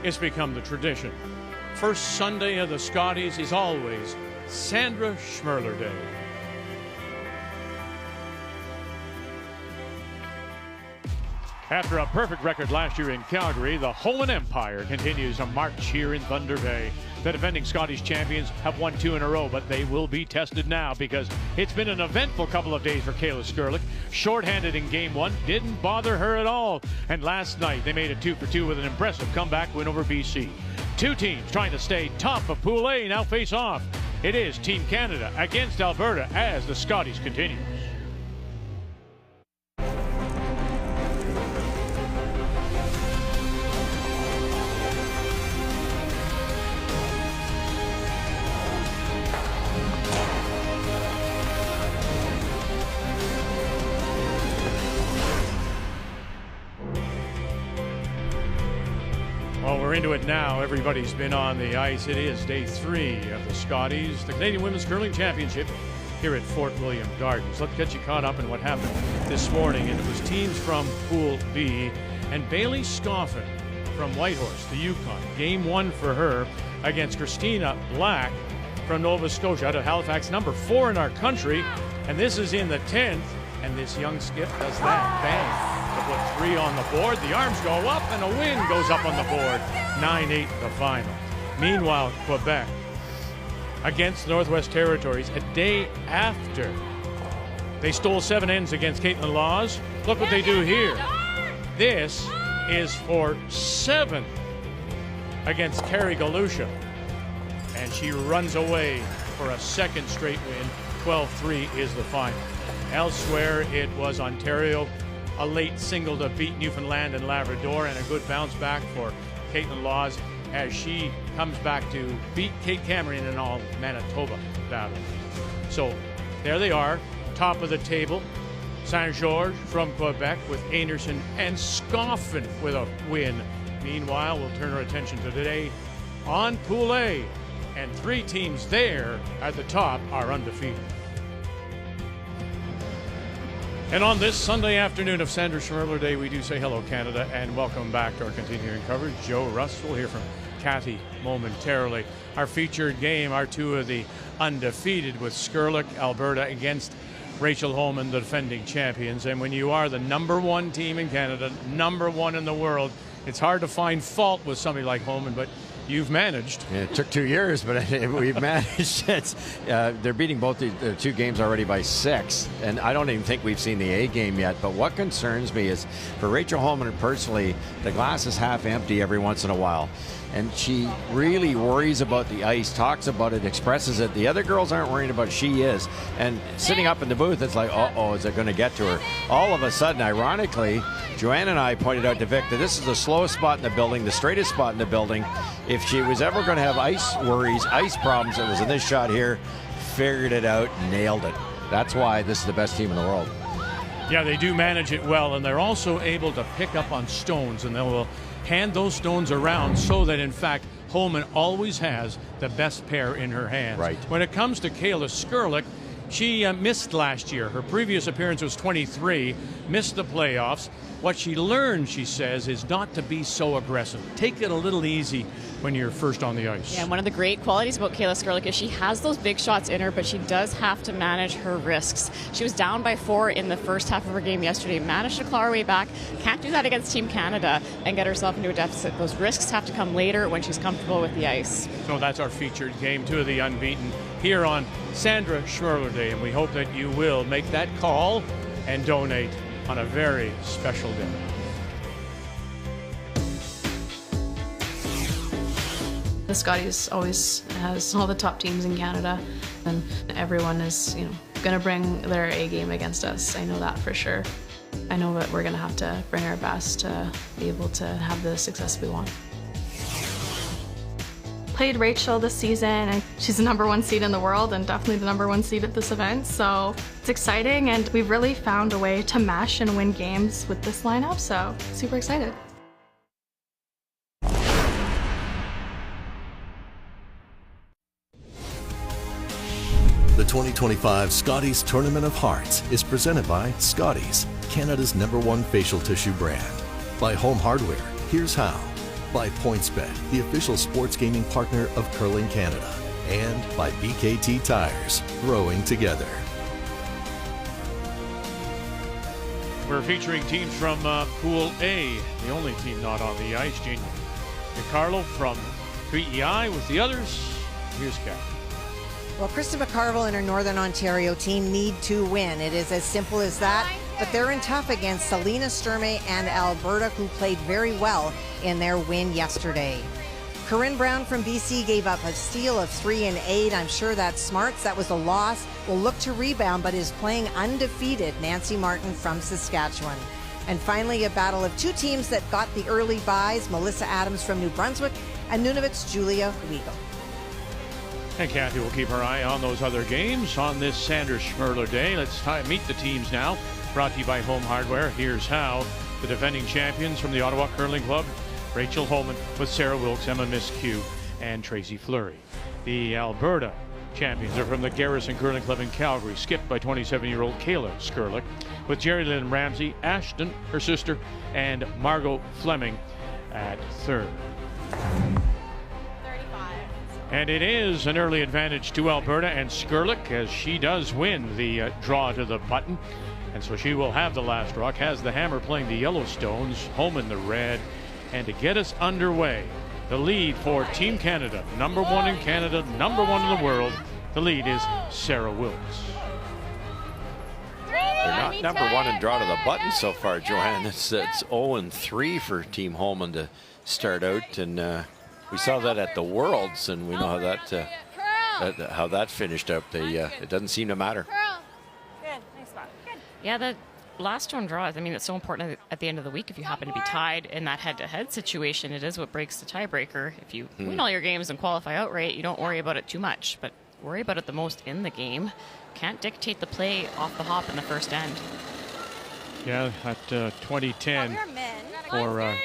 It's become the tradition. First Sunday of the Scotties is always Sandra Schmirler Day. After a perfect record last year in Calgary, the Homan Empire continues a march here in Thunder Bay. The defending Scotties champions have won 2 in a row, but they will be tested now because it's been an eventful couple of days for Skrlik. Shorthanded in game 1, didn't bother her at all. And last night, they made it 2 for 2 with an impressive comeback win over BC. 2 teams trying to stay top of Pool A now face off. It is Team Canada against Alberta as the Scotties continues. Well, we're into it now. Everybody's been on the ice. It is day 3 of the Scotties, the Canadian Women's Curling Championship here at Fort William Gardens. Let's get you caught up in what happened this morning. And it was teams from Pool B and Bailey Scoffin from Whitehorse, the Yukon. Game 1 for her against Christina Black from Nova Scotia out of Halifax, number 4 in our country. And this is in the 10th. And this young skip does that. Bang. To put 3 on the board. The arms go up and a win goes up on the board. 9-8 the final. Meanwhile, Quebec against Northwest Territories a day after they stole 7 ends against Caitlin Laws. Look what they do here. This is for 7 against Carrie Galusha. And she runs away for a second straight win. 12-3 is the final. Elsewhere, it was Ontario, a late single to beat Newfoundland and Labrador, and a good bounce back for Caitlin Laws as she comes back to beat Kate Cameron in an all Manitoba battle. So there they are, top of the table. Saint-Georges from Quebec with Anderson and Scoffin with a win. Meanwhile, we'll turn our attention to today on Pool A, and 3 teams there at the top are undefeated. And on this Sunday afternoon of Sandra Schmirler Day, we do say hello, Canada, and welcome back to our continuing coverage. Joe Russ will hear from Kathy momentarily. Our featured game, our 2 of the undefeated with Skrlik, Alberta, against Rachel Homan, the defending champions. And when you are the number 1 team in Canada, number 1 in the world, it's hard to find fault with somebody like Homan, but you've managed. Yeah, it took 2 years, but we've managed. They're beating both the 2 games already by 6, and I don't even think we've seen the A game yet. But what concerns me is, for Rachel Homan personally, the glass is half empty every once in a while. And she really worries about the ice, talks about it, expresses it. The other girls aren't worrying about it. She is. And sitting up in the booth, it's like, uh-oh, is it going to get to her? All of a sudden, ironically, Joanne and I pointed out to Vic that this is the slowest spot in the building, the straightest spot in the building. If she was ever going to have ice worries, ice problems, it was in this shot here. Figured it out, nailed it. That's why this is the best team in the world. Yeah, they do manage it well, and they're also able to pick up on stones, and they will hand those stones around so that, in fact, Homan always has the best pair in her hands. Right. When it comes to Skrlik, she missed last year. Her previous appearance was 23, missed the playoffs. What she learned, she says, is not to be so aggressive. Take it a little easy when you're first on the ice. Yeah, and one of the great qualities about Skrlik is she has those big shots in her, but she does have to manage her risks. She was down by 4 in the first half of her game yesterday, managed to claw her way back. Can't do that against Team Canada and get herself into a deficit. Those risks have to come later when she's comfortable with the ice. So that's our featured game, 2 of the unbeaten, here on Sandra Schmirler Day, and we hope that you will make that call and donate on a very special day. The Scotties always has all the top teams in Canada, and everyone is, going to bring their A game against us. I know that for sure. I know that we're going to have to bring our best to be able to have the success we want. Played Rachel this season, and she's the #1 seed in the world and definitely the #1 seed at this event, so it's exciting, and we've really found a way to mesh and win games with this lineup, so super excited. The 2025 Scotties Tournament of Hearts is presented by Scotties, Canada's #1 facial tissue brand. By Home Hardware, here's how. by PointsBet, the official sports gaming partner of Curling Canada, and by BKT Tires, growing together. We're featuring teams from Pool A, the only team not on the ice. Jane DiCarlo from PEI with the others. Here's Kat. Well, Krista McCarville and her Northern Ontario team need to win. It is as simple as that. But they're in tough against Salina, Sturmey, and Alberta, who played very well in their win yesterday. Corinne Brown from BC gave up a steal of 3 and 8. I'm sure that's smart. That was a loss. Will look to rebound, but is playing undefeated. Nancy Martin from Saskatchewan. And finally, a battle of two teams that got the early buys. Melissa Adams from New Brunswick and Nunavut's Julia Weigel. And Kathy will keep her eye on those other games on this Sandra Schmirler day. Let's meet the teams now. Brought to you by Home Hardware. Here's how. The defending champions from the Ottawa Curling Club, Rachel Homan with Sarah Wilkes, Emma Miskew, and Tracy Fleury. The Alberta champions are from the Garrison Curling Club in Calgary, skipped by 27-year-old Kayla Skrlik, with Jerry Lynn Ramsey, Ashton, her sister, and Margot Fleming at third. 35. And it is an early advantage to Alberta and Skrlik, as she does win the draw to the button. And so she will have the last rock, has the hammer playing the Yellowstones, Homan the red. And to get us underway, the lead for Team Canada, number 1 in Canada, number 1 in the world. The lead is Sarah Wilkes. They're not number 1 in draw to the button so far, Joanne. It's 0-3 for Team Homan to start out, and we saw that at the Worlds, and we know how that finished up. It doesn't seem to matter. Yeah, the last round draws, I mean, it's so important at the end of the week. If you happen to be tied in that head-to-head situation, it is what breaks the tiebreaker. If you win all your games and qualify outright, you don't worry about it too much, but worry about it the most in the game. Can't dictate the play off the hop in the first end. Yeah, at 2010 for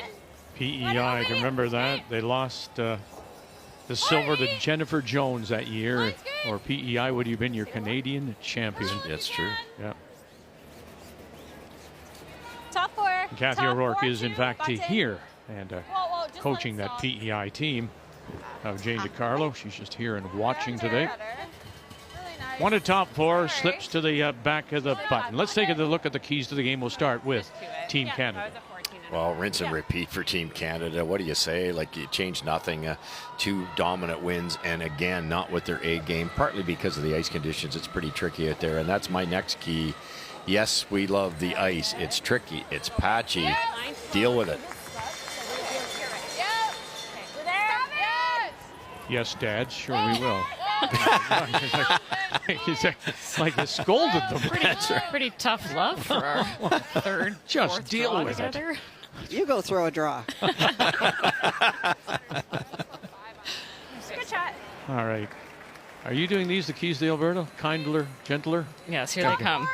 PEI. Remember that? They lost the silver to Jennifer Jones that year, or PEI would have been your Canadian champion. That's true. Yeah. Top 4. And Kathy Top O'Rourke 4 is in fact here and just coaching that PEI team of Jane DiCarlo. She's just here and watching today. One of top 4 slips to the back of the button. Let's take a look at the keys to the game. We'll start with Team Canada. Well, rinse and repeat for Team Canada. What do you say? Like, you change nothing. 2 dominant wins, and again, not with their A game, partly because of the ice conditions. It's pretty tricky out there, and that's my next key. Yes, we love the ice. It's tricky. It's patchy. Deal with it. Yes, Dad. Sure, we will. He's like he scolded them. Pretty tough love for our third. Just fourth deal draw with together. it. You go throw a draw. Good shot. All right. Are you doing these, the keys to the Alberta? Kindler, gentler? Yes, here they come.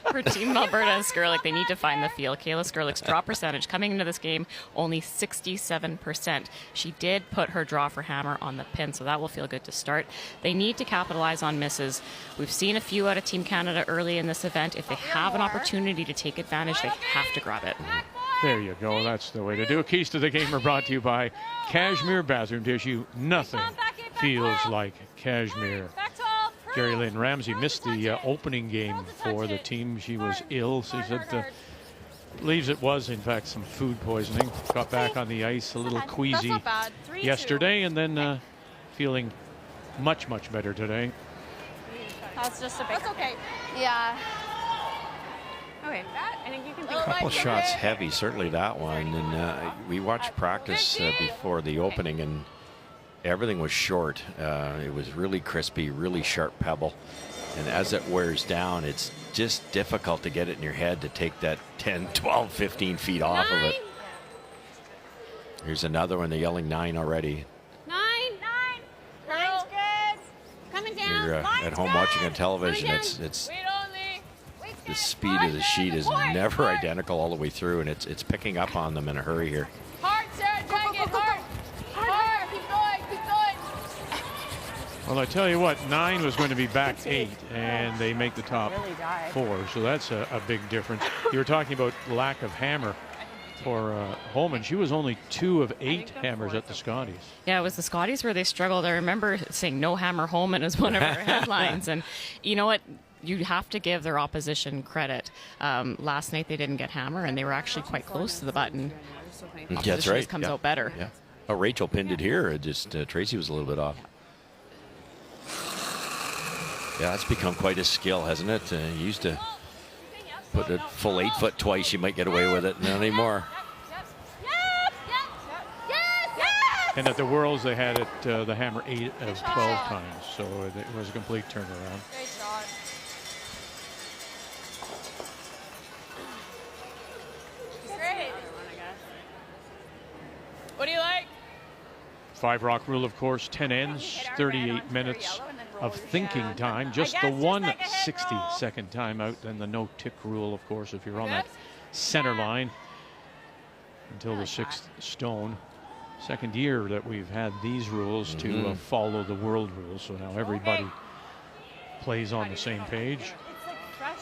For Team Alberta and Skrlik, they need to find the field. Kayla Skrlik's draw percentage coming into this game, only 67%. She did put her draw for hammer on the pin, so that will feel good to start. They need to capitalize on misses. We've seen a few out of Team Canada early in this event. If they have an opportunity to take advantage, they have to grab it. There you go. That's the way to do it. Keys to the game are brought to you by Cashmere Bathroom Tissue. Nothing feels like Cashmere. Jerry Lynn Ramsey missed the opening game for the team. She was ill. She said believes it was, in fact, some food poisoning. Got back on the ice a little queasy yesterday, and then feeling much, much better today. That's just a big. That's okay. Yeah. Okay. I think you can think A couple shots heavy, certainly that one. And we watched practice before the opening, and everything was short. It was really crispy, really sharp pebble. And as it wears down, it's just difficult to get it in your head to take that 10, 12, 15 feet off of it. Here's another one. They're yelling 9 already. 9. 9's good. Coming down. You're at home watching on television. It's the speed of the sheet is never identical all the way through, and it's picking up on them in a hurry here. Hard, Sarah. Try and get hard. Hard. Keep going. Well, I tell you what, 9 was going to be back 8, and they make the top 4. So that's a big difference. You were talking about lack of hammer. for Homan. She was only 2 of 8 hammers at the Scotties. Yeah, it was the Scotties where they struggled. I remember saying "No hammer Homan" as one of our headlines, and you know what? You have to give their opposition credit. Last night they didn't get hammer, and they were actually quite close to the button. Yeah, that's right. Comes out better. Yeah. Oh, Rachel pinned it here. Just Tracy was a little bit off. Yeah, it's become quite a skill, hasn't it? You used to put a full 8 foot twice, you might get away with it. Not anymore. And at the Worlds, they had it the hammer 8 of 12 times, so it was a complete turnaround. Great shot. Great. What do you like? 5 rock rule, of course, 10 ends, 38 minutes of thinking time. Just the one 60-second timeout, and the no tick rule, of course, if you're on that center line until the 6th stone. Second year that we've had these rules to follow the world rules, so now everybody plays on the same page.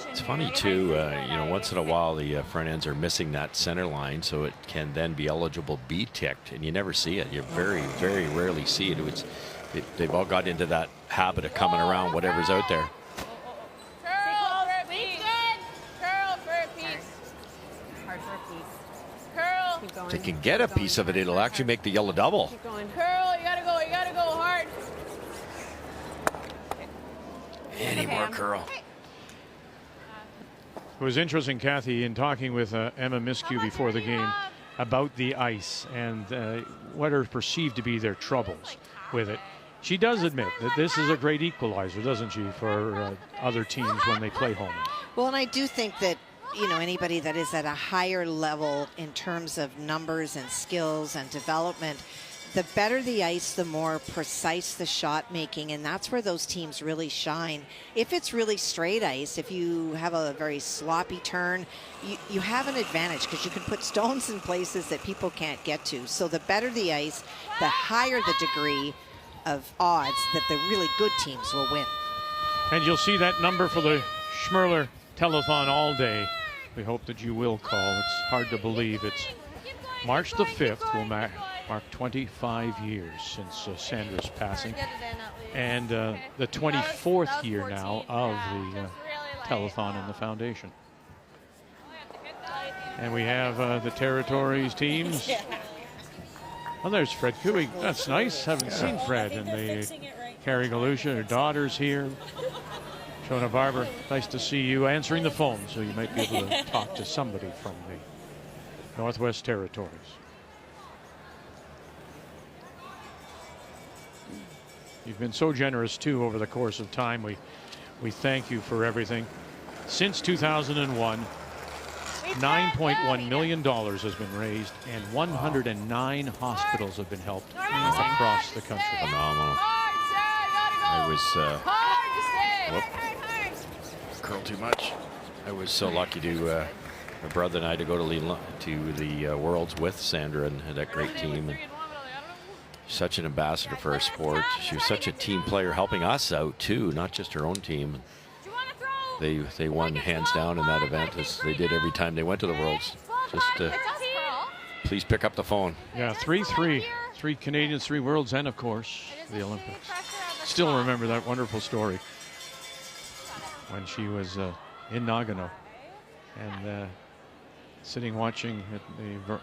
It's funny too, you know, once in a while the front ends are missing that center line, so it can then be eligible be ticked, and you never see it. You very, very rarely see it. They've all got into that habit of coming around whatever's out there. Curl for a piece. Curl for a piece. Hard for a piece. Curl. Keep going. If they can get a piece of it, it'll actually make the yellow double. Keep going. Curl. You gotta go. You gotta go hard. Any more curl. It was interesting, Kathy, in talking with Emma Miskew before the game about the ice and what are perceived to be their troubles with it. She does admit that this is a great equalizer, doesn't she, for other teams when they play Homan? Well, and I do think that, you know, anybody that is at a higher level in terms of numbers and skills and development, the better the ice, the more precise the shot making, and that's where those teams really shine. If it's really straight ice, if you have a very sloppy turn, you have an advantage because you can put stones in places that people can't get to. So the better the ice, the higher the degree of odds that the really good teams will win. And you'll see that number for the Schmirler telethon all day. We hope that you will call. It's hard to believe. It's March the 5th will mark 25 years since Sandra's passing, and the 24th year now of the telethon and the foundation. And we have the territories teams. Oh, there's Fred Cooey. That's nice. Haven't seen Fred. And the Carrie Galusha, her daughter's here. Shona Barber, nice to see you answering the phone, so you might be able to talk to somebody from the Northwest Territories. You've been so generous, too, over the course of time. We thank you for everything. Since 2001, $9.1 million has been raised, and 109 hospitals have been helped across the country. Phenomenal. I was, curl too much. I was so lucky to, my brother and I, to go to the Worlds with Sandra and that great team. And such an ambassador for our sport. She was such a team player, helping us out too, not just her own team. They won hands down in that event, as they did every time they went to the Worlds. Just please pick up the phone. Yeah, 3-3. 3 Canadians, 3 Worlds, and of course the Olympics. Still remember that wonderful story when she was in Nagano and sitting watching at the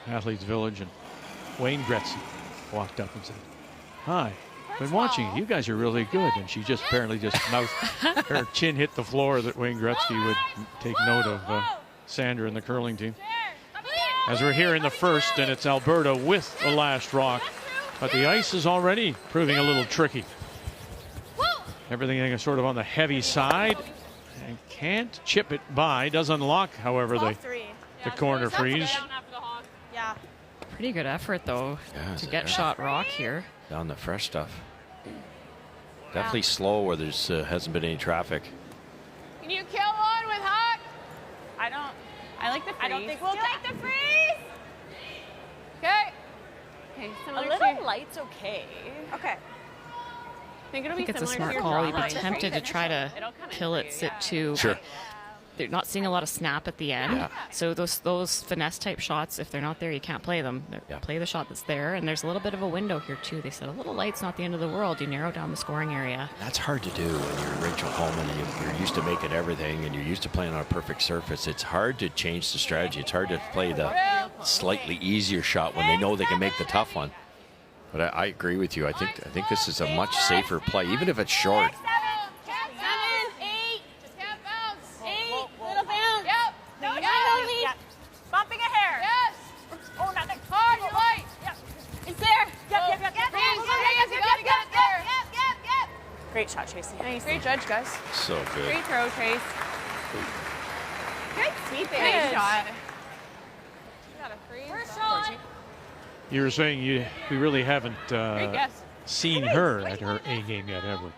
Athletes Village, and Wayne Gretzky walked up and said, "Hi, been watching you. You guys are really good." And she just apparently just mouthed, her chin hit the floor, that Wayne Gretzky would take note of Sandra and the curling team. As we're here in the first, and it's Alberta with the last rock, but the ice is already proving a little tricky. Everything is sort of on the heavy side, and can't chip it by. Does unlock, however, the corner freeze. Yeah. Pretty good effort, though, to get shot rock here. Down the fresh stuff. Definitely slow where there's hasn't been any traffic. Can you kill one with hot? I don't. I like the freeze. I don't think we'll take the freeze. Okay. Okay. A little light's okay. Okay. I think it's a smart call. You've attempted to try to kill it sit 2. Sure. they're not seeing a lot of snap at the end. Yeah. So those finesse type shots, if they're not there, you can't play them. Play the shot that's there. And there's a little bit of a window here too. They said a little light's not the end of the world. You narrow down the scoring area. That's hard to do when you're Rachel Homan and you're used to making everything and you're used to playing on a perfect surface. It's hard to change the strategy. It's hard to play the slightly easier shot when they know they can make the tough one. But I agree with you. I think this is a much safer play, even if it's short. 7, 8. Just can't bounce. 8. Little bounce. Yep. No, yep. Bumping a hair. Yes. Oh, nothing. Hard, light. Yep. It's there. Yep. Yep. Great shot, Tracy. Nice. Great judge, guys. So good. Great throw, Trace. Good sweeping. Great shot. You got a free. First shot. You were saying we really haven't Great guess. seen her at her A game yet, have we?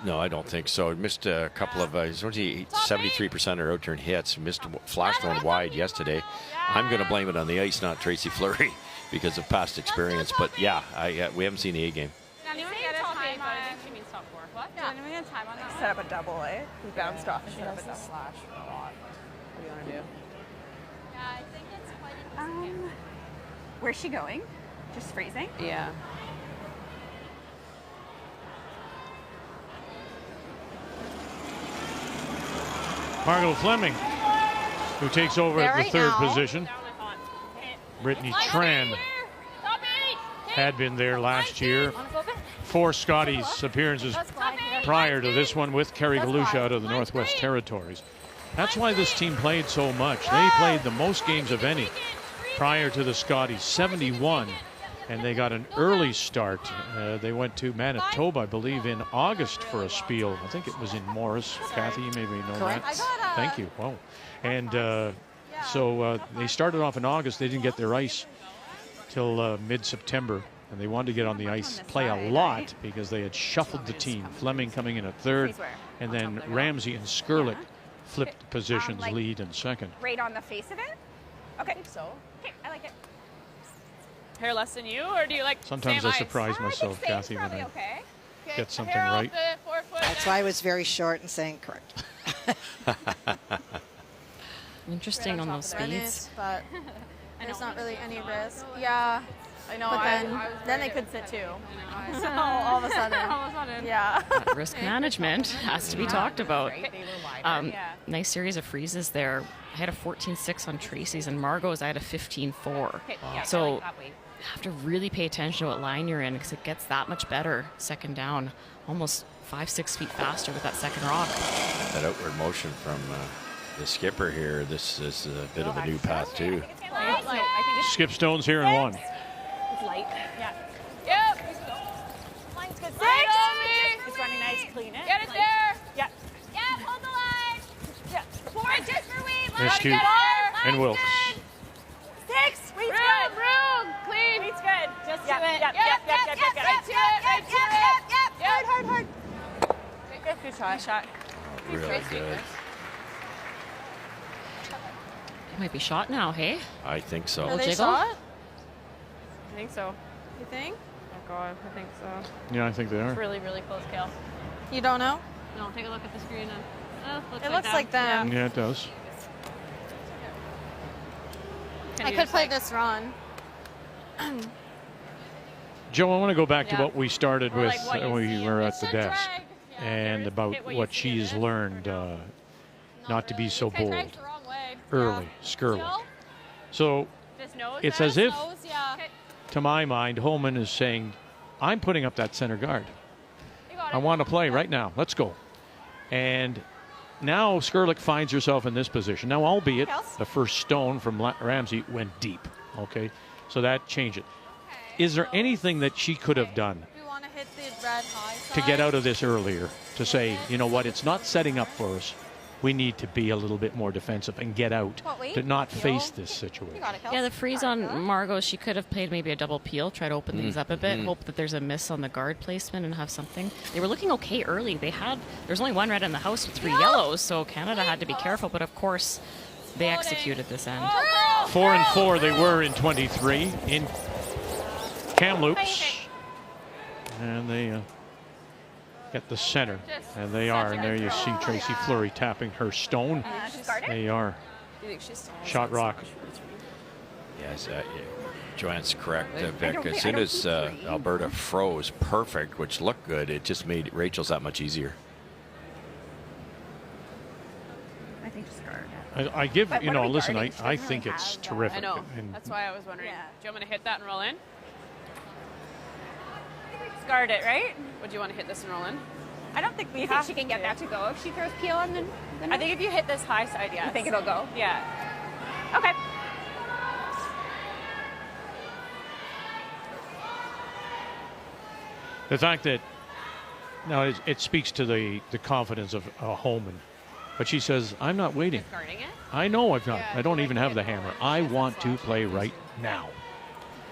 No, I don't think so. Missed a couple of 73% of her out-turn hits. Flashed one wide yesterday. I'm going to blame it on the ice, not Tracy Fleury, because of past experience. But yeah, we haven't seen the A game. Anyone get a time on it? She means top 4. What? Yeah. Anyone get a time on that? Set up a double, eh? We bounced off and set up a double. Slash a lot. What do you want to do? Yeah, I think it's quite interesting. Where's she going? Just freezing? Yeah. Margot Fleming, who takes over at the third position. Brittany Tran had been there last year. 4 Scotties appearances prior to this one with Kerry Galusha out of the Northwest Territories. That's why this team played so much. They played the most games of any prior to the Scotties, 71, and they got an early start. They went to Manitoba, I believe, in August for a spiel. I think it was in Morris. Kathy, you maybe know that. Thank you. Wow. And so they started off in August. They didn't get their ice till mid-September, and they wanted to get on the ice, play a lot, because they had shuffled the team. Fleming coming in at third, and then Ramsey and Skrlik flipped positions, lead and second. Right on the face of it? Okay. I think so. Okay, I like it. Hair less than you, or do you like Sometimes I surprise myself, Kathy, when I get something right. That's why I was very short and saying correct. Interesting on those speeds. But there's not really any risk. Yeah. I know. But then they could sit too. So all of a sudden. Yeah. Risk management has to be talked about. Nice series of freezes there. I had a 14-6 on Tracy's, and Margot's I had a 15-4. So have to really pay attention to what line you're in, because it gets that much better second down, almost 5-6 feet faster with that second rock. That outward motion from the skipper here. This is a bit of a new path too. Skip Stone's here in 1. It's light. Yeah. Yep. Line's good. 6. It's running nice, clean it. Get it there. Yeah. Yeah, hold the line. Yeah. 4 inches for Weed. Rescue and Wilkes. 6. Weed's good. Room. Clean. Weed's good. Just do it. Yep. Right to it. Hard. Good shot. Really good. It might be shot now, hey? I think so. Little Are they jiggle? shot? I think so. You think? Oh God, I think so. Yeah, I think they are. Really, really close kill. You don't know? No, take a look at the screen. It looks like them. Yeah, it does. I could play this run. Joe, I want to go back to Yeah. what we started Or with like what you when see we in were the at the desk, and about hit what you what see in she's it. learned not to be so Okay, bold Greg's the wrong way. early, Skrlik. So Just nose it's that. as if, Okay. to my mind, Homan is saying, I'm putting up that center guard. You got I it. want to play right now. Let's go. And now Skrlik finds herself in this position. Now, albeit the first stone from Ramsey went deep. Okay, so that changed it. Is there anything that she could have done Do you want to hit the red high side? to get out of this earlier, to say, you know what, it's not setting up for us. We need to be a little bit more defensive and get out, to not face this situation? Yeah, the freeze on Margot, she could have played maybe a double peel, try to open things up a bit, hope that there's a miss on the guard placement and have something. They were looking okay early. There's only 1 red in the house with 3 yellows, so Canada had to be careful, but of course they executed this end. 4 and 4 they were in 23 in Kamloops, and they get the center, and they are. And there you see Tracy Fleury tapping her stone. They are. Shot rock. Yes, Joanne's correct, Vic. As soon as Alberta froze perfect, which looked good, it just made Rachel's that much easier. I think just guard. I give, you know, listen, I think it's terrific. I know. And That's why I was wondering. Do you want me to hit that and roll in? Just guard it, right? Would you want to hit this and roll in? I don't think we have. Think she can get that to go if she throws peel on the I think if you hit this high side, yes. You think it'll go? Yeah. Okay. the fact that, now it speaks to the confidence of Homan. But she says, I'm not waiting. Guarding it? I know I've not. I don't even have the hammer. I want to play right now.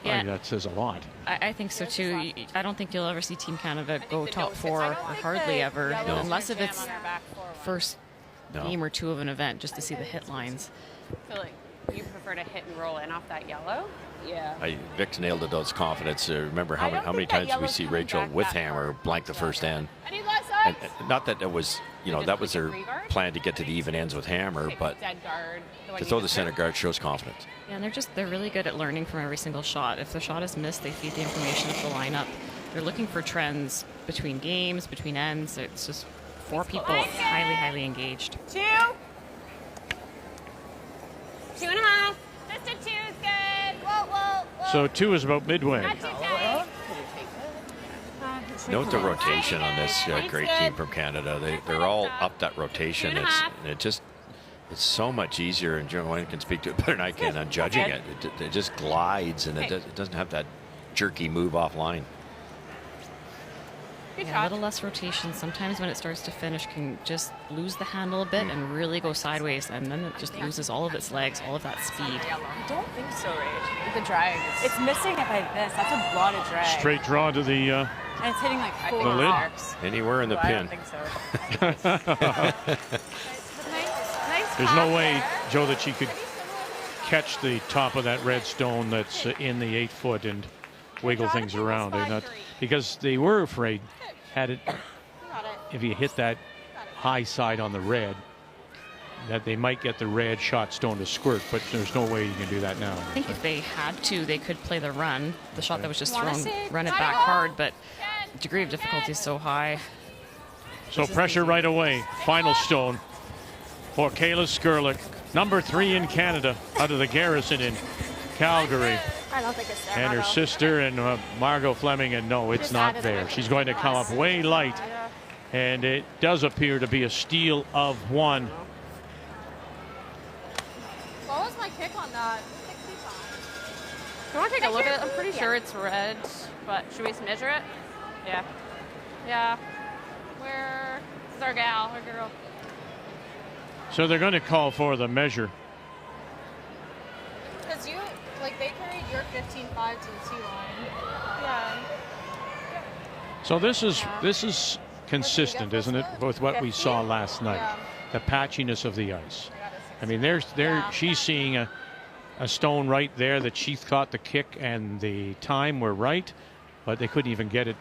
Yeah. I mean, that says a lot. I think so too. I don't think you'll ever see Team Canada go top four, or hardly ever, unless if it's first game or two of an event, just to see the hit lines. So like, you prefer to hit and roll in off that yellow? Yeah. Vic's nailed it, those confidence. Remember how many times we see Rachel with hammer blank the first end. And not that it was, you know, that was their plan to get to the even ends with hammer, but to throw the center guard shows confidence. Yeah, and they're really good at learning from every single shot. If the shot is missed, they feed the information of the lineup. They're looking for trends between games, between ends. It's just four people highly, highly engaged. 2. 2.5. Just a 2 is good. Whoa, whoa, whoa. So 2 is about midway. Not too tight. Note the rotation on this great team from Canada. They're all up that rotation. It's so much easier, and Joanne can speak to it better than I can on judging it. It just glides, and it doesn't have that jerky move offline. Yeah, a little less rotation. Sometimes when it starts to finish, can just lose the handle a bit and really go sideways, and then it just loses all of its legs, all of that speed. I don't think so, Rach. The drag. It's missing it like this. That's a lot of drag. Straight draw to the and it's hitting like 4 the lid. marks. Anywhere in the I pin. don't think so. There's no way, Joe, that she could catch the top of that red stone that's in the 8 foot and wiggle things around. They're not, because they were afraid, if you hit that high side on the red, that they might get the red shot stone to squirt, but there's no way you can do that now. I think if they had to, they could play the run, the shot that was just thrown, run it back hard, but the degree of difficulty is so high. So pressure right away. Final stone for Kayla Skrlik, number 3 in Canada, out of the Garrison in Calgary. I don't think it's there. And her sister and Margot Fleming, and no, it's not there. She's going to come up way light, and it does appear to be a steal of 1. What was my kick on that? Do you want to take a look at it? I'm pretty sure it's red, but should we measure it? Yeah. Yeah. Where is our gal, our girl? So they're going to call for the measure. Because you, like, they carried your 15.5 to the 2 line. Yeah. So this is consistent, isn't it, with what we saw last night? The patchiness of the ice. I mean, she's seeing a stone right there that she thought the kick and the time were right, but they couldn't even get it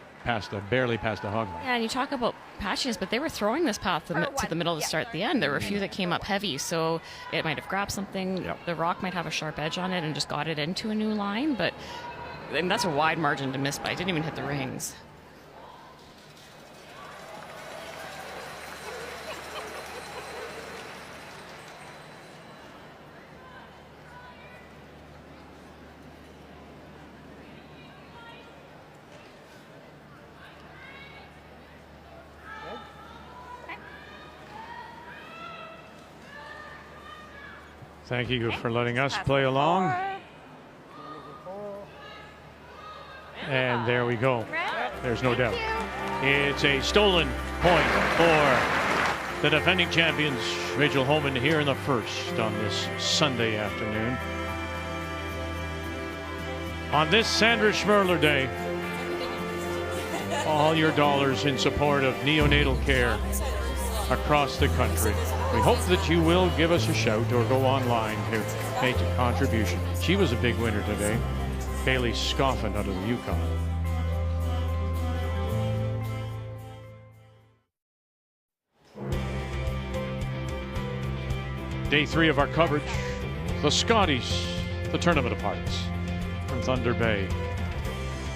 barely past the hog line. Yeah, and you talk about patchiness, but they were throwing this path to the middle to start the end. There were a few that came up heavy, so it might have grabbed something. Yep. The rock might have a sharp edge on it and just got it into a new line, but that's a wide margin to miss by. It didn't even hit the rings. Thank you for letting us play along. And there we go. There's no doubt. It's a stolen point for the defending champions, Rachel Homan, here in the first on this Sunday afternoon. On this Sandra Schmirler Day, all your dollars in support of neonatal care across the country. We hope that you will give us a shout or go online to make a contribution. She was a big winner today. Bailey Scoffin out of the Yukon. Day 3 of our coverage, the Scotties, the Tournament of Hearts from Thunder Bay.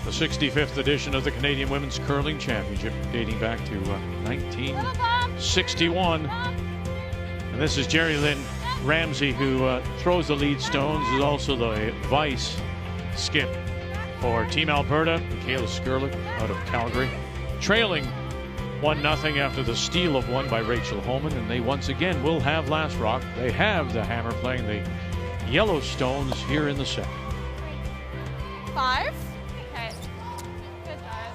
The 65th edition of the Canadian Women's Curling Championship, dating back to 1961. And this is Jerry Lynn Ramsey, who throws the lead stones, is also the vice skip for Team Alberta. Michaela Skrlik out of Calgary, trailing 1-0 after the steal of one by Rachel Homan, and they once again will have last rock. They have the hammer playing the Yellowstones here in the second. 5. Okay. Good guys.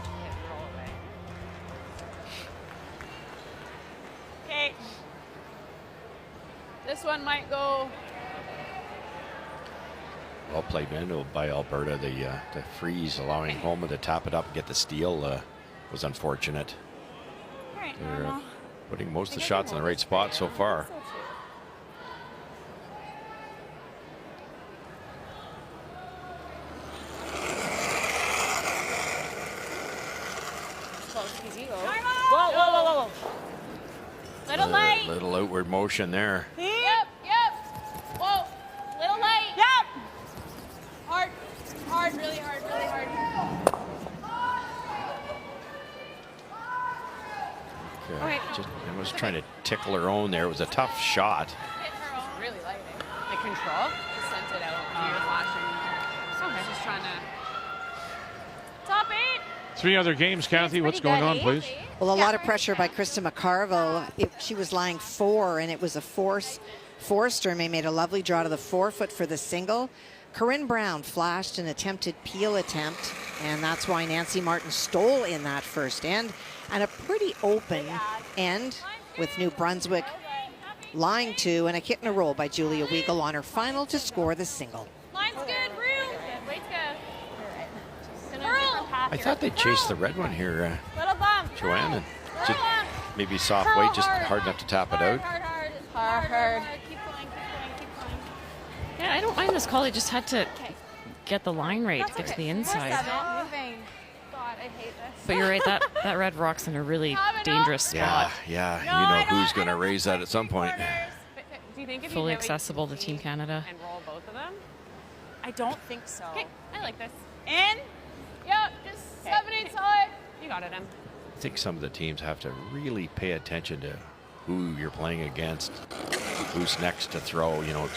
Okay. This one might go. Well played window by Alberta. The freeze allowing Homan to tap it up and get the steal was unfortunate. They're putting most of the shots in the right spot so far. Whoa, whoa, whoa, whoa. Little light. Little outward motion there. Yep, yep. Whoa. Little light. Yep. Hard. Hard, really hard, really hard. Okay. Just, I was trying to tickle her own there. It was a tough shot. Really lighting. The control just sent it out. You're flashing. Okay. Just trying to. Top 8. 3 other games, Kathy. What's going on, please? Well, a lot of pressure by Krista McCarville. She was lying 4, and it was a force. Sturmey made a lovely draw to the 4-foot for the single. Corinne Brown flashed an attempted peel attempt, and that's why Nancy Martin stole in that first end. And a pretty open end with New Brunswick lying 2, and a hit and a roll by Julia Weigel on her final to score the single. Line's good, Rue. Wait's good. I thought they chased the red one here, Little bump. Joanne, and just maybe soft weight, just hard enough to tap it out. Hard. Keep going, keep going, keep going. Yeah, I don't mind this call. He just had to get the line right to get to the inside. Moving. God, I hate this. But you're right, that red rock's in a really dangerous spot. Yeah, you know who's going to raise that at some point. Do you think if Fully you hit accessible to Team Canada. and roll both of them? I don't think so. Okay, I like this. In. Yep, just 7-8 solid. You got it, Em. I think some of the teams have to really pay attention to who you're playing against, who's next to throw. You know,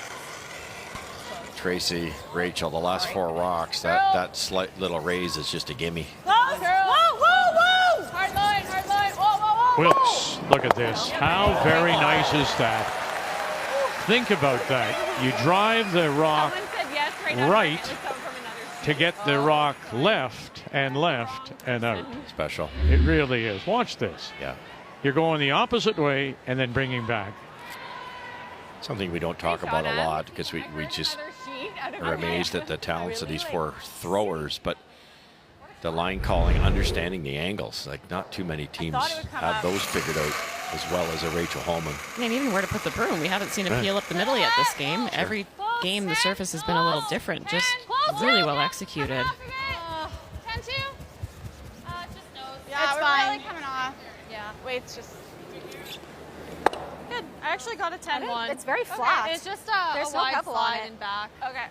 Tracy, Rachel, the last 4 rocks. That slight little raise is just a gimme. Close. Whoa, whoa, whoa. Hard line, hard line. Whoa, whoa, whoa. Wilkes, look at this. How very nice is that? Think about that. You drive the rock right to get the rock left and out. Special. It really is. Watch this. Yeah. You're going the opposite way and then bringing back. Something we don't talk about a lot because we just are amazed at the talents of these 4 throwers, but the line calling, understanding the angles, like not too many teams have those figured out as well as a Rachel Homan. And even where to put the broom. We haven't seen a peel up the middle yet this game. Every game the surface has been a little different, just really well executed. 10-2? Just nose. Yeah, It's we're fine. really coming off. Yeah, Wait's just good. I actually got a 10-1. It's very flat. It's just There's a no wide pebble on slide it. and back. Okay.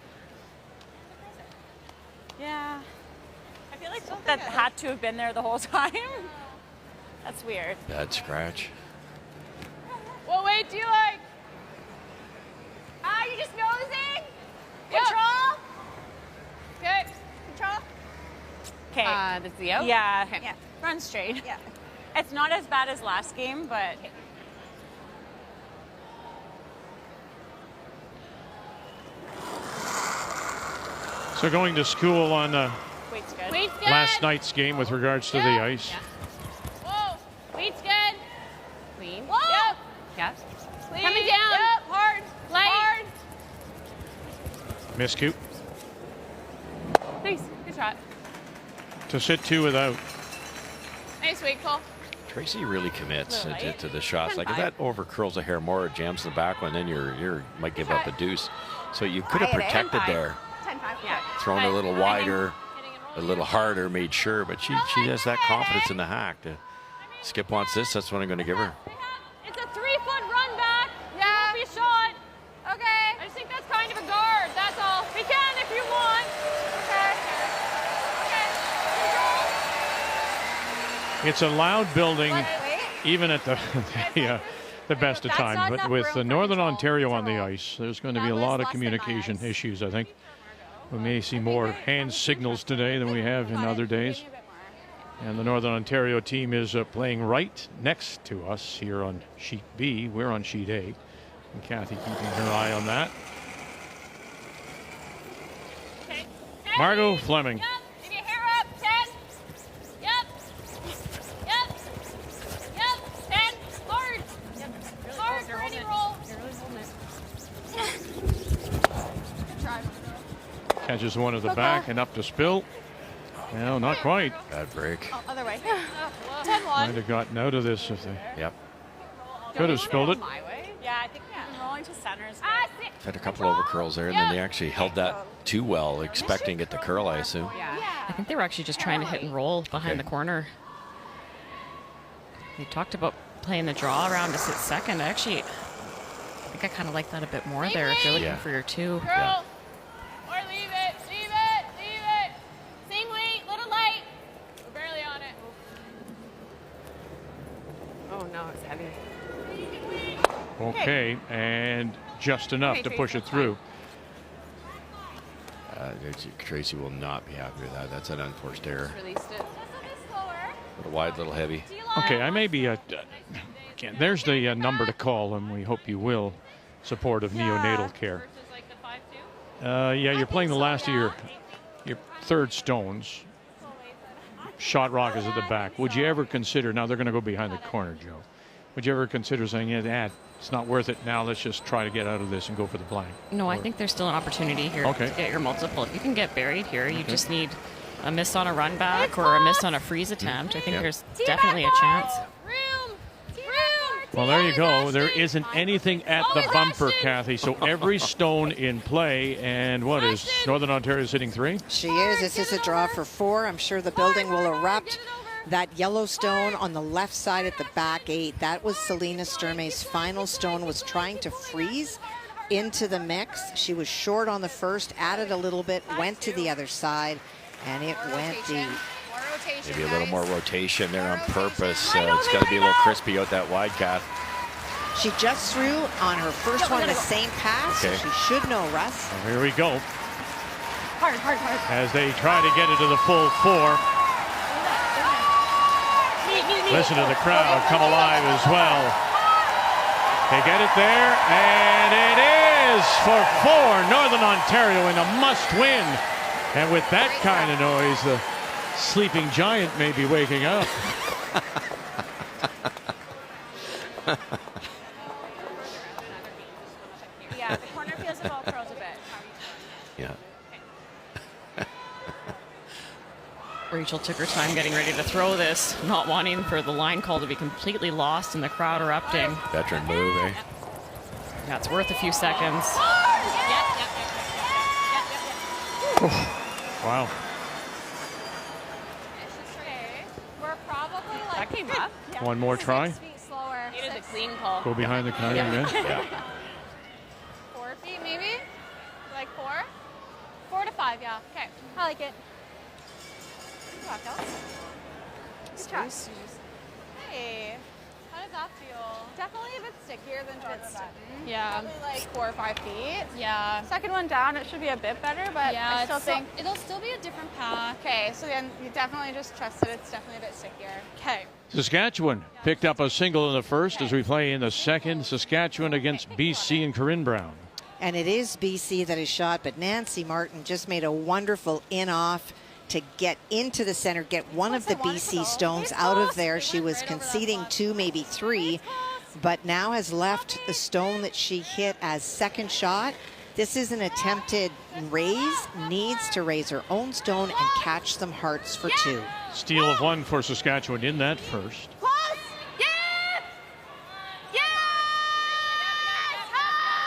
Yeah. I feel like that had to have been there the whole time. That's weird. Bad scratch. What weight do you like? You just nosing? Control? Okay. Control? Okay. The Zio? Yeah. Okay. Yeah. Run straight. Yeah. It's not as bad as last game, but. So going to school on Weight's good. Weight's good. last night's game with regards to the ice. Yeah. Whoa. Weight's good. Clean. Whoa. Yep. Yes. Clean. Coming down. Yep. Hard. Light. Hard. Miscue Nice. Good shot. to sit 2 without. Nice weight call. Tracy really commits Little light. to the shots. Like if that over curls a hair more or jams in the back one, then you might give up a deuce. So you could have protected there. 10-5. Yeah. Thrown a little wider, a little harder, made sure. But she has that confidence in the hack. Skip wants this. That's what I'm going to give her. It's a 3-foot run back. Yeah. Be shot. It's a loud building, even at the best of time. But with Northern Ontario on the ice, there's going to be a lot of communication issues, I think. We may see more hand signals today than we have in other days. And the Northern Ontario team is playing right next to us here on sheet B. We're on sheet A. And Kathy keeping her eye on that. Margot Fleming. Yep. Keep your hair up. 10. Yep. Yep. Yep. 10. Hard. Yep. Hard. Ready, roll. You're really holding it. Good try. Catches one at the back and up to Spill. No, not quite. Bad break. Oh, other way. 10-1. Might have gotten out of this if they Yep. could have spilled it. My way. Yeah, I think rolling to center is good. Had a couple over curls there, and then they actually held that too well, expecting it to curl, I assume. Yeah. I think they were actually just trying to hit and roll behind the corner. They talked about playing the draw around to sit second. I think I kind of like that a bit more there if you're looking for your two. Girl. Or leave it. Leave it. Leave it. Same weight. Little light. We're barely on it. Oh, no, it's heavy. Okay, and just enough to push it through. Tracy will not be happy with that. That's an unforced error. Released it. Little wide, little heavy. Okay, I may be there's the number to call, and we hope you will support of neonatal care. Yeah, you're playing the last of your third stones. Shot rock is at the back. Would you ever consider, now they're going to go behind the corner, Joe. Would you ever consider saying, yeah, it's not worth it now, let's just try to get out of this and go for the blank? No, I think there's still an opportunity here to get your multiple. If you can get buried here, you just need a miss on a run back or a miss on a freeze attempt. I think there's definitely a chance. Well, there you go. There isn't anything at the bumper, Kathy. So every stone in play. And what is Northern Ontario sitting 3? She is. This is a draw for 4. I'm sure the building will erupt. That yellow stone on the left side at the back 8, that was Selena Sturmey's final stone, was trying to freeze into the mix. She was short on the first, added a little bit, went to the other side, and it went deep. Maybe a little more rotation there on purpose. It's got to be a little crispy out that wide, Kath. She just threw on her first one the same pass, so she should know, Russ. Well, here we go. Hard, hard, hard. As they try to get it to the full 4. Listen to the crowd come alive as well. They get it there, and it is for 4. Northern Ontario in a must-win. And with that kind of noise, the sleeping giant may be waking up. Yeah, the corner feels the ball curls a bit. Yeah. Rachel took her time getting ready to throw this, not wanting for the line call to be completely lost and the crowd erupting. Veteran move, eh? That's worth a few seconds. Wow. We're probably like... That came up. One more try. 6 feet slower. Needed the clean call. Go behind the counter again. 4 feet maybe? Like 4? 4 to 5, yeah. Okay, I like it. Good job, Good job. Hey, how does that feel? Definitely a bit stickier than Jordan. Yeah. Probably like 4 or 5 feet. Yeah. Second one down, it should be a bit better, but Yeah, I still think... it'll still be a different path. Okay, so then you definitely just trust that it's definitely a bit stickier. Okay. Saskatchewan picked up a single in the first as we play in the second. Saskatchewan against BC and Corinne Brown. And it is BC that is shot, but Nancy Martin just made a wonderful in-off to get into the center, get one of the BC stones out of there. She was conceding 2, maybe 3, but now has left the stone that she hit as second shot. This is an attempted raise, needs to raise her own stone and catch some hearts for 2. Steal of 1 for Saskatchewan in that first.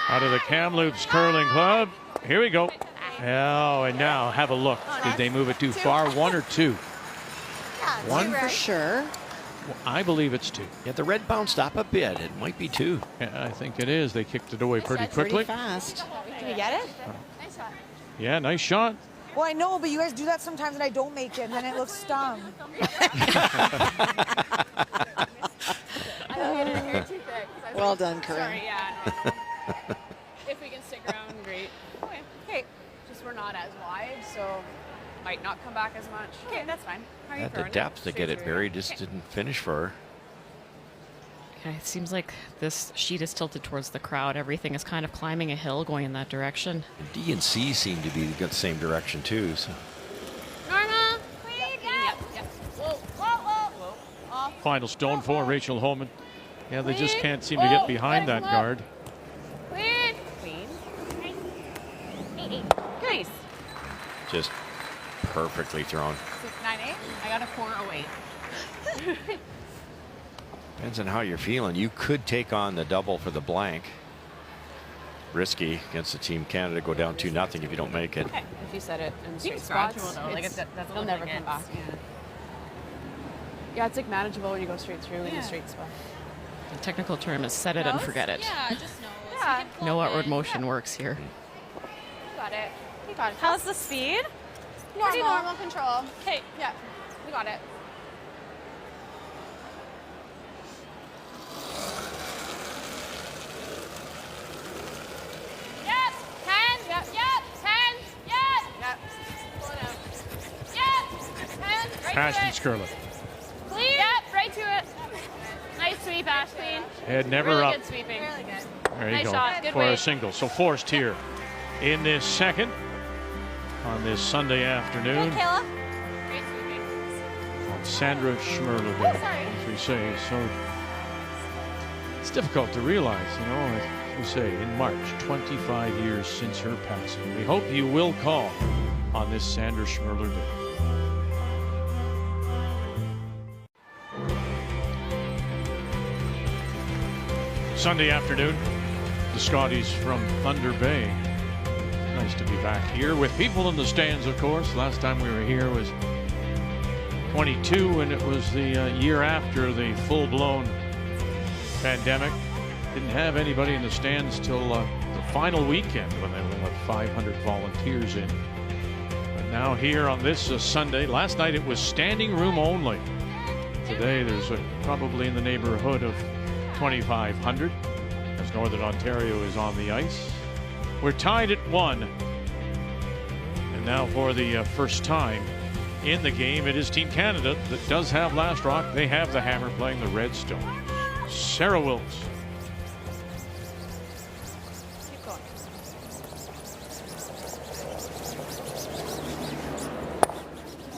Out of the Kamloops Curling Club. Here we go. Oh, and now have a look. Did they move it too far? 1 or 2? 1 for sure. Well, I believe it's 2. Yeah, the red bounced up a bit. It might be 2. Yeah, I think it is. They kicked it away pretty quickly. Pretty fast. Did you get it? Nice shot. Yeah, nice shot. Well, I know, but you guys do that sometimes and I don't make it, and then it looks dumb. Well done, Corinne. Sorry, yeah. If we can stick around, great. Okay. Okay. Just we're not as wide, so might not come back as much. Okay, that's fine. How are you Had the throwing depth to get it Straight buried, through. just didn't finish for her. Yeah, it seems like this sheet is tilted towards the crowd. Everything is kind of climbing a hill going in that direction. And D and C seem to be the same direction too. So Norma, please. Yep. Whoa, whoa, whoa. Off. Final stone for Rachel Homan. Yeah, they just can't seem to get behind that guard. Queen. Queen. Nice. just perfectly thrown. 9-8. I got a 408. Depends on how you're feeling. You could take on the double for the blank. Risky against the Team Canada, go down 2-0 if you don't make it. Okay. If you set it in straight it's spots, gradual, though. Like, it'll never come back. Yeah, it's like manageable when you go straight through in a straight spot. The technical term is set it and forget it. Yeah, just know. Yeah. No outward motion works here. You got it. You got it. How's the speed? Pretty normal control. Okay. Yeah, we got it. Yes, 10. Yep, yep, 10. Yes. Yep. Slow down. Yep, 10. Right Ashton to it. Skrlik. Clean. Yep, right to it. Nice sweep, Ashton. Head never really up. Good sweeping. Really good. There you Nice go. shot. Good For a weight. single. So forced here in this second on this Sunday afternoon. Good, Kayla. Great sweeping. On Sandra Schmirler Day, as we say. So it's difficult to realize, you know, as we say, in March, 25 years since her passing. We hope you will call on this Sandra Schmirler Day. Sunday afternoon, the Scotties from Thunder Bay. Nice to be back here with people in the stands, of course. Last time we were here was 22, and it was the year after the full-blown pandemic. Didn't have anybody in the stands till the final weekend when they only had 500 volunteers in. But now here on this Sunday, last night it was standing room only. Today there's probably in the neighborhood of 2,500 as Northern Ontario is on the ice. We're tied at 1. And now for the first time in the game, it is Team Canada that does have last rock. They have the hammer playing the Redstone. Sarah Wilkes. Keep going.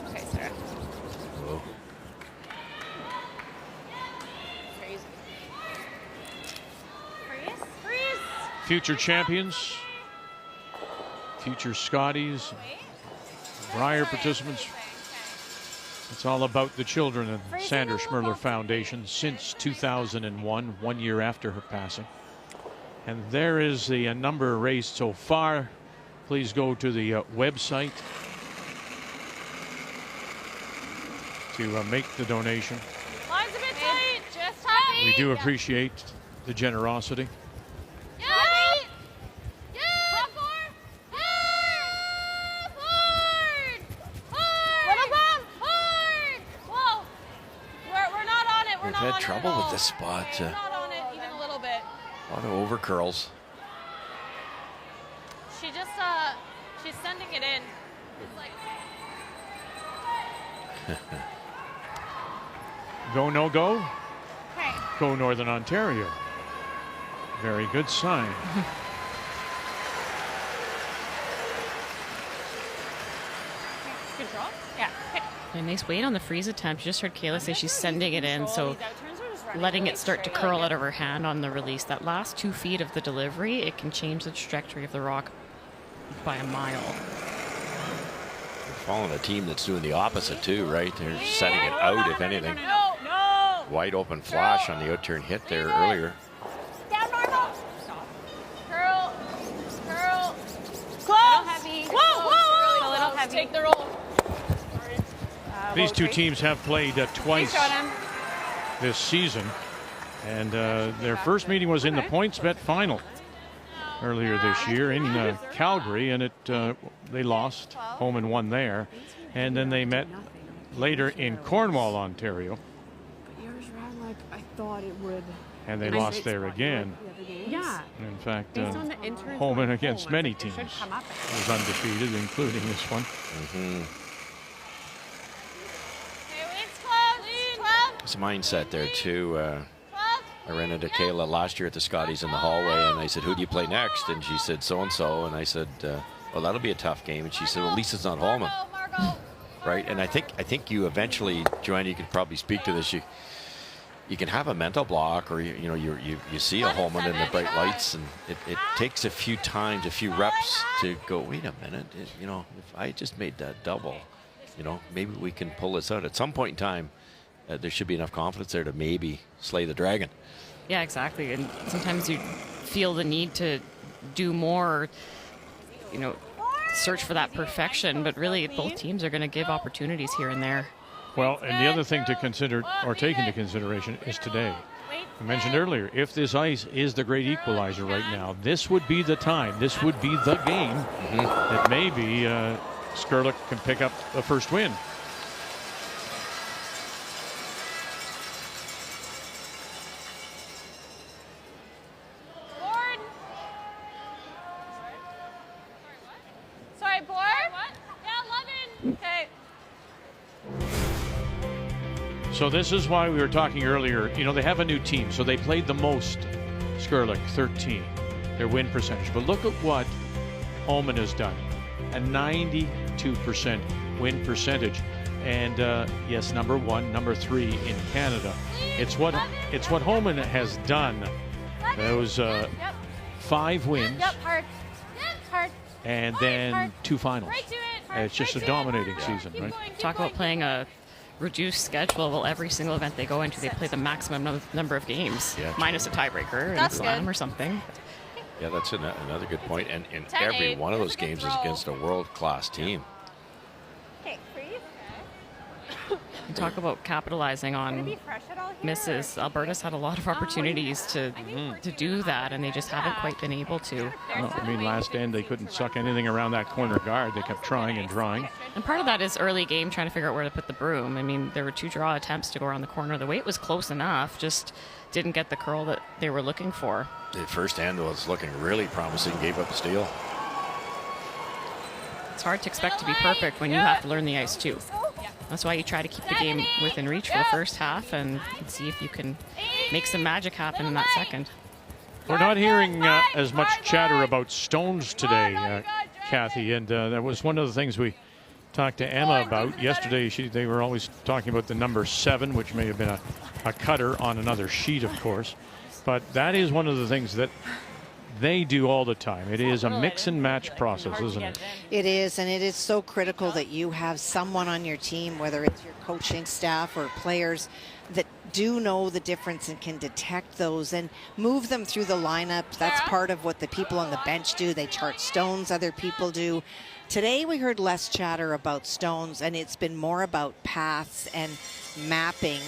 Okay, Sarah. Whoa. Crazy. Freeze. Freeze. Future champions, future Scotties, Briar participants. It's all about the children of Sandra Schmirler Foundation since 2001, 1 year after her passing. And there is the number raised so far. Please go to the website to make the donation. Line's a bit tight. Just happy. We do appreciate the generosity. We've had trouble with this spot. Not on it even a little bit. A lot of over curls. She just she's sending it in. It's like Go, no go. okay. Go Northern Ontario. Very good sign. Control? Yeah. Okay. A nice weight on the freeze attempt. You just heard Kayla say she's sending it in, so letting it start to curl out of her hand on the release. That last 2 feet of the delivery, it can change the trajectory of the rock by a mile. We're following a team that's doing the opposite too, right? They're setting it out, if anything. No, no. Wide open flash on the out-turn hit there earlier. Down normal. Stop. Curl. Curl. Close. Heavy. Whoa, whoa, A little heavy. Take the roll. These two teams have played twice Shot him. this season, and their first meeting was in the PointsBet final. earlier this year in Calgary, and they lost. Homan won there, and then they met later in Cornwall, Ontario. But yours ran like I thought it would. And they lost there again. Yeah. In fact, Homan against many teams was undefeated, including this one. It's a mindset there too. I ran into Kayla last year at the Scotties in the hallway, and I said, "Who do you play next?" And she said, "So and so." And I said, "Well, that'll be a tough game." And she said, "Well, at least it's not Homan." Right? And I think you eventually, Joanna, you could probably speak to this. You can have a mental block, or you see a Homan in the bright lights, and it takes a few times, a few reps to go, wait a minute, if I just made that double, maybe we can pull this out. At some point in time, there should be enough confidence there to maybe slay the dragon. Yeah, exactly. And sometimes you feel the need to do more, search for that perfection, but really both teams are going to give opportunities here and there. Well, and the other thing to consider or take into consideration is today. I mentioned earlier, if this ice is the great equalizer right now, this would be the time, this would be the game that maybe Skrlik can pick up the first win. Sorry, board. What? Yeah, 11. Okay. So this is why we were talking earlier. They have a new team, so they played the most. Skrlik, 13, their win percentage. But look at what Homan has done, a 92% win percentage, and yes, number 1, number 3 in Canada. It's what Homan has done. Those 5 wins, and then 2 finals. It's just a dominating season, right? Talk about playing a reduced schedule. Well, every single event they go into, they play the maximum number of games, minus a tiebreaker and a slam or something. Yeah, that's another good point. And every one of those games is against a world-class team. Okay, freeze. You talk about capitalizing on misses. Alberta's had a lot of opportunities to do that, and they just haven't quite been able to. Well, last end they couldn't suck anything around that corner guard. They kept trying and trying. And part of that is early game, trying to figure out where to put the broom. There were 2 draw attempts to go around the corner. The weight was close enough, just didn't get the curl that they were looking for. The first end was looking really promising, gave up a steal. It's hard to expect to be perfect when you have to learn the ice too. That's why you try to keep the game within reach for the first half and see if you can make some magic happen in that second. We're not hearing as much chatter about stones today, Kathy, and that was one of the things we talked to Emma about yesterday. They were always talking about the number 7, which may have been a cutter on another sheet, of course, but that is one of the things that they do all the time. It is a mix and match process, isn't it? It is, and it is so critical that you have someone on your team, whether it's your coaching staff or players, that do know the difference and can detect those and move them through the lineup. That's part of what the people on the bench do. They chart stones, other people do. Today we heard less chatter about stones, and it's been more about paths and mapping.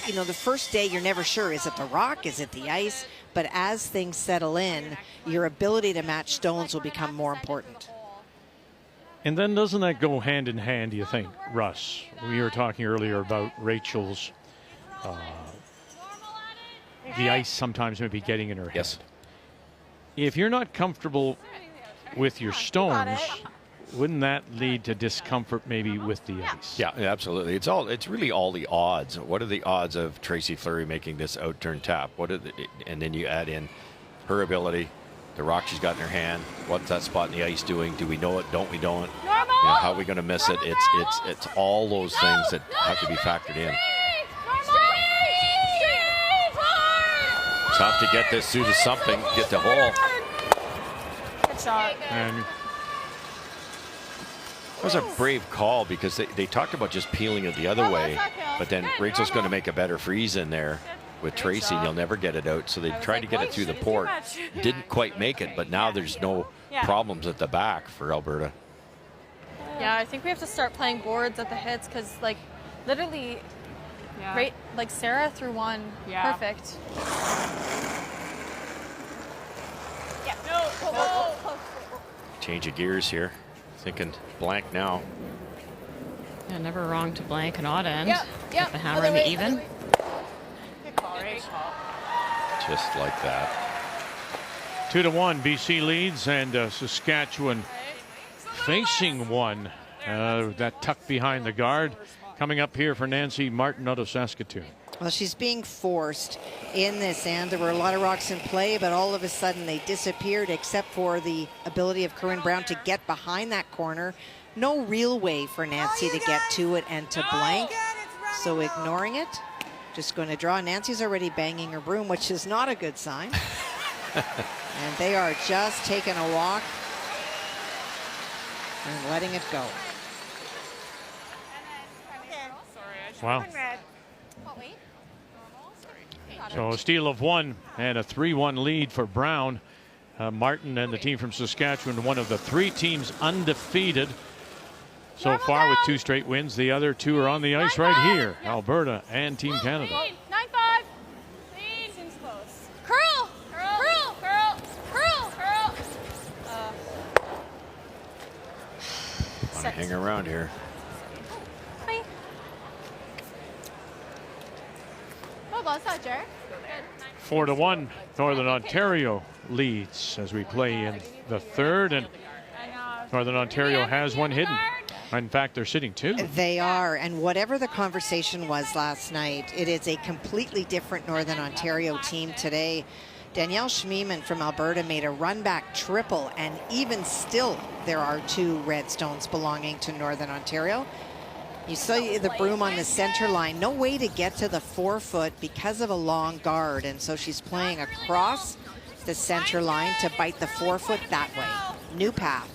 The first day you're never sure, is it the rock, is it the ice? But as things settle in, your ability to match stones will become more important. And then doesn't that go hand in hand, do you think, Russ? We were talking earlier about Rachel's, the ice sometimes maybe getting in her head. Yes. If you're not comfortable with your stones, wouldn't that lead to discomfort maybe with the ice? Yeah, absolutely. It's really all the odds. What are the odds of Tracy Fleury making this out-turn tap? And then you add in her ability, the rock she's got in her hand. What's that spot in the ice doing? Do we know it? Don't we? Don't? How are we going to miss it? It's all those things that have to be factored in. Tough to get this through to something, get the hole. Good shot. And it was a brave call because they talked about just peeling it the other way, but then Rachel's going to make a better freeze in there with Tracy, and you'll never get it out. So they tried to get it through the port. Didn't quite make it, but now there's no problems at the back for Alberta. Yeah, I think we have to start playing boards at the hits because, literally, right, Sarah threw one. Perfect. Yeah. No. Change of gears here. Thinking blank now. Yeah, never wrong to blank an odd end. Yep, Get the hammer and the even. Just like that. 2-1, BC leads, and Saskatchewan facing one. That tuck behind the guard. Coming up here for Nancy Martin out of Saskatoon. Well, she's being forced in this end. There were a lot of rocks in play, but all of a sudden they disappeared except for the ability of Corinne Brown to get behind that corner. No real way for Nancy to get to it and to blank. So ignoring it, just going to draw. Nancy's already banging her broom, which is not a good sign. And they are just taking a walk and letting it go. Wow. So a steal of one and a 3-1 lead for Brown. Martin and the team from Saskatchewan, one of the 3 teams undefeated so far with 2 straight wins. The other 2 are on the ice right here, Alberta and Team Canada. 9-5. Seems close. Curl. Curl. Curl. Curl. Curl. Want to hang around here. Hi. Oh, lost that, Jared. 4-1, Northern Ontario leads as we play in the third, and Northern Ontario has one hidden. In fact, they're sitting 2. They are, and whatever the conversation was last night, it is a completely different Northern Ontario team today. Danielle Schmirler from Alberta made a run-back triple, and even still, there are 2 red stones belonging to Northern Ontario. You see the broom on the center line. No way to get to the 4-foot because of a long guard, and so she's playing across the center line to bite the 4-foot that way. New path.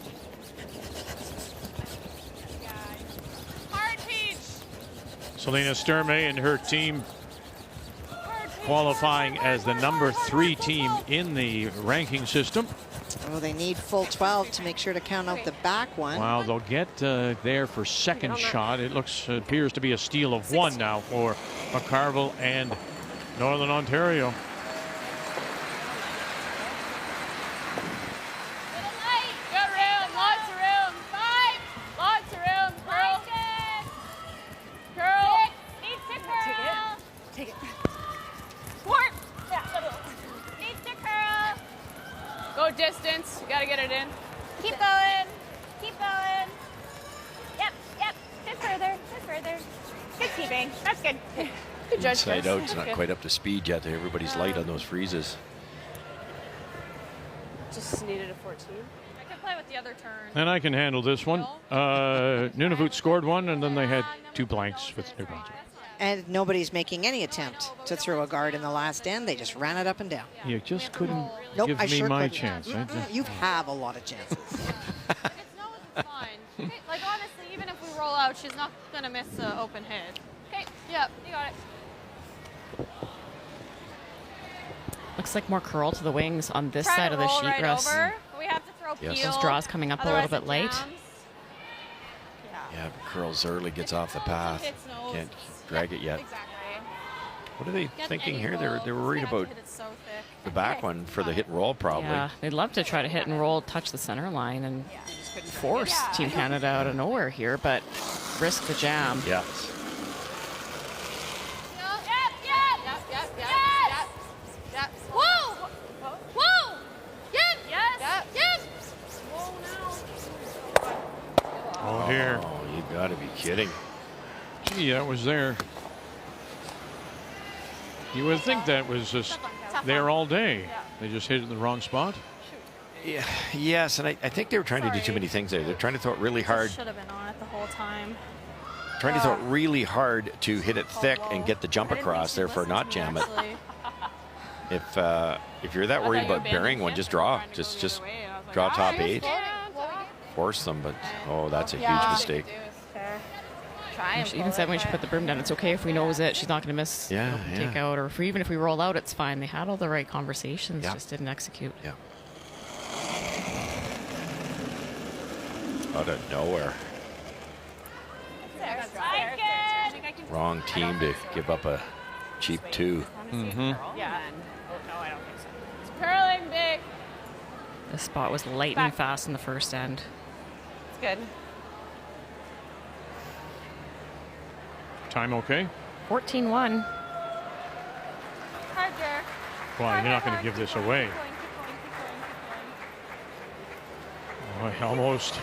Selena Sturmey and her team qualifying as the number 3 team in the ranking system. Oh, they need full 12 to make sure to count out the back one. Well, they'll get there for second shot. It appears to be a steal of 1 now for McCarville and Northern Ontario. Good room. Lots of room. 5. Lots of room. Curl. Curl. Needs to curl. Take it. Court. Needs to curl. Go distance. You gotta get it in. Keep going. Keep going. Yep. Bit further. Good keeping. That's good. Good judge. Inside out's not quite up to speed yet. Everybody's light on those freezes. Just needed a 14. I could play with the other turn. And I can handle this one. Nunavut scored 1, and then they had 2 blanks with New Brunswick. And nobody's making any attempt to throw a guard in the last end. They just ran it up and down. You just couldn't Nope, give I me sure my couldn't. chance. You have a lot of chances. It's fine. Okay, like honestly, even if we roll out, she's not gonna miss an open hit. Okay, yep, you got it. Looks like more curl to the wings on this Try side to of the roll sheet, right Russ. over. We have to throw Yes. peel. Those draws coming up a little bit late. Yeah, but curls early, gets off the path. Can't drag it yet. Exactly. What are they thinking here? They were worried about the back one for the hit and roll, probably. Yeah, they'd love to try to hit and roll, touch the center line, and force Team Canada out of nowhere here, but risk the jam. Yes. Yep. Whoa! Whoa! Yep. Yes. Yep. Oh, dear. Oh, you got to be kidding. Gee, that was there. You would think that was just there all day. They just hit it in the wrong spot. Yeah, yes, and I think they were trying to do too many things there. They're trying to throw it really hard. Should have been on it the whole time. Trying to throw it really hard to hit it thick and get the jump across there for not jam it. If you're that worried about burying one, just draw. Just draw top 8. Force them, but oh, that's a huge mistake. She even said when she put the broom down, it's okay if we nose it. She's not going to miss take out, or even if we roll out, it's fine. They had all the right conversations, just didn't execute. Yeah. Out of nowhere. Wrong team to give up a cheap 2. Yeah. No, I don't think so. It's curling big. This spot was lightning fast in the first end. It's good. Time okay? 14-1. Hard there. Well, you're not going to give this away. Oh, almost.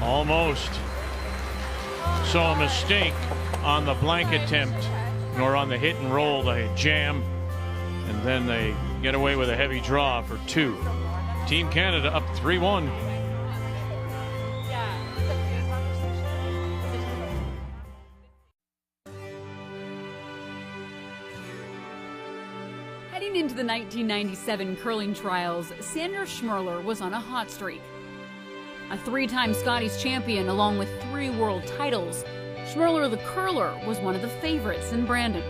Almost. So a mistake on the blank attempt, nor on the hit and roll, they jam, and then they get away with a heavy draw for 2. Team Canada up 3-1. Heading into the 1997 curling trials, Sandra Schmirler was on a hot streak. A 3-time Scotties champion along with 3 world titles, Schmirler the curler was one of the favorites in Brandon.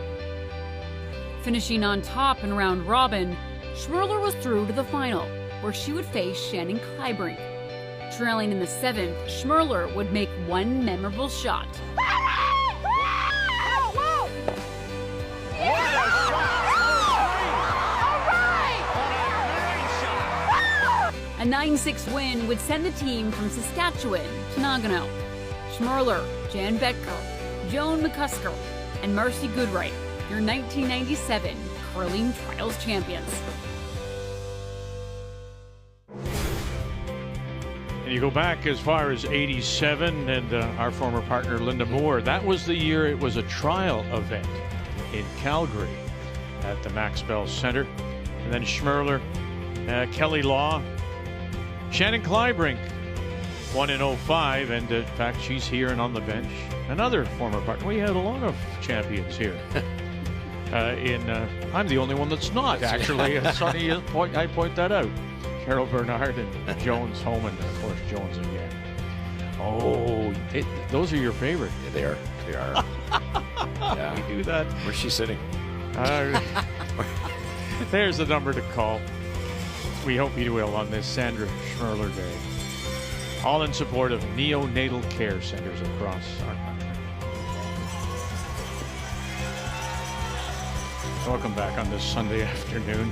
Finishing on top in round robin, Schmirler was through to the final, where she would face Shannon Kleibrink. Trailing in the 7th, Schmirler would make one memorable shot. A 9-6 win would send the team from Saskatchewan to Nagano. Schmirler, Jan Betker, Joan McCusker, and Marcy Goodright, your 1997 curling trials champions. And you go back as far as 87, and our former partner Linda Moore, that was the year it was a trial event in Calgary at the Max Bell Center. And then Schmirler, Kelly Law, Shannon Kleibrink won in 05, and in fact she's here and on the bench. Another former partner. We had a lot of champions here. I'm the only one that's not, actually. Sonny, I point that out. Carol Bernard and Jones Homan, and of course Jones again. Oh, those are your favorite. Yeah, they are. They are. Yeah. We do that. Where's she sitting? There's the number to call. We hope you will on this Sandra Schmirler Day. All in support of neonatal care centers across our country. Welcome back on this Sunday afternoon.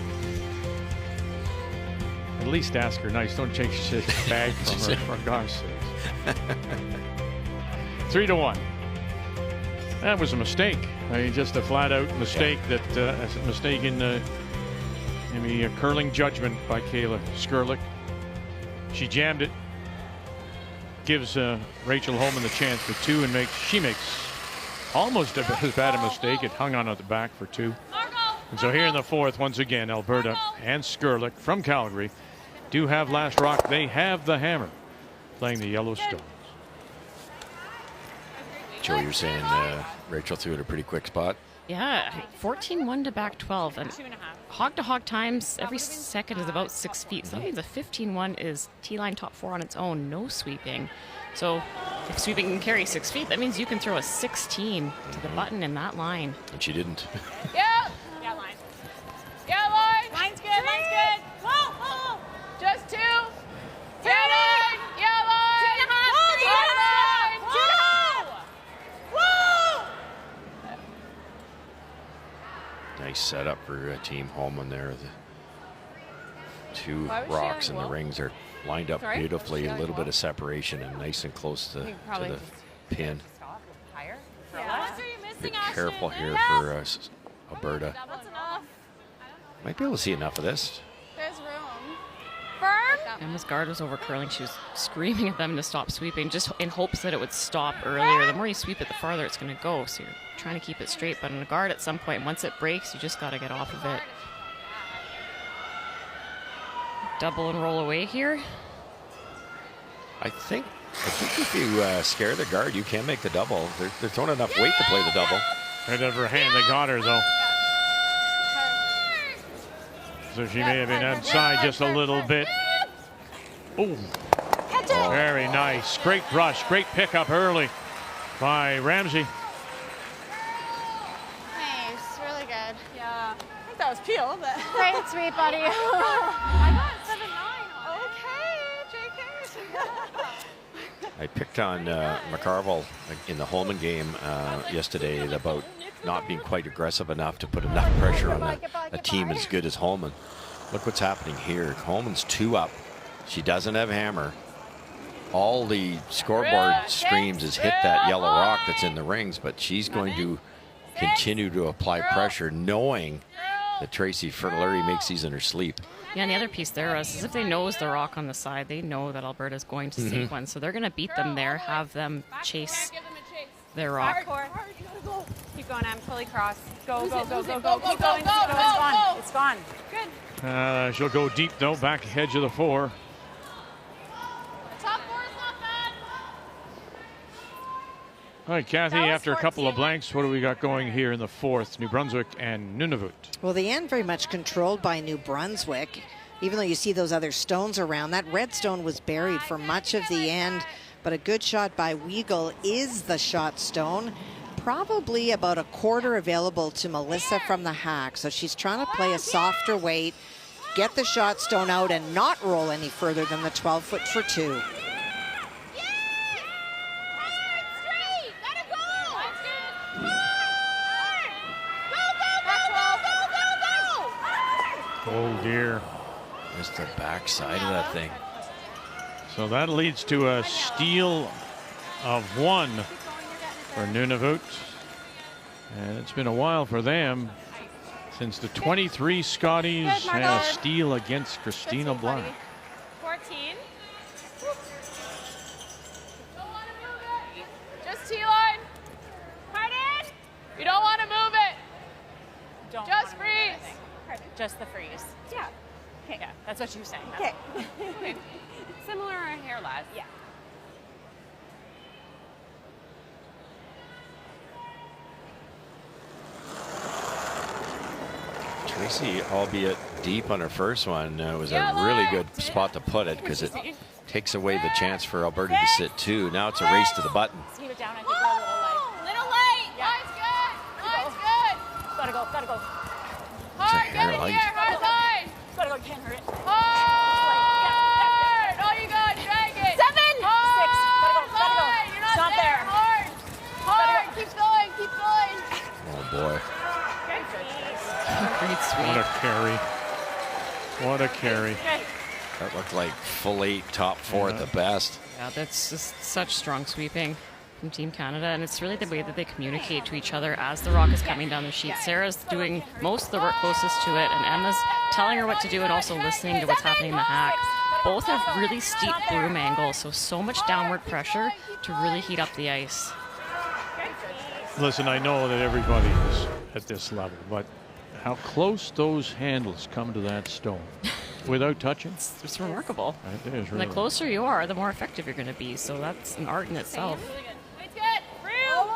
At least ask her nice. Don't take shit bag from her, for gosh sakes. 3-1. That was a mistake. I mean, just a flat-out mistake. Yeah. A mistake in maybe a curling judgment by Kayla Skrlik. She jammed it. Gives Rachel Homan the chance for 2, and she makes almost as bad a mistake. It hung on at the back for 2. And so here in the 4th, once again, Alberta and Skrlik from Calgary do have last rock. They have the hammer, playing the Yellowstones. Joe, you're saying Rachel threw it a pretty quick spot? Yeah, 14-1 to back 12. And hog-to-hog times, every second is about 6 feet. So that means a 15-1 is T-line top 4 on its own, no sweeping. So if sweeping can carry 6 feet, that means you can throw a 16 to the button in that line. And she didn't. Yeah, line. Yeah, line. Line's good, line's good. Whoa, whoa. Just 2. Yeah, line. Yeah, line. 2.5. Yeah, line. 2.5. Whoa. Nice setup for Team Homan there. The 2 rocks in the rings are lined up beautifully. A little bit of separation and nice and close to the pin. Be careful here for Alberta. Might be able to see enough of this. There's room. Firm. Emma's guard was over curling. She was screaming at them to stop sweeping, just in hopes that it would stop earlier. The more you sweep it, the farther it's going to go. So you're trying to keep it straight. But in a guard, at some point, once it breaks, you just got to get off of it. Double and roll away here. I think if you scare the guard, you can make the double. They're throwing enough weight to play the double. Right out of her hand. They got her, though. So she may have been outside just a little bit. Ooh. Very nice. Great brush. Great pickup early by Ramsey. Nice. Really good. Yeah. I think that was Peel. But Great, sweet buddy. I got 7-9. I picked on McCarville in the Homan game yesterday about not being quite aggressive enough to put enough pressure on a team as good as Homan. Look what's happening here. Homan's 2 up She doesn't have hammer. All the scoreboard screams is hit that yellow rock that's in the rings, but she's going to continue to apply pressure, knowing that Tracy Fertleri makes these in her sleep. Yeah, and the other piece there is if they know the rock on the side, they know that Alberta's going to sequence, so they're going to beat them there, have them chase their rock. Keep going, I'm fully crossed. Go, go, go, go, go, keep going, it's gone. It's gone. Good. She'll go deep, though, back edge of the 4. Top 4 is not bad. All right, Kathy, after a couple of blanks, what do we got going here in the 4th? New Brunswick and Nunavut. Well, the end very much controlled by New Brunswick. Even though you see those other stones around, that red stone was buried for much of the end, but a good shot by Weagle is the shot stone. Probably about a quarter available to Melissa from the hack. So she's trying to play a softer weight, get the shot stone out and not roll any further than the 12-foot for 2. Oh, dear. Just the backside of that thing. So that leads to a steal of 1 for Nunavut. And it's been a while for them since the 23 Scotties had a steal against Christina Black. 14. Just T-line. Pardon? You don't want to move it. Just freeze. Just the freeze. Yeah. Okay. Yeah, that's what you're saying. Okay. Similar hair last. Yeah. Tracy, albeit deep on her first one, was a really good spot to put it because it takes away the chance for Alberta to sit 2. Now it's a race to the button. Keep it down. I think we're a little light. Little late. Yeah. Line's good. Line's good. Gotta go. Gotta go. Hard. hair Get in light. here. Hard line. Gotta go. Can't hurt it. Hard. Oh, you got it. Drag it. 7. 6. Hard. Gotta go. Gotta go. Line. You're not Stop there. Hard. Hard. Keep going. Keep going. Oh, boy. Great sweep. What a carry. What a carry. That looked like full 8, top 4 at the best. Yeah, that's just such strong sweeping from Team Canada, and it's really the way that they communicate to each other as the rock is coming down the sheet. Sarah's doing most of the work closest to it, and Emma's telling her what to do and also listening to what's happening in the hack. Both have really steep broom angles, so much downward pressure to really heat up the ice. Listen, I know that everybody is at this level, but how close those handles come to that stone without touching. It's remarkable. It is And really. the closer you are, the more effective you're going to be. So that's an art in itself. It's good. Real.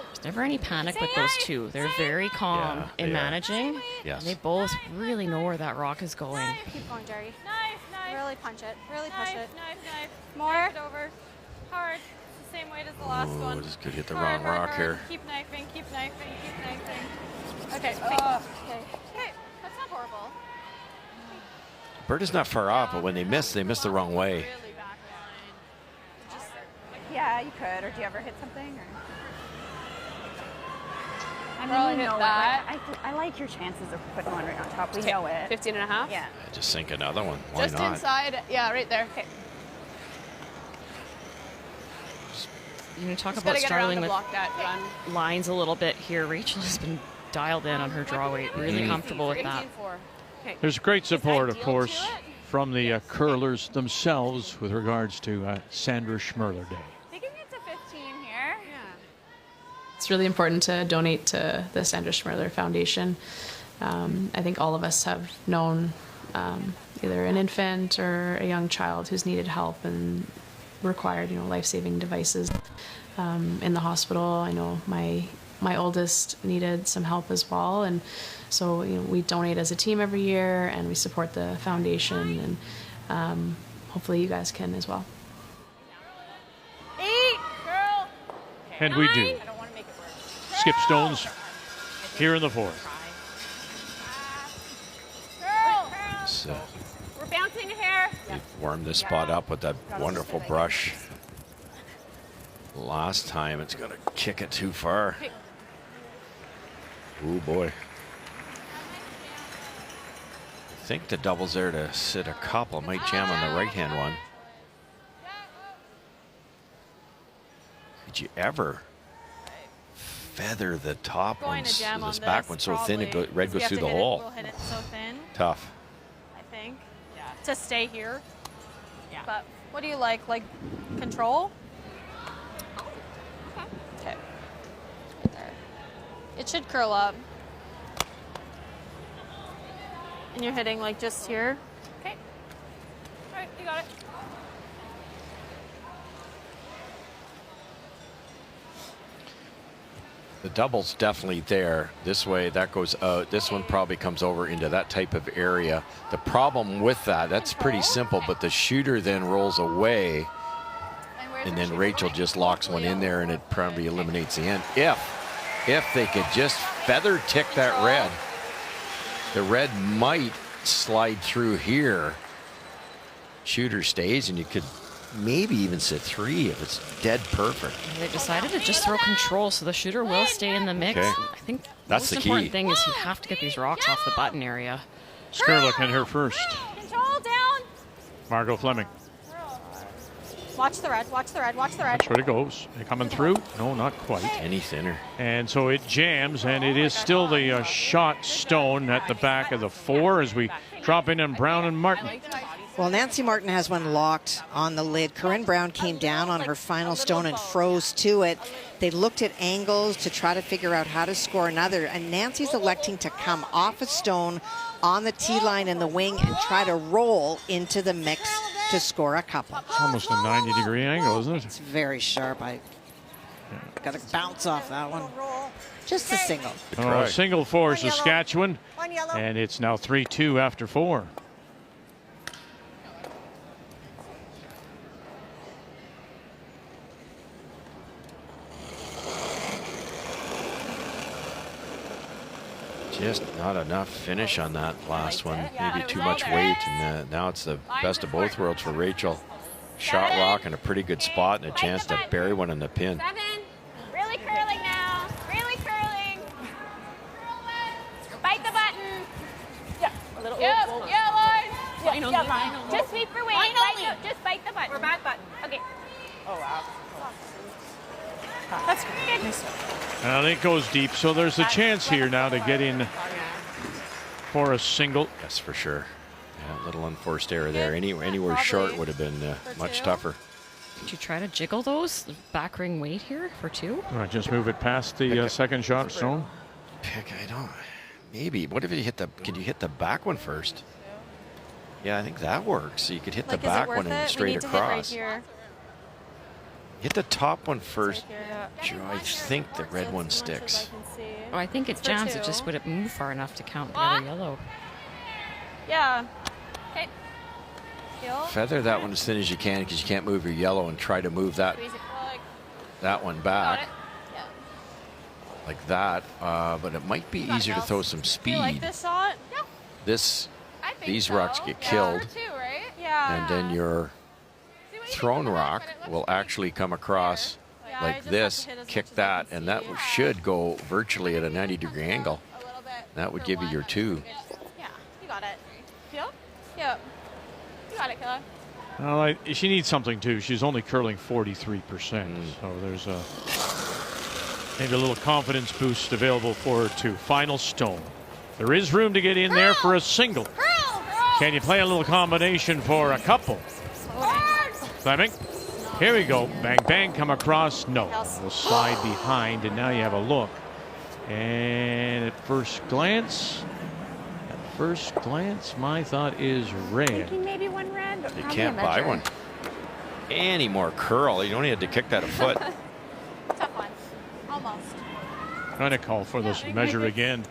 There's never any panic with those two. They're very calm in managing. Yes. And they both really know where that rock is going. Keep going, Jerry. Knife. Really punch it. Really push it. Knife. More. Knife it over. Hard. It's the same weight as the last Oh, one. just could get the Hard, wrong rock hard. here. Keep knifing. Keep knifing. Keep knifing. Okay. Okay. That's not horrible. Alberta's not far off, but when they miss the wrong way. Really back line. Just Yeah, you could. Or do you ever hit something? Or? I mean, Probably we hit know that. it. Like, I like your chances of putting one right on top. We know it. 15 and a half? Yeah. Just sink another one. Why just not? inside. Yeah, right there. Okay. You talk Just about gotta get around struggling to with block that run. lines a little bit here. Rachel has been dialed in on her draw weight. Really comfortable with that. 18-4. Okay. There's great support, of ideal course, to it? from the curlers themselves with regards to Sandra Schmirler Day. They can get to 15 here. Yeah. It's really important to donate to the Sandra Schmirler Foundation. I think all of us have known either an infant or a young child who's needed help and required, life-saving devices in the hospital. I know my oldest needed some help as well, and so we donate as a team every year, and we support the foundation, and hopefully you guys can as well. 8, girl. And we do. I don't want to make it work. Skip stones here in the 4th. Girl. So We're bouncing a hair. warm this spot up with that wonderful brush. Last time it's going to kick it too far. Oh boy. think the double's there to sit a couple. Might jam on the right-hand one. Did you ever feather the top ones, this back one so thin it red goes through the hole? We'll hit it so thin. Tough. I think. Yeah. To stay here. Yeah. But what do you like? Like control? Okay. Right there. It should curl up. And you're hitting like just here. Okay. All right, you got it. The double's definitely there. This way, that goes out. This one probably comes over into that type of area. The problem with that's pretty simple, but the shooter then rolls away, and then Rachel just locks one in there, and it probably eliminates the end. If they could just feather tick that red, the red might slide through here. Shooter stays, and you could maybe even sit 3 if it's dead perfect. They decided to just throw control, so the shooter will stay in the mix. Okay. I think That's the the key. important thing is you have to get these rocks off the button area. Skrlik in her first. Control down. Margot Fleming. Watch the red. Watch the red. Watch the red. That's where it goes. They coming through? No, not quite. Any thinner. And so it jams, and it is still the shot stone at the back of the 4 as we drop in on Brown and Martin. Well, Nancy Martin has one locked on the lid. Corinne Brown came down on her final stone and froze to it. They looked at angles to try to figure out how to score another, and Nancy's electing to come off a stone on the tee line in the wing and try to roll into the mix to score a couple. It's almost a 90-degree angle, isn't it? It's very sharp. I got to bounce off that one. Just a single. Oh, single for Saskatchewan, and it's now 3-2 after 4. Just not enough finish on that last one. Maybe too much weight, and now it's the best of both worlds for Rachel. Shot rock in a pretty good spot and a chance to bury one in the pin. 7. Really curling now. Really curling. Bite the button. Yeah. A little. Yeah, Lauren. Yeah, just sweep for weight. Just bite the button. We're back button. Okay. Oh, wow. That's good. And it goes deep, so there's a chance here now to get in for a single. Yes, for sure. Yeah, a little unforced error there. Anywhere short would have been much tougher. Did you try to jiggle those back ring weight here for 2? All right, just move it past the second shot stone. I don't. Maybe. What if you hit the? Can you hit the back one first? Yeah, I think that works. So you could hit the back one and straight across. Hit the top one first. I think the red one sticks. Oh, I think it jams. It just wouldn't move far enough to count the other yellow. Yeah. Okay. Feather that one as thin as you can because you can't move your yellow, and try to move that one back like that. But it might be easier to throw some speed. You like this shot? These rocks get killed, Yeah. and then your thrown rock will actually come across like this, kick that, and that should go virtually at a 90-degree angle. That would give you your 2. Yeah, you got it. Yep. Yep. You got it, Killa. Well, she needs something too. She's only curling 43%, so there's maybe a little confidence boost available for her too. Final stone. There is room to get in there for a single. Can you play a little combination for a couple? Fleming. Here we go. Bang, bang, come across. No. We'll slide behind, and now you have a look. And at first glance, my thought is red. Thinking maybe one red, but You probably can't a buy measure. one. Any more curl. You only had to kick that a foot. Tough one. Almost. Trying to call for this measure again.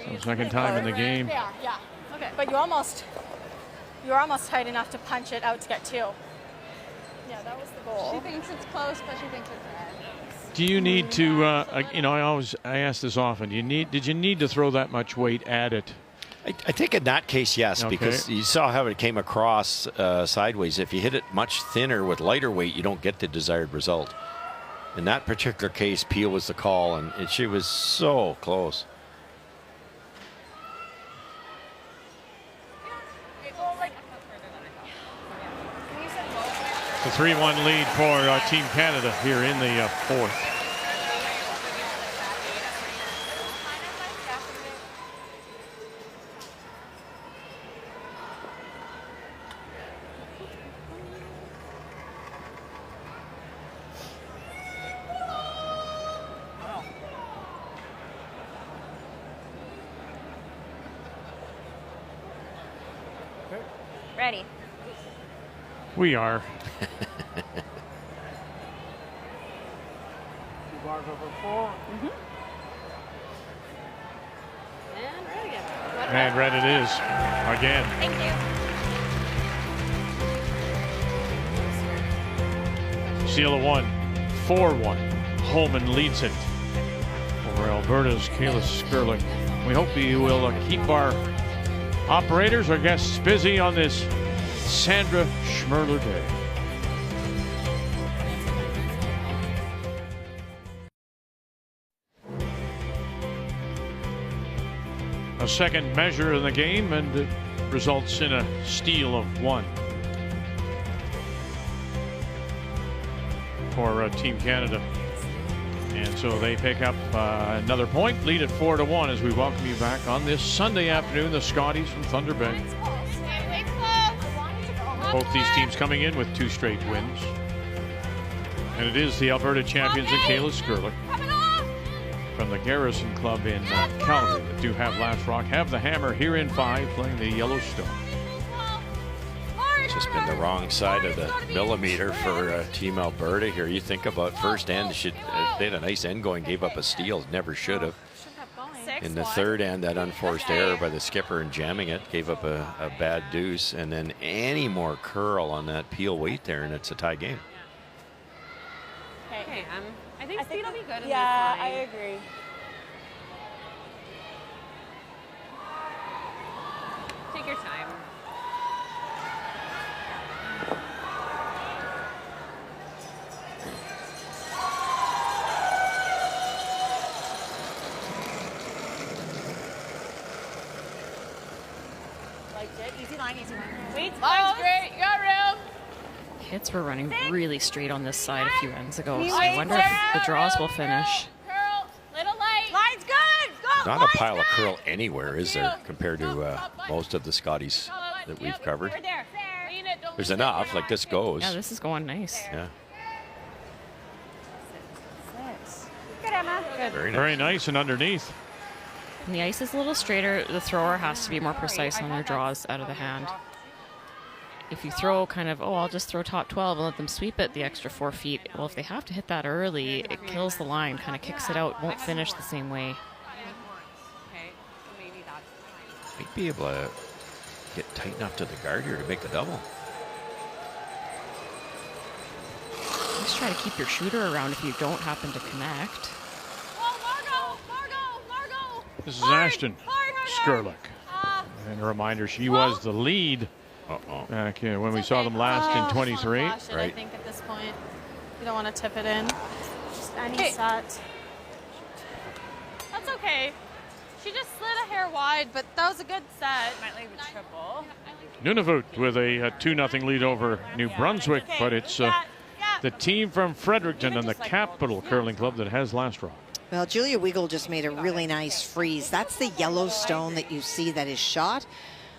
So second time in the game. Yeah. Okay. But you were almost tight enough to punch it out to get 2. Yeah, that was the goal. She thinks it's close, but she thinks it's red. Do you need to, I ask this often, did you need to throw that much weight at it? I think in that case, yes, because you saw how it came across sideways. If you hit it much thinner with lighter weight, you don't get the desired result. In that particular case, Peel was the call, and she was so close. The 3-1 lead for Team Canada here in the fourth. Ready. We are. Bars over 4. And red again. And red it is again. Thank you. Seal of 1, 4-1. Homan leads it over Alberta's Kayla Skrlik. We hope you will keep our operators, our guests, busy on this Sandra Schmirler Day. A second measure in the game, and it results in a steal of 1 for Team Canada. And so they pick up another point, lead at 4-1 as we welcome you back on this Sunday afternoon. The Scotties from Thunder Bay. Both these teams coming in with 2 straight wins. And it is the Alberta champions and Kayla Skrlik from the Garrison Club in Calgary that do have last rock, have the hammer here in 5, playing the Yellowstone. It's just been the wrong side of the millimeter for Team Alberta here. You think about first end, they had a nice end going, gave up a steal, never should have. In the third end, that unforced error by the skipper and jamming it gave up a bad deuce, and then any more curl on that peel weight there, and it's a tie game. Okay, I think speed will be good in this Yeah, line. I agree. Take your time. Liked it. Easy line, easy line. Wait, Line's great. You got room. Hits were running really straight on this side a few ends ago, so Wait, I wonder if the Sarah, draws will finish. Curl. Little light. Line's good. Go. Not a pile of curl anywhere, is there, compared to most of the Scotties that we've covered? Right there. Lean it. Don't There's lean it. enough, like this goes. Yeah, this is going nice. Yeah, Good, Emma. Good. Very nice and underneath. When the ice is a little straighter, the thrower has to be more precise on their draws out of the hand. If you throw kind of, I'll just throw top 12 and let them sweep it the extra 4 feet. Well, if they have to hit that early, it kills the line, kind of kicks it out, won't finish the same way. might be able to get tight enough to the guard here to make the double. Just try to keep your shooter around if you don't happen to connect. This is Ashton Skrlik. And a reminder, she was the lead back when we saw them last in 23. I think at this point, you don't want to tip it in. Just any set. That's okay. She just slid a hair wide, but that was a good set. Might leave a triple. Nunavut with a 2-0 lead over New Brunswick, but it's the team from Fredericton and the Capital Curling Club that has last rock. Well, Julia Wiggle just made a really nice freeze. That's the Yellowstone that you see that is shot.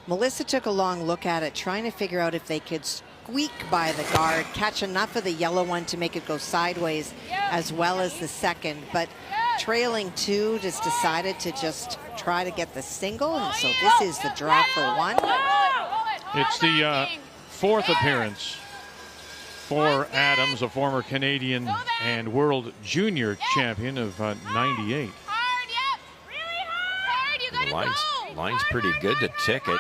Melissa took a long look at it, trying to figure out if they could squeak by the guard, catch enough of the yellow one to make it go sideways as well as the second. But trailing 2, just decided to just try to get the single. And so this is the draw for 1. It's the 4th appearance for Adams, a former Canadian and world junior champion of 98. The line's pretty good to ticket.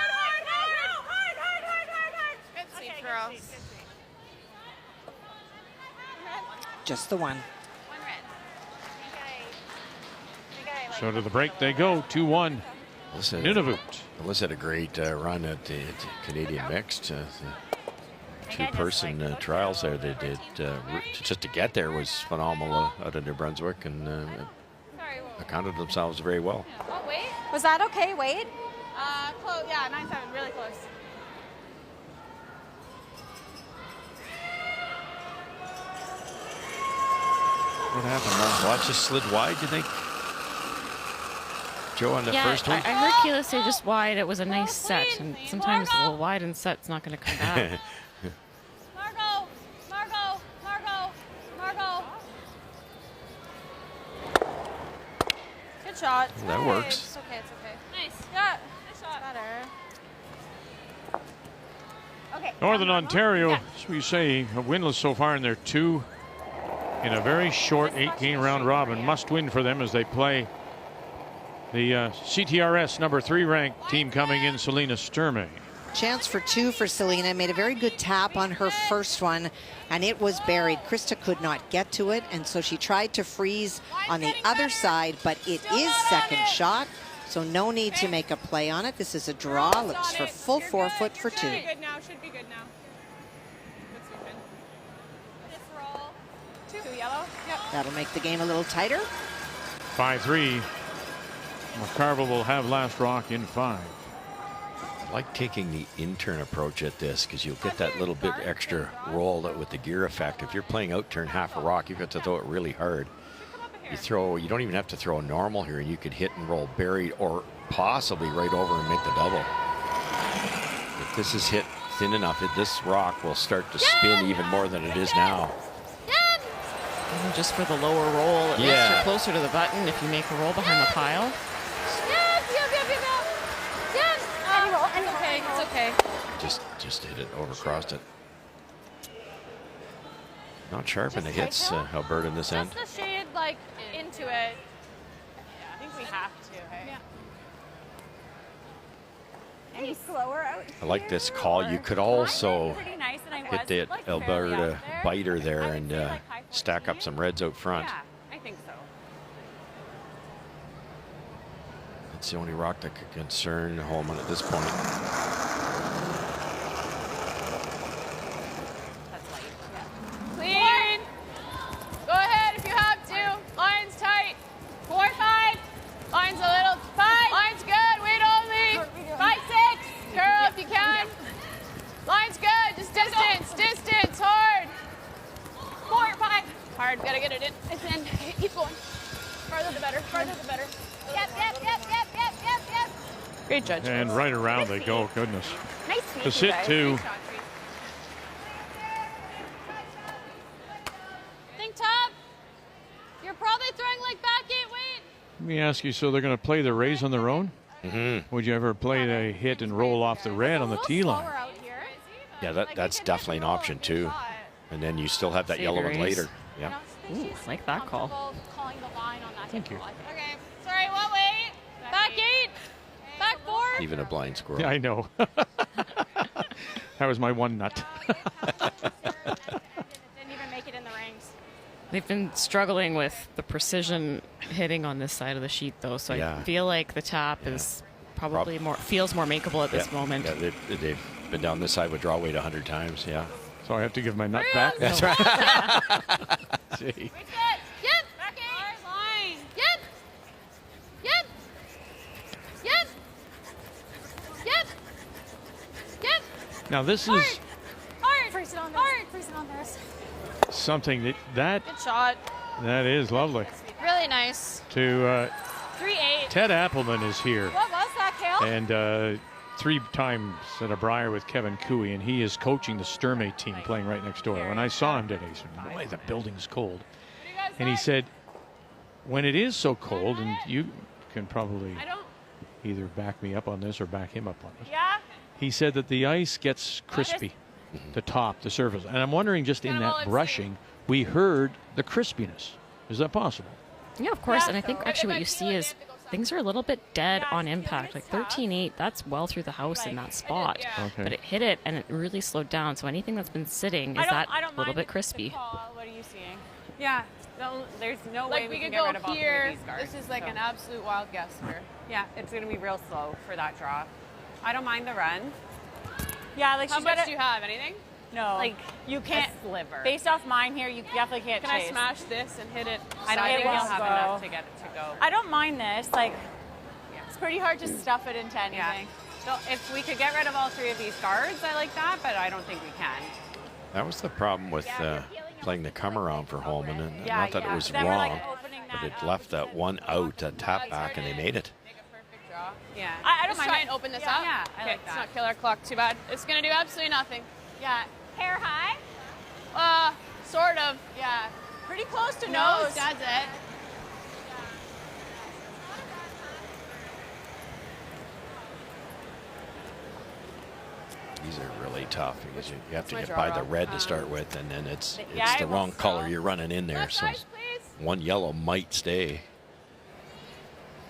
Just the one. So to the break they go, 2-1. Nunavut. Alyssa had a great run at the Canadian mixed. Two-person trials there. They did just to get there was phenomenal out of New Brunswick, and accounted themselves very well. Oh, wait. Was that okay, Wade? Close. Yeah, 9-7, really close. What happened? Watch just slid wide, you think? Joe on the first one? I heard Kayla say just wide. It was a nice set. And sometimes a little wide and set's not going to come back. Margot! Margot! Margot! Margot! Good shot. That works. It's okay. It's okay. Nice. Yeah. Nice shot. Better. Okay. Northern Ontario, as we say, winless so far in their 2 in a very short 8-game round robin. Must win for them as they play the CTRS number 3 ranked team coming in, Selena Sturmey. Chance for 2 for Selena. Made a very good tap on her first one, and it was buried. Krista could not get to it, and so she tried to freeze on the other side, but it is second shot, so no need to make a play on it. This is a draw. Looks for full 4-foot for 2. Should be good now. Should be good now. Good sweeping. Just roll. 2 yellow. Yep. That'll make the game a little tighter. 5-3. McCarville will have last rock in 5. I like taking the intern approach at this because you'll get that little bit extra roll with the gear effect. If you're playing out turn half a rock, you've got to throw it really hard. You don't even have to throw a normal here, and you could hit and roll buried or possibly right over and make the double. If this is hit thin enough, this rock will start to spin even more than it is now. And just for the lower roll, at least you're closer to the button if you make a roll behind the pile. It's okay. Just hit it, overcrossed it. Not sharp in the hits, Alberta in this end. Just the shade, like, into it. Yeah, I think we have to, hey? Yeah. Any slower out I like this call. You could also pretty nice, and I hit that like Alberta biter there and stack up some reds out front. Yeah, I think so. That's the only rock that could concern Homan at this point. That's light. Yeah. Clean. Go ahead if you have to. Line's tight. 4-5. Line's a little 5. Line's good. Wait only. 5-6. Curl if you can. Line's good. Just distance. Hard. 4-5. Hard. Gotta get it in. It's in. Keep going. Farther the better. Farther the better. Yep. Great judgment. And right around they go. Goodness. Nice sweep, To sit you guys. 2. Think top. You're probably throwing like back 8 weight. Let me ask you, so they're going to play the raise on their own? Mm-hmm. Would you ever play the hit and roll off the red on the tee line? Yeah, that's definitely an option too. And then you still have that yellow one later. Yeah. Ooh, like that call. Calling the line on that Thank you. Okay. Sorry, what weight? Back 8. Back 4. Even a blind squirrel. Yeah, I know. That was my one nut. Didn't even make it in the rings. They've been struggling with the precision hitting on this side of the sheet, though, so I feel like the tap is probably feels more makeable at this moment. Yeah, they've been down this side with draw weight 100 times. Yeah. So I have to give my nut back? That's right. Gee. Yep. Back 8. Line. Yep. Yep. Yep. Yep. Yep. Now this is Hard. Freeze it on there. Freeze it on there. something that Good shot. that is lovely. Really nice. To 3-8. Ted Appelman is here, What was that, Kale? and 3 times at a Brier with Kevin Cooey, and he is coaching the Sturmey team playing right next door. When I saw him today, he said, "Boy, the building's cold," and he said, "When it is so cold, and you can probably either back me up on this or back him up on this." Yeah. He said that the ice gets crispy, the top, the surface. And I'm wondering, just in that brushing, we heard the crispiness. Is that possible? Yeah, of course. And I think actually what you see is things are a little bit dead on impact. Like 13-8, that's well through the house in that spot. Okay. But it hit it and it really slowed down. So anything that's been sitting is that little bit crispy. What are you seeing? Yeah, there's no way we can get rid of all 3 of these guards. This is like an absolute wild guess here. Yeah, it's going to be real slow for that draw. I don't mind the run. Yeah, like how much do you have? Anything? No. Like you can't sliver. Based off mine here, you definitely can't Can chase. I smash this and hit it? I don't think you'll have go. enough to get it to go. I don't mind this. Like, it's pretty hard to stuff it into anything. So if we could get rid of all 3 of these guards, I like that, but I don't think we can. That was the problem with playing the come around for Homan, and Yeah, not that yeah. it was Then we're, like, wrong, opening but that it up. left that one out, that tap back, and they made it. Yeah. I don't Just mind try it. and open this Yeah. up. Yeah, I okay, like it's that. not killer clock too bad. It's gonna do absolutely nothing. Yeah. Hair high? Sort of. Yeah. Pretty close to Nose nose. does it. These are really tough because you have to my get draw by the rock? red to start with, and then it's Yeah, the I wrong will color throw. you're running in there. So one yellow might stay.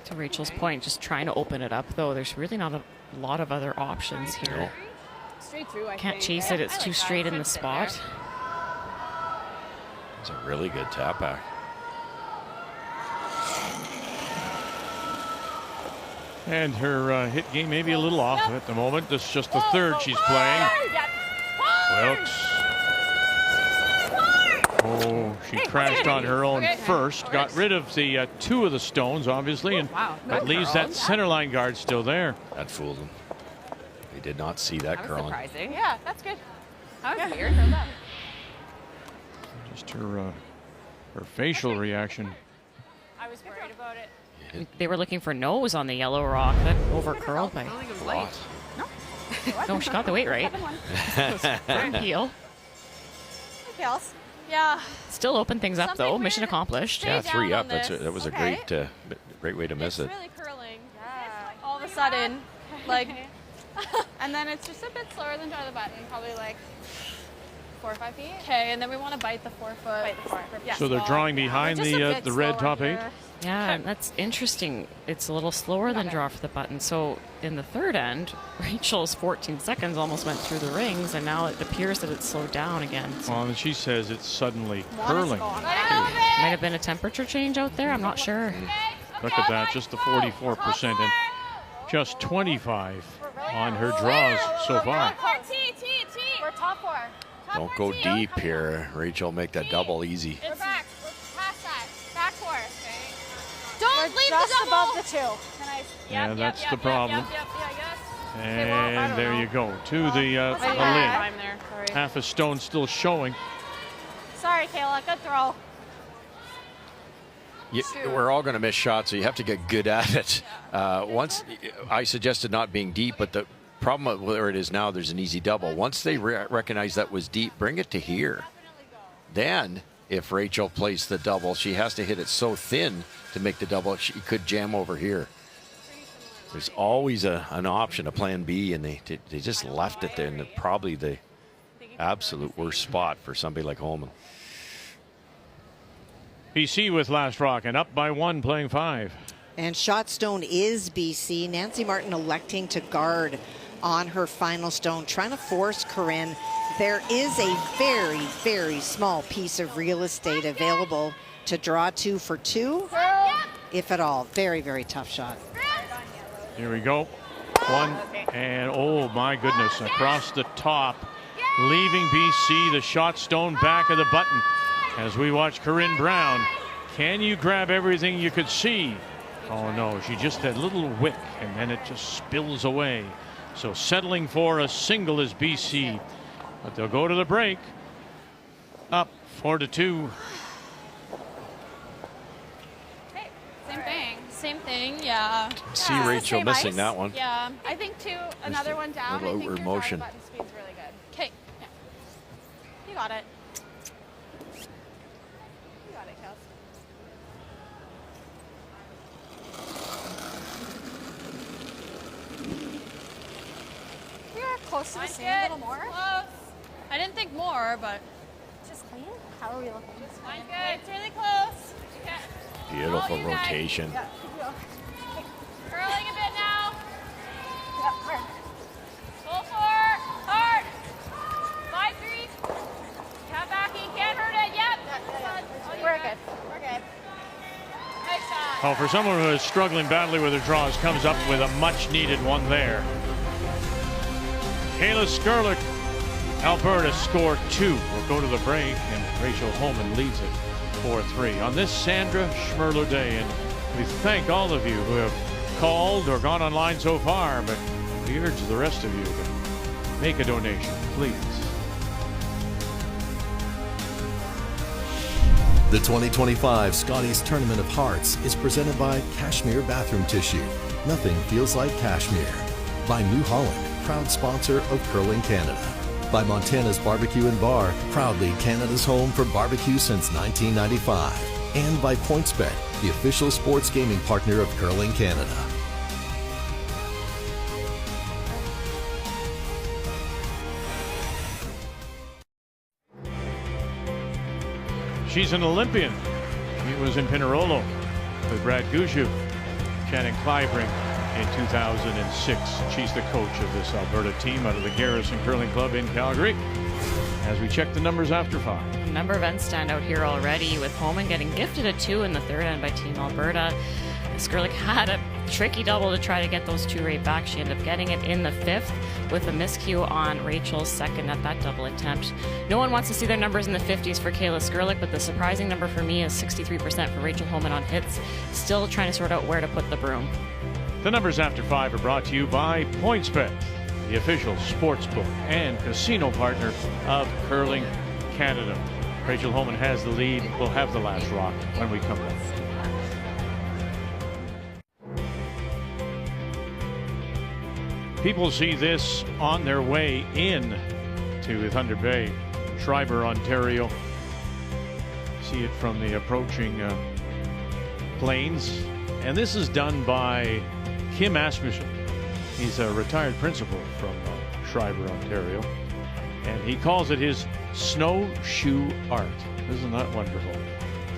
To Rachel's point, just trying to open it up, though, there's really not a lot of other options here. Straight through, I Can't think. chase it, it's too straight in the Sit there. spot. It's a really good tap back. And her hit game may be a little off at the moment. This is just the third she's playing. Wilkes. Oh, she crashed on her own first. Got rid of the two of the stones, obviously, and but leaves that center line guard still there. That fooled them. They did not see that curling. Surprising. Yeah, that's good. That was weird. Just her facial reaction. I was worried about it. They were looking for nose on the yellow rock. That over curled by. No, she got the weight right. Firm heel. Hey, Kels. Yeah. Still open things up, though. Mission accomplished. Yeah, Stay 3 down up. on That was a this. great way to miss It's it. really curling. All of a sudden, like, and then it's just a bit slower than draw the button, probably like 4 or 5 feet. Okay, and then we want to bite the 4 foot. Bite the 4 foot. Yeah. So they're drawing behind Just a bit the red slower top 8. here. Yeah, and that's interesting. It's a little slower than draw for the button. So in the third end, Rachel's 14 seconds almost went through the rings, and now it appears that it's slowed down again. So Well, and she says it's suddenly curling. might have been a temperature change out there. I'm not sure. Look at that, just the 44% and just 25 on her draws so far. We're top 4. Don't go deep here, Rachel. Make that double easy. We're back. We're past that. Back 4. Don't leave just the double. above the 2. Can I? Yeah, that's the problem. And there you go, to the lid. I'm there. Sorry. Half a stone still showing. Sorry, Kayla. Good throw. We're all going to miss shots, so you have to get good at it. Once I suggested not being deep, but the problem where it is now, there's an easy double. Once they recognize that was deep, bring it to here. Then, if Rachel plays the double, she has to hit it so thin to make the double. She could jam over here. There's always an option, a plan B, and they just left it there in probably the absolute worst spot for somebody like Homan. BC with last rock and up by 1, playing 5. And shot stone is BC. Nancy Martin electing to guard on her final stone, trying to force Corinne. There is a very, very small piece of real estate available to draw 2 for 2, if at all. Very, very tough shot. Here we go. 1, and oh my goodness, across the top, leaving BC the shot stone back of the button. As we watch Corinne Brown, can you grab everything you could see? Oh no, she just had a little wick and then it just spills away. So settling for a single is BC, but they'll go to the break. Up 4-2. Same thing, yeah. See Rachel missing that one. Yeah, I think another one down. I little think your outward motion. drive button speed's really good. Okay, yeah. You got it. You got it, Kels. We are close to the same, a little more. Close. I didn't think more, but just clean. How are we looking? Mine's good. It's really close. Beautiful rotation. Yeah. Curling a bit now. Yep, hard. Full 4. Hard. 5-3. Tap back. He can't hurt it. Yep. We're good. We're good. Nice shot. Oh, for someone who is struggling badly with her draws, comes up with a much-needed one there. Kayla Skrlik, Alberta score 2. We'll go to the break, and Rachel Homan leads it 4-3 on this Sandra Schmirler day. And we thank all of you who have called or gone online so far, but we urge the rest of you to make a donation, please. The 2025 Scotties Tournament of Hearts is presented by Cashmere Bathroom Tissue. Nothing feels like cashmere. By New Holland, proud sponsor of Curling Canada. By Montana's Barbecue and Bar, proudly Canada's home for barbecue since 1995. And by PointsBet, the official sports gaming partner of Curling Canada. She's an Olympian. She was in Pinerolo with Brad Gushue, Shannon Clybring in 2006. She's the coach of this Alberta team out of the Garrison Curling Club in Calgary. As we check the numbers after 5. A number of ends stand out here already, with Homan getting gifted a 2 in the third end by Team Alberta. Skrlik had a tricky double to try to get those 2 right back. She ended up getting it in the 5th with a miscue on Rachel's second at that double attempt. No one wants to see their numbers in the 50s for Kayla Skrlik, but the surprising number for me is 63% for Rachel Homan on hits. Still trying to sort out where to put the broom. The numbers after 5 are brought to you by PointsBet, the official sportsbook and casino partner of Curling Canada. Rachel Homan has the lead. We'll have the last rock when we come back. People see this on their way in to Thunder Bay, Schreiber, Ontario. See it from the approaching planes. And this is done by Kim Asmussen. He's a retired principal from Schreiber, Ontario. And he calls it his snowshoe art. Isn't that wonderful?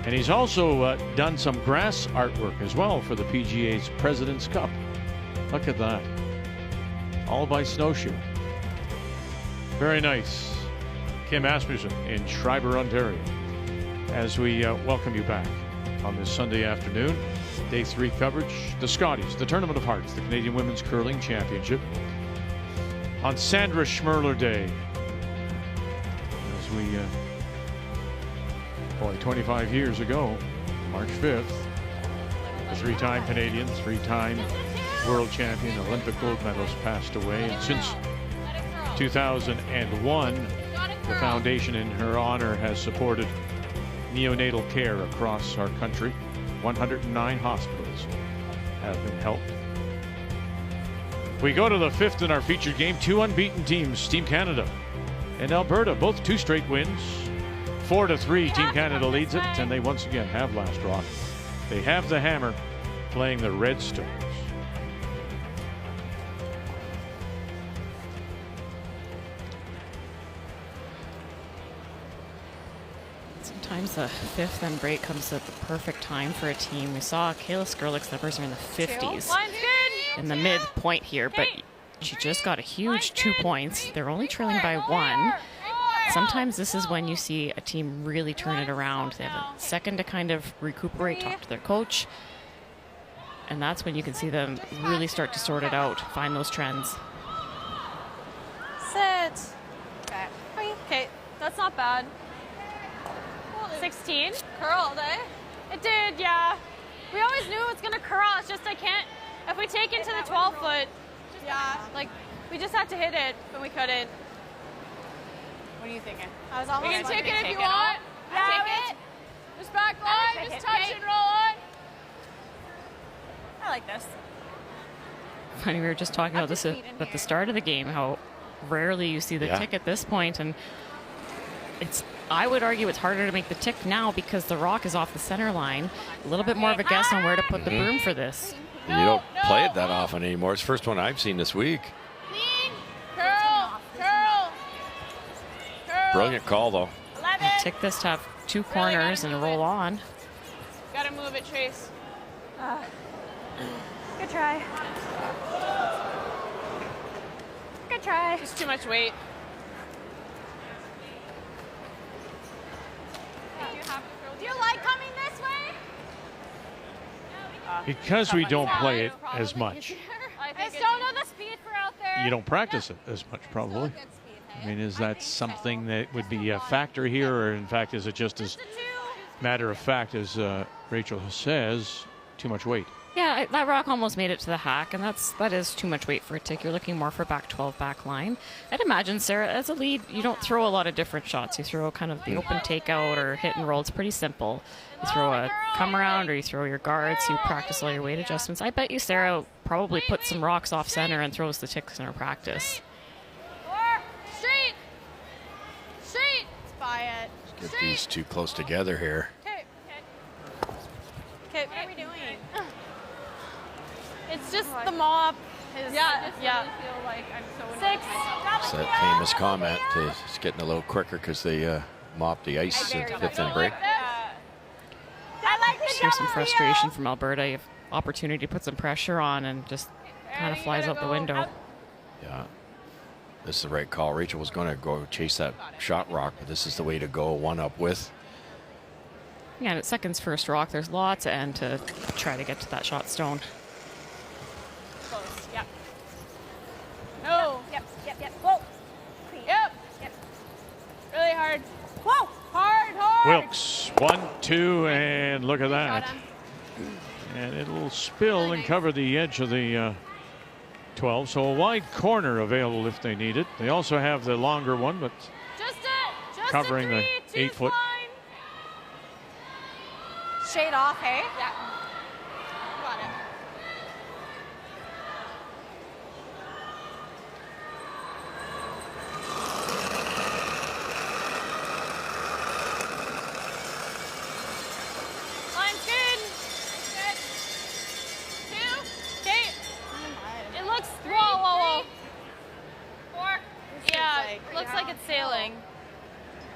And he's also done some grass artwork as well for the PGA's President's Cup. Look at that. All by snowshoe. Very nice. Kim Asmussen in Schreiber, Ontario. As we welcome you back on this Sunday afternoon. Day 3 coverage. The Scotties, the Tournament of Hearts, the Canadian Women's Curling Championship. On Sandra Schmirler Day. As we, 25 years ago, March 5th, the 3-time Canadian, 3-time world champion, Olympic gold medalist passed away. And since 2001, the foundation in her honor has supported neonatal care across our country. 109 hospitals have been helped. We go to the 5th in our featured game. 2 unbeaten teams, Team Canada and Alberta, both 2 straight wins. 4-3, Team Canada leads it, and they once again have last rock. They have the hammer, playing the Red Stones. Sometimes the 5th end break comes at the perfect time for a team. We saw Kayla Skrlik's numbers are in the 50s, in the midpoint here, but she just got a huge 2 points. They're only trailing by 1. Sometimes this is when you see a team really turn it around. They have a second to kind of recuperate, talk to their coach, and that's when you can see them really start to sort it out, find those trends. Sit. Okay, that's not bad. 16. Curled, eh? It did, yeah. We always knew it was going to curl. It's just I can't. If we take it to the 12 foot, yeah, like we just had to hit it, but we couldn't. What are you thinking? I was almost. You can take it if you it want. Yeah, Take it. Just back line. Just touch and roll on. I like this. Funny, we were just talking about this at the start of the game, how rarely you see the tick at this point, and I would argue it's harder to make the tick now because the rock is off the center line. A little bit more of a guess on where to put the broom for this. You don't play it that often anymore. It's the first one I've seen this week. Curl. Brilliant call, though. Tick this to have 2 corners and roll on. Gotta move it, Trace. Good try. Good try. Just too much weight. Do you like coming this way? Because we don't play it as much. I just don't know the speed for out there. You don't practice it as much, probably. I mean, is that something that would be a factor here, or in fact, is it just as matter of fact as Rachel says, too much weight. Yeah, that rock almost made it to the hack, and that is too much weight for a tick. You're looking more for back 12, back line. I'd imagine, Sarah, as a lead, you don't throw a lot of different shots. You throw kind of the open takeout or hit and roll. It's pretty simple. You throw a come around or you throw your guards. You practice all your weight adjustments. I bet you Sarah probably puts some rocks off center and throws the ticks in her practice. Straight. Straight. Let's buy it. Let's get these two close together here. Okay, what are we doing? It's just the mop. I feel like I'm so 6. It's that famous comment. It's getting a little quicker because they mop the ice at 5th and break. Just hear some frustration from Alberta. You have opportunity to put some pressure on and just kind of flies out the window. Yeah. This is the right call. Rachel was going to go chase that shot rock, but this is the way to go, one up with. Yeah, and at second's first rock, there's lots of end to try to get to that shot stone. Close. Yep. No. Yep. Whoa. Yep. Really hard. Whoa. Hard. Wilkes, 1, 2, and look at that. And it'll spill and cover the edge of the 12. So a wide corner available if they need it. They also have the longer one, but Just covering the 8-foot. Shade off, hey? Yeah. Got it. Line's good. Good. 2. Okay. It looks. Whoa. 4. Yeah, looks like it's sailing.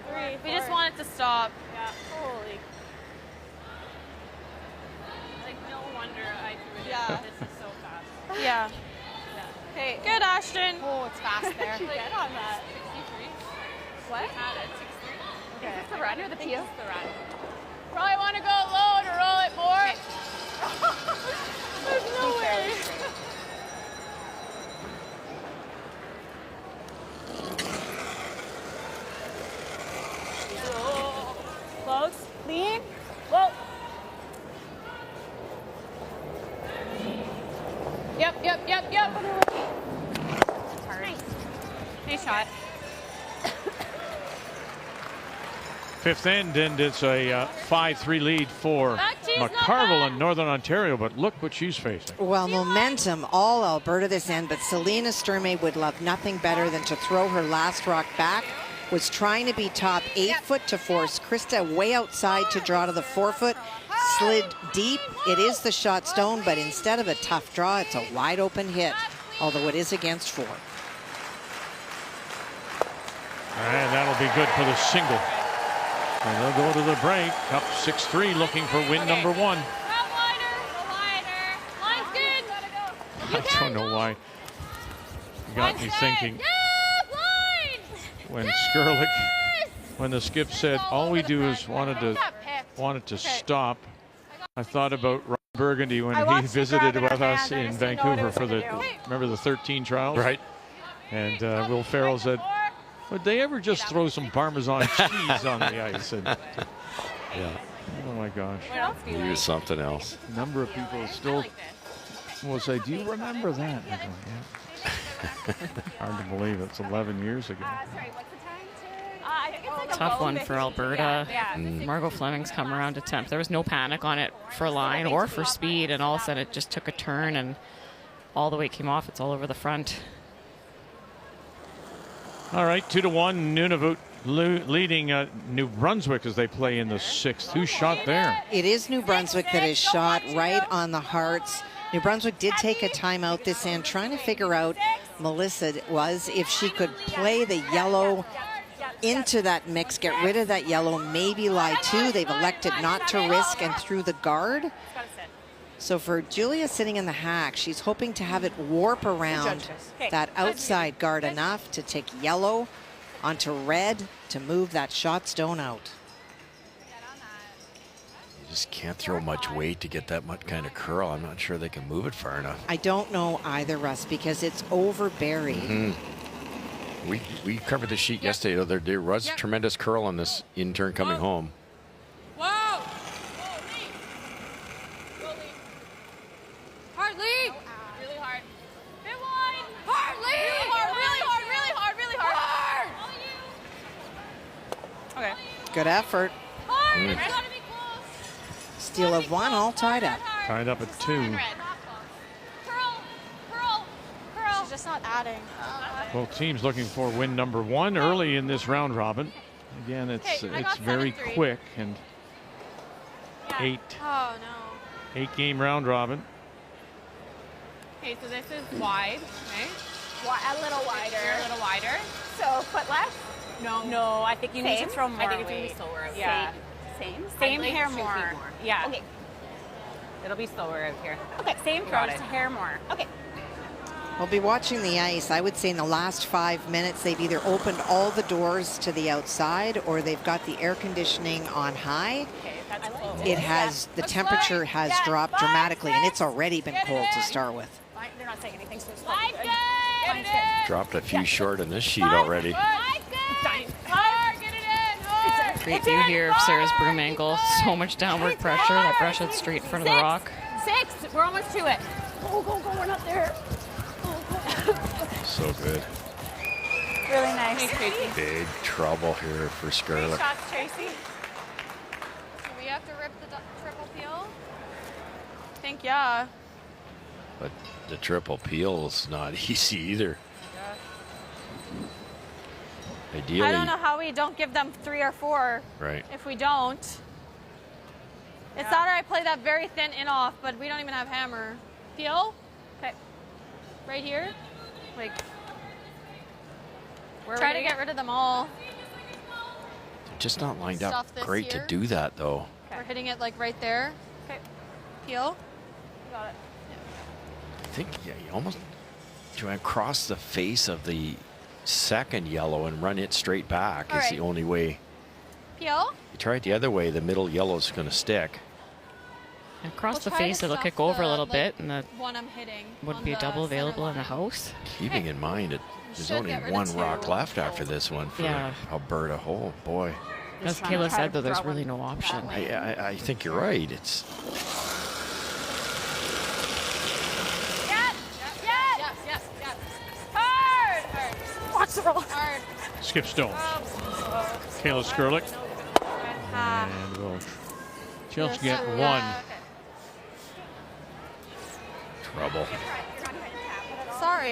3. We just want it to stop. Yeah. Holy. Like, no wonder I threw it. Yeah. This is so fast. Yeah. Okay. Good, Ashton. Oh, it's fast there. Get on that. 63. What? Had it 63. Okay. Is this the run or the PO? This is the run. Probably want to go low to roll it more. There's no way. Close. Clean. Whoa. Yep. Nice. Nice shot. 5th end, and it's a 5-3 lead for McCarville in Northern Ontario, but look what she's facing. Well, momentum all Alberta this end, but Selena Sturmey would love nothing better than to throw her last rock back. Was trying to be top 8-foot to force Krista way outside to draw to the 4-foot. Slid deep. It is the shot stone, but instead of a tough draw, it's a wide open hit, although it is against 4. And that'll be good for the single. And they'll go to the break. Up 6-3, looking for win number 1. Line's good. I don't know why. You got me thinking. When Skrlik, when the skip said all we do is wanted to stop, I thought about Ron Burgundy when he visited with us in Vancouver for remember the 13 trials? Right. And Will Ferrell said, would they ever just throw some Parmesan cheese on the ice? And, yeah. Oh my gosh. Use something else. A number of people still will say, do you remember that? I go, yeah. Hard to believe it's 11 years ago. Sorry, what's the time? Tough one for Alberta. Margot Fleming's come around to 10th. There was no panic on it for line or for speed, and all of a sudden it just took a turn and all the weight came off. It's all over the front. All right, 2-1. Nunavut leading New Brunswick as they play in the 6th. Who shot there? It is New Brunswick that is shot right on the hearts. New Brunswick did take a timeout this end, trying to figure out, Melissa was, if she could play the yellow into that mix, get rid of that yellow, maybe lie 2. They've elected not to risk and threw the guard. So for Julia sitting in the hack, she's hoping to have it warp around that outside guard enough to take yellow onto red to move that shot stone out. You just can't throw much weight to get that much kind of curl. I'm not sure they can move it far enough. I don't know either, Russ, because it's overburied. We covered the sheet yesterday. There was tremendous curl on this intern coming home. Whoa! Good effort. Steal of one, all tied up. Tied up at 2. She's just not adding. Both teams looking for win number 1 early in this round robin. Again, it's very quick and 8. Oh no. 8-game round robin. Okay, so this is wide, right? A little wider. You're a little wider. So foot less? No, I think you need to throw more. I think it's weight. going to be slower out Yeah. Same Like hair 2 feet more. more. Yeah. Okay. It'll be slower out here. Okay. Same Got throw, just it. hair more. Okay. We'll be watching the ice. I would say in the last 5 minutes, they've either opened all the doors to the outside or they've got the air conditioning on high. Okay, that's close. It has, the temperature has dropped dramatically, and it's already been cold to start with. Fine. They're not saying anything, so it's Five fine. good. Fine's good. Dropped a few short on this sheet already. Five good. Hard. Get it in. Hard. Great view here of Sarah's broom angle. So much downward pressure. That brush head straight in front of the rock. 6. We're almost to it. Go, go, go. We're not there. So good. Really nice. Big trouble here for Skrlik. Shots, Tracy. Do we have to rip the triple peel? I think, yeah. But the triple peel's not easy either. Ideally, I don't know how we don't give them 3 or 4. right. If we don't. It's not I play that very thin in off, but we don't even have hammer. Peel? Okay. Right here? Like, try to get rid of them all. They're just not lined up Stuff this great here. to do that, though. We're hitting it like right there. Okay. Peel. Got it. I think you almost try and cross the face of the second yellow and run it straight back All is right. the only way. Peel. You try it the other way, the middle yellow's going to stick. Across We'll the try face, to it'll stuff kick over a the, little like, bit, and the one I'm hitting would on be a the double center available in the line. house. Keeping in mind, there's should only get rid of one 2. rock left after this one for Yeah. Alberta. Oh, boy. As Kayla said, though, there's really no option. I think you're right. It's Yes. Hard. Watch the roll. Hard. Skip Stone. Kayla Skrlik. And we'll just get 1. trouble. Sorry.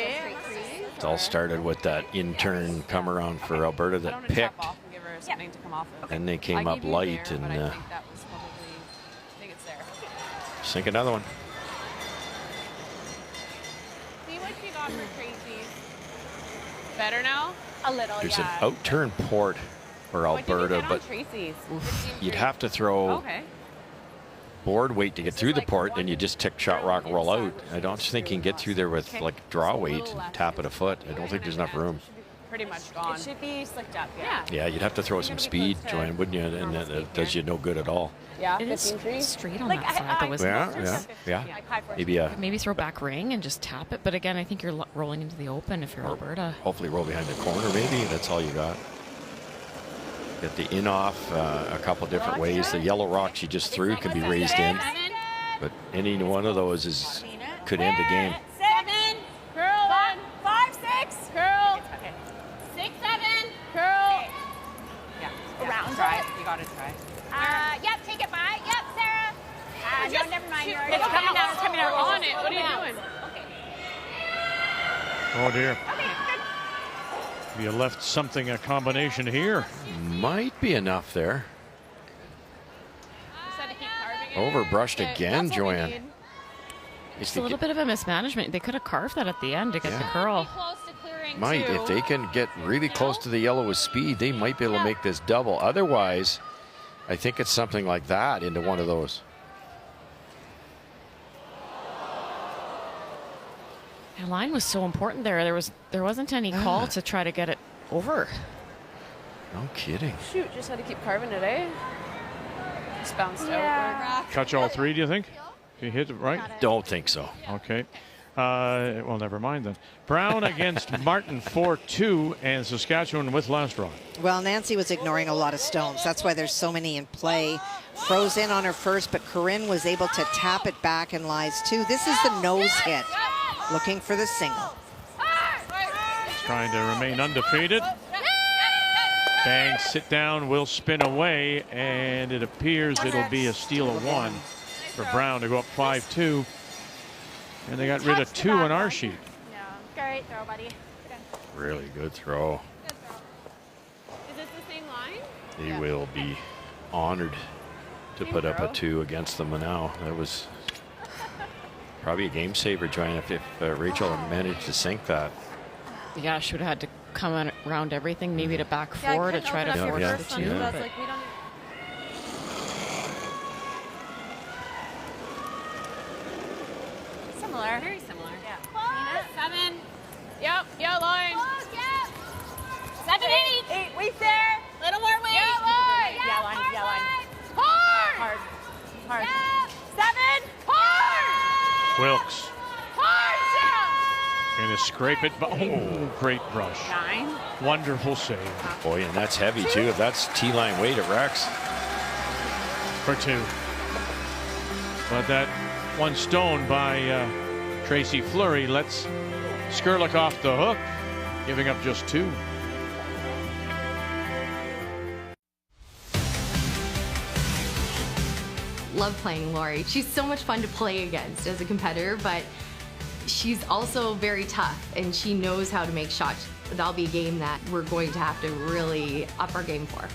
It all started with that intern come around for Alberta that picked, Off and give her something to come off of. and they came I up gave you light there, and but I think that was probably, I think it's there. sink another one. See what she got for Tracy. Better now? A little, There's yeah. an outturn port for Alberta, but Tracy's. you'd have to throw Okay. board weight to get through the port, then you just tick shot rock roll out. I don't think you can get through there with like draw weight and tap it a foot. I don't think there's enough room. Pretty much gone. It should be slicked up, yeah. Yeah, you'd have to throw some speed, Joanne, wouldn't you? And that does you no good at all. Yeah, It is 15-3. straight on Like, that side, though, isn't it? Yeah. Like high force. Maybe Maybe throw back ring and just tap it. But again, I think you're rolling into the open if you're Alberta. hopefully roll behind the corner, maybe. That's all you got. Get the in-off a couple different ways. The yellow rock she just threw can be raised in, but any one of those could end the game. 7. Curl. 5, 6. Curl. Okay. 6, 7. Curl. Yeah. Around. Try it. You got to try. Yep, take it by. Yep, Sarah. No, never mind. You're It's coming down. It's coming down. On it. What are you doing? Oh, dear. You left something, a combination here. Might be enough there. Overbrushed again, Joanne. Just a little bit of a mismanagement. They could have carved that at the end to get the curl. Might, if they can get really close to the yellow with speed, they might be able to make this double. Otherwise, I think it's something like that into one of those. The line was so important there. There wasn't any call to try to get it over. No kidding. Shoot, just had to keep carving it, eh? Just bounced out. Catch all 3, do you think? If you hit it right? Don't think so. Okay. Well, never mind then. Brown against Martin 4-2, and Saskatchewan with last draw. Well, Nancy was ignoring a lot of stones. That's why there's so many in play. Froze in on her first, but Corinne was able to tap it back and lies 2. This is the nose hit. Looking for the single. Trying to remain undefeated. Bang, sit down, will spin away, and it appears it'll be a steal of 1 for Brown to go up 5-2. And they got rid of 2 on our sheet. Great throw, buddy. Really good throw. Is this the same line? He will be honored to put up a 2 against them now. That was probably a game saver, Joanne, if Rachel had managed to sink that. Yeah, she would have had to come around everything, maybe to back 4 to try to force the 2. Yeah. But Similar. Very similar. Yeah. 7. Yep, yeah, line. Close, yep. 7, 8. 8, wait there. Little more weight. Yeah, line. Yeah, line. Yeah, line. Hard. Hard. Yep. 7. Hard. Wilkes. Hard, Going to scrape it. Oh, great brush. 9. Wonderful save. Boy, and that's heavy too. If that's T-line weight, it wrecks. For 2. But that 1 stone by Tracy Fleury lets Skrlik off the hook, giving up just 2. Love playing Lori. She's so much fun to play against as a competitor, but she's also very tough and she knows how to make shots. That'll be a game that we're going to have to really up our game for.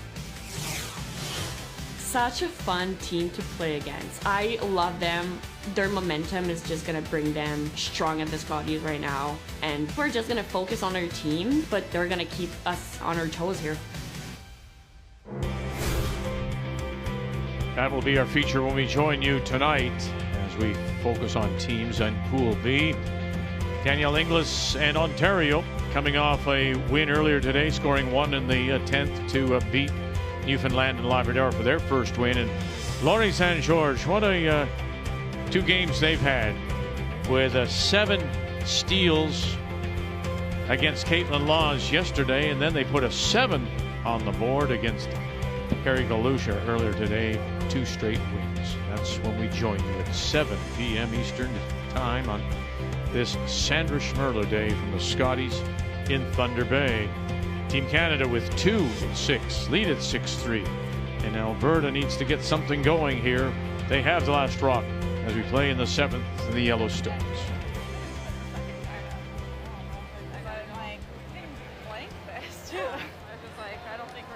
Such a fun team to play against. I love them. Their momentum is just gonna bring them strong at the Scotties right now. And we're just gonna focus on our team, but they're gonna keep us on our toes here. That will be our feature when we join you tonight as we focus on teams in Pool B. Danielle Inglis and Ontario coming off a win earlier today, scoring 1 in the 10th to beat Newfoundland and Labrador for their first win. And Laurie St. George, what a 2 games they've had with 7 steals against Caitlin Laws yesterday, and then they put a 7 on the board against Carrie Galusha earlier today. 2 straight wins. That's when we join you at 7 p.m. Eastern time on this Sandra Schmirler Day from the Scotties in Thunder Bay. Team Canada with 2-6, lead at 6-3. And Alberta needs to get something going here. They have the last rock as we play in the 7th in the Yellowstones.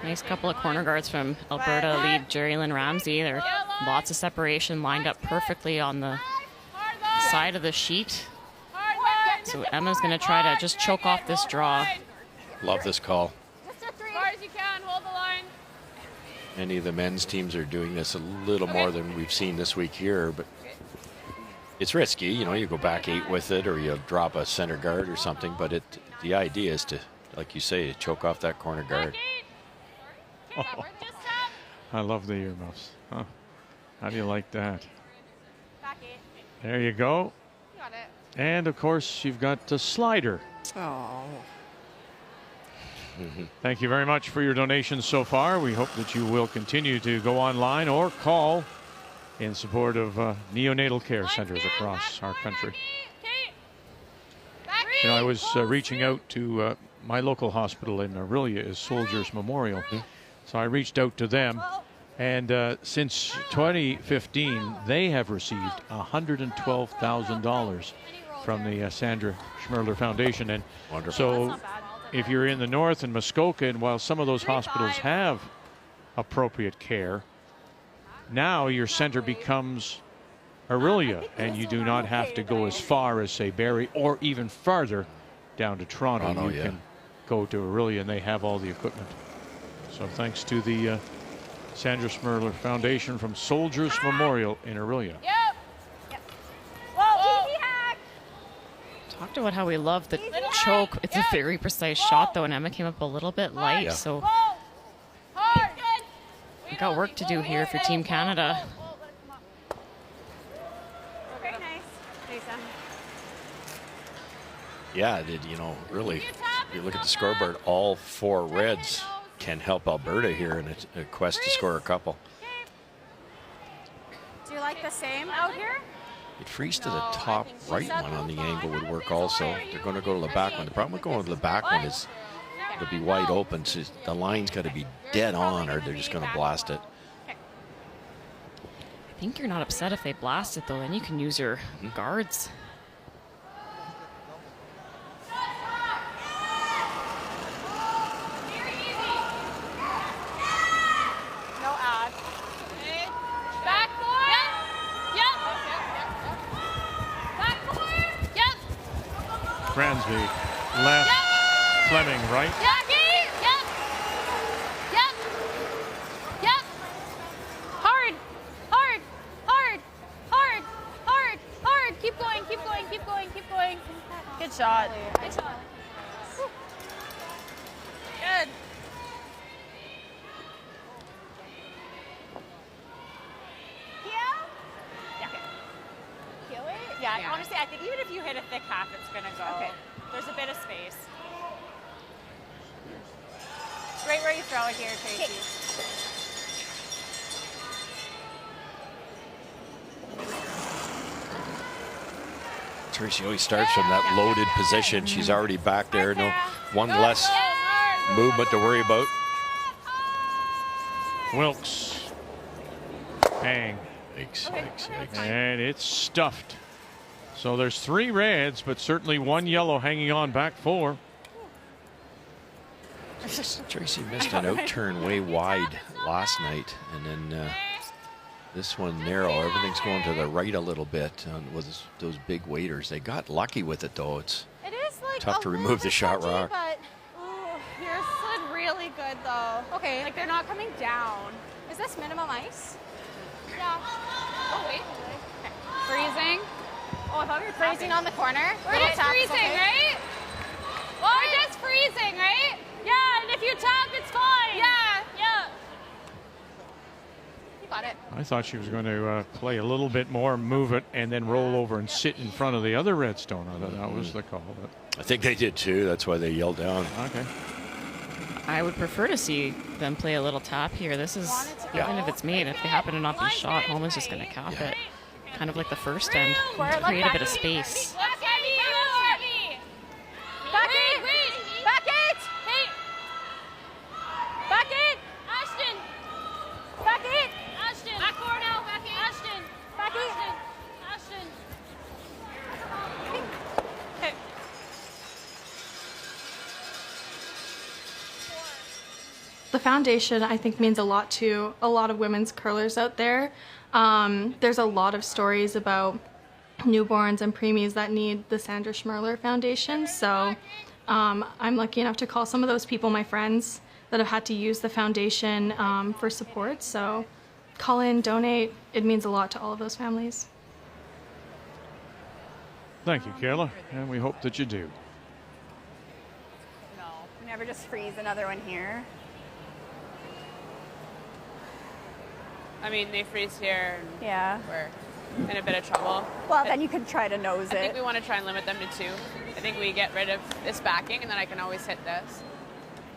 Nice couple of corner guards from Alberta lead Jerry Lynn Ramsey. There are lots of separation lined up perfectly on the side of the sheet. So Emma's going to try to just choke off this draw. Love this call. Just as far as you can, hold the line. Many of the men's teams are doing this a little more than we've seen this week here, but it's risky. You know, you go back 8 with it, or you drop a center guard or something, but the idea is to, like you say, to choke off that corner guard. Oh, I love the earmuffs. Huh? How do you like that? There you go. Got it. And of course, you've got a slider. Oh. Thank you very much for your donations so far. We hope that you will continue to go online or call in support of neonatal care centers across our country. You know, I was reaching out to my local hospital in Orillia is Soldiers Memorial. So I reached out to them, and since 2015, they have received $112,000 from the Sandra Schmirler Foundation. And so if you're in the north in Muskoka, and while some of those hospitals have appropriate care, now your center becomes Orillia, and you do not have to go as far as, say, Barrie, or even farther down to Toronto. You can go to Orillia, and they have all the equipment. So thanks to the Sandra Schmirler Foundation from Soldiers Memorial in Orillia. Whoa, easy hack. Talked about how we love the choke. It's a very precise shot, though, and Emma came up a little bit light. So we got work to do here for Team Canada. Okay, nice. Nice, Em. Yeah, you know, really, if you look at the scoreboard, all 4 Reds can help Alberta here in a quest to score a couple. Do you like the same out here? It frees to the top right one on the angle would work also. They're going to go to the back one. The problem with going to the back one is to be wide open. So the line's got to be dead on, or they're just going to blast it. I think you're not upset if they blast it, though. Then you can use your guards. No ad. Back four. Yep. Back four. Yep. Cransby left. Fleming right. Yep. Yep. Yep. Hard. Hard. Hard. Hard. Hard. Hard. Keep going. Keep going. Keep going. Keep going. Good shot. Good shot. Good. Kill it? Yeah, honestly, I think even if you hit a thick half, it's going to go. Okay. There's a bit of space. Right where you throw it here, Tracy. Tracy always starts from that loaded position. She's already back there. No one less movement to worry about. Wilkes. Bang. And it's stuffed. So there's 3 reds, but certainly 1 yellow hanging on back 4. Tracy missed an out turn way wide last night, and then this one narrow. Everything's going to the right a little bit with those big waders. They got lucky with it, though. It's like tough to remove the shot rock. But yours slid really good, though. Okay. Like, they're not coming down. Is this minimum ice? Yeah. Oh, wait. Okay. Freezing. Oh, I thought we were Freezing on the corner. We're just freezing, right? Well, we're just freezing, right? Yeah, and if you tap, it's fine. Yeah, yeah. You got it. I thought she was going to play a little bit more, move it, and then roll over and sit in front of the other redstone. I thought that was the call. But I think they did too. That's why they yelled down. Okay. I would prefer to see them play a little tap here. This is, even if it's made, if they happen to not be shot, Homan's just going to cap it. Kind of like the first end, to create a bit of space. Back it! Back it! Hey! Back it! Ashton! Back it! Ashton! Back four now! Back it! Ashton! Back it! Ashton! Okay. The foundation, I think, means a lot to a lot of women's curlers out there. There's a lot of stories about newborns and preemies that need the Sandra Schmirler Foundation. So I'm lucky enough to call some of those people my friends that have had to use the foundation for support. So call in, donate. It means a lot to all of those families. Thank you, Kayla, and we hope that you do. No, we never just freeze another one here. I mean, they freeze here. And Yeah. we're in a bit of trouble. Well, then you could try to nose I it. think we want to try and limit them to 2. I think we get rid of this backing, and then I can always hit this.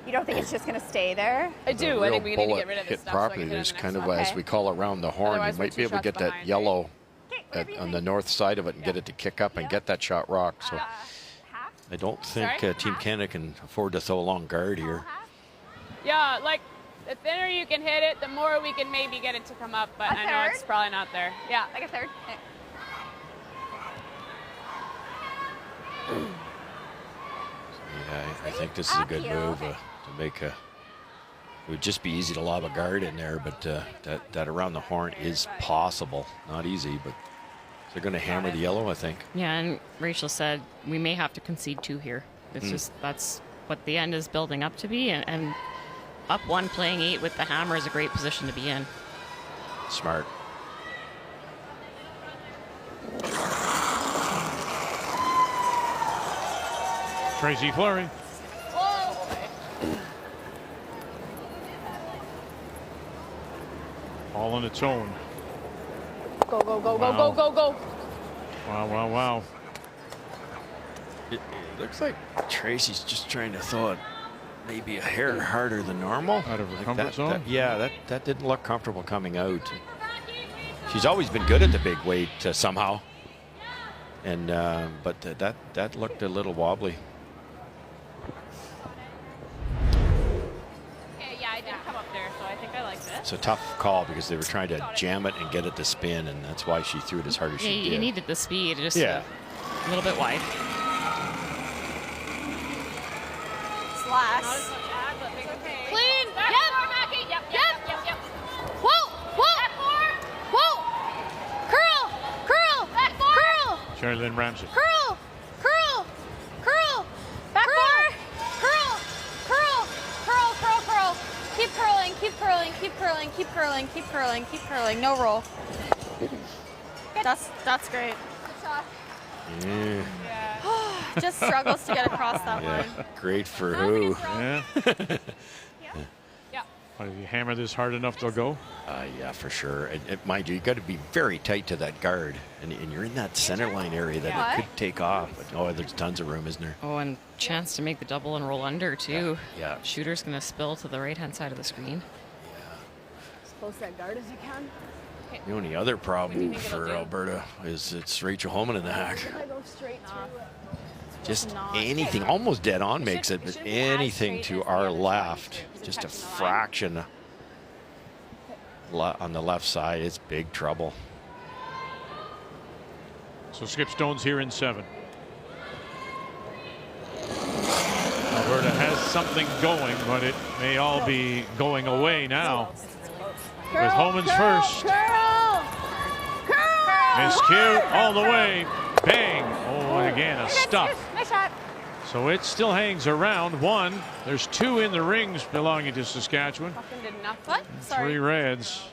You don't think it's just going to stay there? I do. I think we need to get rid of this hit stuff. properly. So I can hit There's on the kind next of, one. as we call around the horn, Otherwise, you we're might be 2 able to get shots that behind, yellow on the north side of it and get it to kick up and get that shot rock. So I don't think Team Canada can afford to throw a long guard here. Yeah, like the thinner you can hit it, the more we can maybe get it to come up. But I know it's probably not there. Yeah, like a third. Yeah, I think this is a good move to make a. It would just be easy to lob a guard in there, but that around the horn is possible. Not easy, but they're going to hammer the yellow, I think. Yeah, and Rachel said we may have to concede 2 here. It's just, that's what the end is building up to be, and up 1 playing 8 with the hammer is a great position to be in. Smart. Tracy Fleury. All on its own. Go, go, go, go, go, go, go. Wow, wow, wow. It looks like Tracy's just trying to throw it maybe a hair harder than normal. Out of her comfort zone? That didn't look comfortable coming out. She's always been good at the big weight somehow. And but that looked a little wobbly. It's a tough call because they were trying to jam it and get it to spin, and that's why she threw it as hard as she did. You needed the speed, just yeah. a little bit wide. Slash. Clean. Back four, Mackie. Yep. Whoa. Back four. Whoa. Curl. Back four. Sherilyn Ramsey. Curl. Back four. Curl. Keep curling. No roll. That's great. Good shot. Yeah. Just struggles to get across that line. Great for who? Yeah. If you hammer this hard enough, they'll go. Yeah, for sure. And mind you, got to be very tight to that guard, and you're in that center line area that it could take off. But there's tons of room, isn't there? Oh, and chance to make the double and roll under too. Yeah. Shooter's going to spill to the right-hand side of the screen. As close to that guard as you can. The only other problem for Alberta is it's Rachel Homan in the hack. I go straight through it. Just anything, almost dead on makes it, but anything to our left, just a fraction on the left side, it's big trouble. So Skip Stone's here in 7. Alberta has something going, but it may all be going away now. With Homan's first. Miscue all the way. Bang. Oh, and again, a stuff. Nice shot. So it still hangs around 1. There's 2 in the rings belonging to Saskatchewan. Fucking did enough. What? 3 Reds.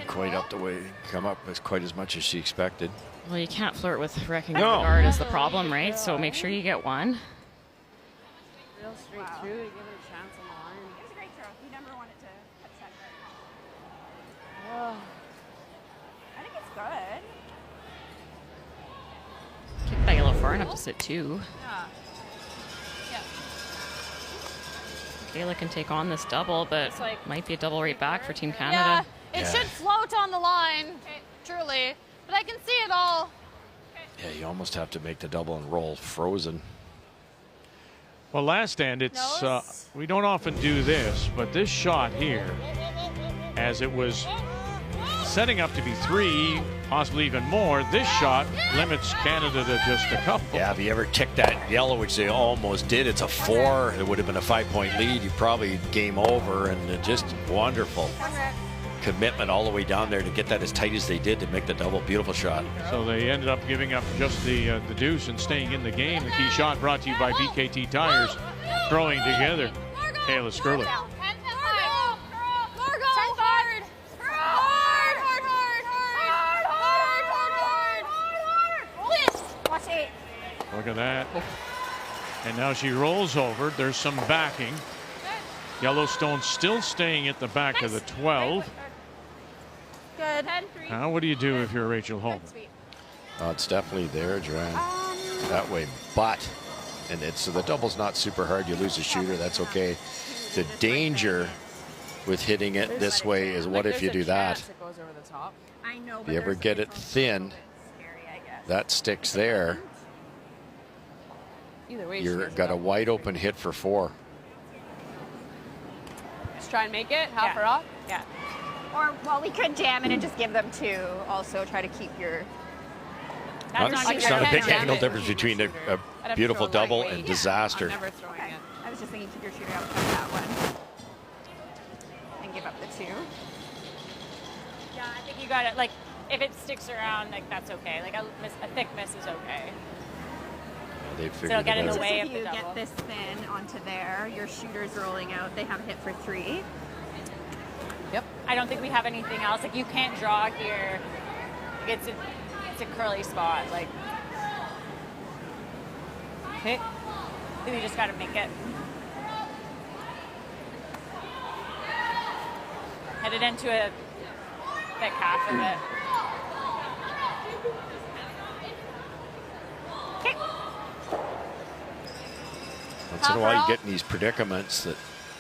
Quite up the way, come up as quite as much as she expected. Well, you can't flirt with wrecking the guard is the problem, right? So make sure you get 1. Real straight through to give it a chance on the line. It was a great throw. You never wanted to touch that guard. Oh. I think it's good. Kick that yellow far enough to sit 2. Kayla can take on this double, but might be a double right back for Team Canada. Yeah, it should float on the line, truly. But I can see it all. Yeah, you almost have to make the double and roll frozen. Well, last stand, it's we don't often do this, but this shot here, as it was setting up to be 3, possibly even more, this shot limits Canada to just a couple. Yeah, if you ever ticked that yellow, which they almost did, it's a 4. It would have been a 5-point lead. You probably game over, and just wonderful commitment all the way down there to get that as tight as they did to make the double. Beautiful shot. So they ended up giving up just the deuce and staying in the game. The key shot brought to you by BKT Tires. Throwing together, Kayla Skrlik. Look at that. And now she rolls over. There's some backing. Yellowstone still staying at the back of the 12. Good. Now, what do you do if you're Rachel Homan? It's definitely there, Joanne. That way, but, and so the double's not super hard. You lose a shooter, that's okay. The danger with hitting it this way is what if you do that? I know, If you ever get it thin, that sticks there. Either way, You've got a wide open hit for 4. Just try and make it. Half her off. Yeah. Or, well, we could jam it and just give them 2. Also, try to keep your... It's not a big angle difference between a beautiful double and disaster. I was just thinking keep your shooter out from that one. And give up the 2. Yeah, I think you got it. Like, if it sticks around, like, that's okay. Like, a thick miss is okay. They So it'll get in the way of If the you double. get this thin onto there, your shooter's rolling out. They have a hit for 3. Yep. I don't think we have anything else. Like, you can't draw here. Like, it's a curly spot. Like, okay. I think we just got to make it. Head it into a thick half of it. Okay. Once in a while, you get in these predicaments that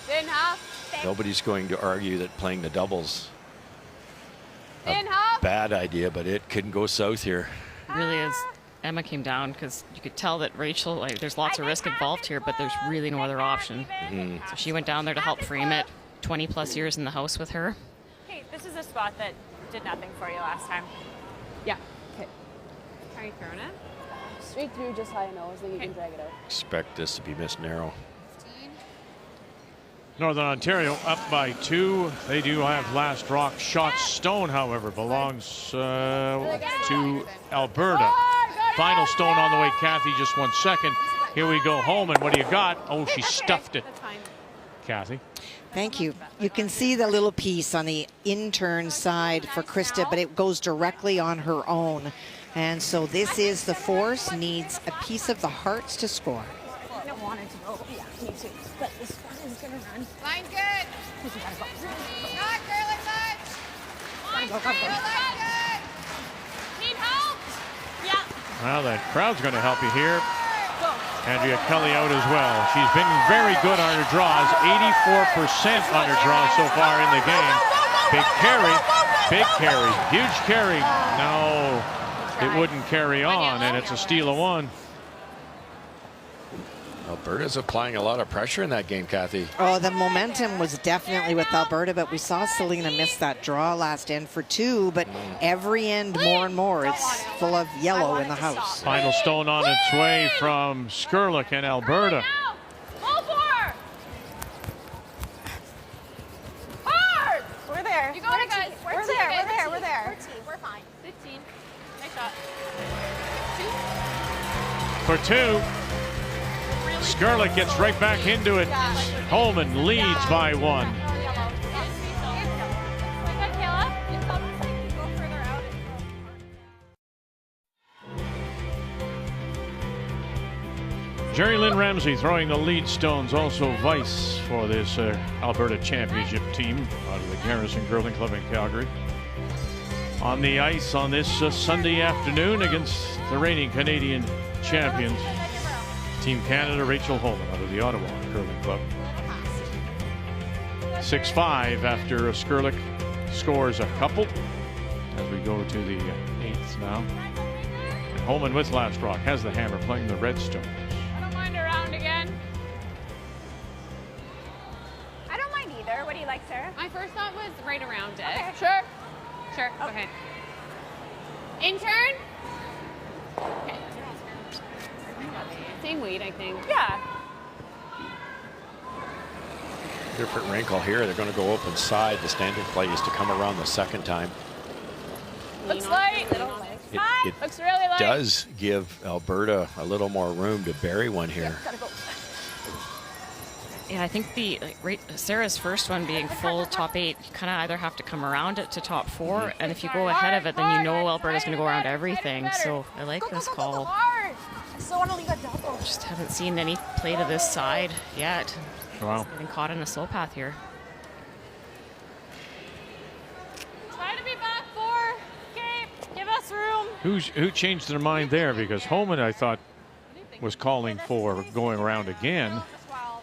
Thin half. nobody's going to argue that playing the doubles Thin half. bad idea, but it couldn't go south here. It really is Emma came down because you could tell that Rachel, like, there's lots of risk involved here, but there's really no other option. So she went down there to help frame it. 20 plus years in the house with her. Okay, this is a spot that did nothing for you last time. Yeah. Okay. Are you throwing it? Straight through, just high nose, then you can drag it out. Expect this to be missed narrow. Northern Ontario up by 2. They do have last rock shot. Stone, however, belongs to Alberta. Final stone on the way, Kathy, just 1 second. Here we go, Homan. What do you got? Oh, she stuffed it. Kathy. Thank you. You can see the little piece on the intern side for Krista, but it goes directly on her own. And so this is the force, needs a piece of the hearts to score. I don't want it to go. Yeah, me too. But this one is going to run. Line's good. You gotta go. Not curling much. Line's Go, go, go. good. Need help? Yeah. Well, the crowd's going to help you here. Andrea Kelly out as well. She's been very good on her draws. 84% on her draws so far in the game. Big carry. Big carry. Huge carry. No, it wouldn't carry on, and it's a steal of 1. Alberta's applying a lot of pressure in that game, Kathy. Oh, the momentum was definitely with Alberta, but we saw Selena miss that draw last end for 2, but every end more and more, it's full of yellow in the house. Final stone on its way from Skrlik and Alberta. Hard! We're there. You got it, guys. We're there. We're there. We're fine. 15. Nice shot. For 2. Skrlik gets right back into it. Homan leads by 1. Jerry Lynn Ramsey throwing the lead stones, also vice for this Alberta Championship team out of the Garrison Curling Club in Calgary. On the ice on this Sunday afternoon against the reigning Canadian champions, Team Canada, Rachel Homan out of the Ottawa Curling Club. 6-5 after Skrlik scores a couple as we go to the 8th now. And Homan with last rock has the hammer playing the Redstones. I don't mind a round again. I don't mind either. What do you like, Sarah? My first thought was right around it. Okay. Sure. Sure. Okay. Intern? Okay. Same weight, I think. Yeah. Different wrinkle here. They're going to go open side. The standard play is to come around the second time. Looks light. It Looks really light. does give Alberta a little more room to bury one here. Yeah, I think Sarah's first one being full top 8, you kind of either have to come around it to top 4, and if you go ahead of it, then you know Alberta's going to go around everything. So I like this call. I still want to leave a double. Just haven't seen any play to this side yet. Wow. Getting caught in a slow path here. Try to be back 4. Okay. Give us room. Who changed their mind there? Because Homan, I thought, was calling for going around again.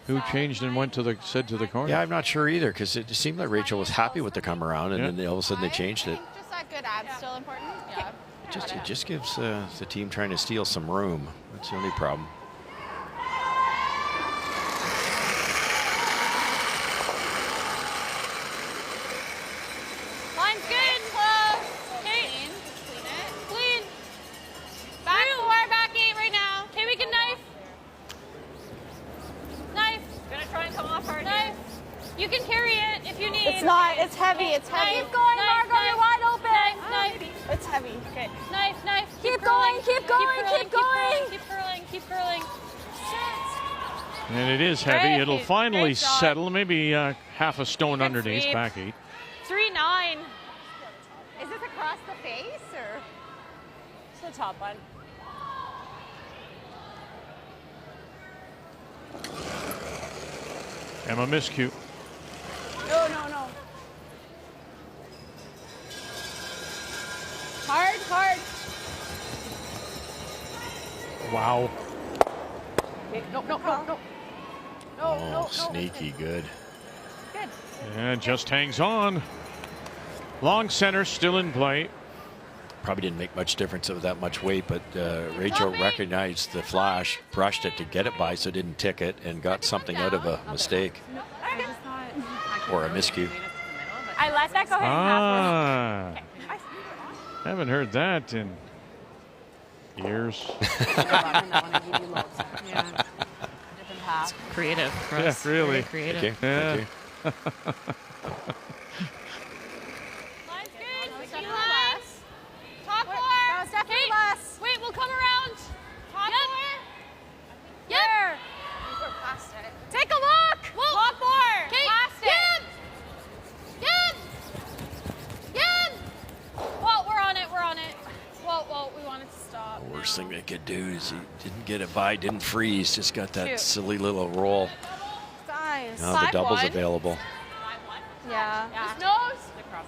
Who changed and went to the corner? Yeah, I'm not sure either, because it seemed like Rachel was happy with the come around, and then all of a sudden they changed it. Just that good ad still important? Yeah. It just gives the team trying to steal some room. That's the only problem. Line's good. Close. Okay. Clean. Back 4, back 8 right now. Okay, we can knife. Knife. Gonna try and come off hard. Knife. You can carry it if you need. It's not. It's heavy. It's heavy. Keep going, Margot. You're wide open. Knife. It's heavy. Okay. Knife. Keep going. Keep going. Keep going. Keep curling. And it is heavy. Great. It'll finally Great shot. settle. Maybe half a stone Good underneath. sweep. Back 8. 3-9. Is this across the face or? It's the top one. Emma miscue. No. Hard. Wow. Okay. No. Oh, sneaky good. And just hangs on. Long center still in play. probably didn't make much difference with that much weight, but Rachel recognized the flash, brushed it to get it by, so didn't tick it, and got something out of a mistake or a miscue. I let that go ahead and half. Haven't heard that in years. It's creative. Yeah, really. Very creative. Yeah. Top four. Kate, wait, we'll come around. Top four. Yep. Take a look. Whoa. Top four. Kate, past it. Yep. Whoa, we're on it. Whoa, we wanted to stop. The worst thing they could do is he didn't get it by, didn't freeze, just got that silly little roll. Guys. Now the double's available. Yeah. Just nose.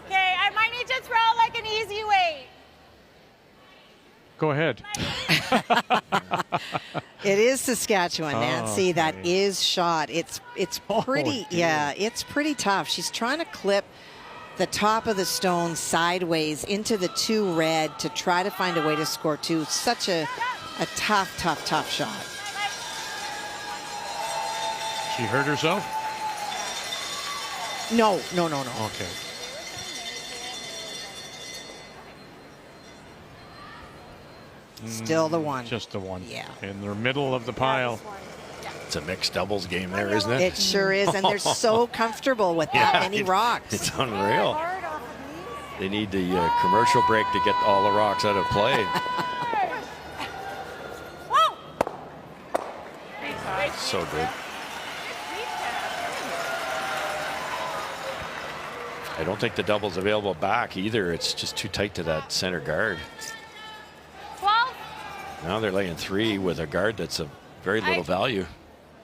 Okay, I might need to throw like an easy weight. Go ahead. It is Saskatchewan, Nancy. That is shot. It's pretty, it's pretty tough. She's trying to clip the top of the stone sideways into the 2 red to try to find a way to score 2. Such a tough shot. She hurt herself? No. Okay. Still the one. Just the one. Yeah. In the middle of the pile. It's a mixed doubles game there, isn't it? It sure is, and they're so comfortable with that many rocks. It's unreal. They need the commercial break to get all the rocks out of play. So good. I don't think the double's available back either. It's just too tight to that center guard. 12. Now they're laying 3 with a guard that's of very little value.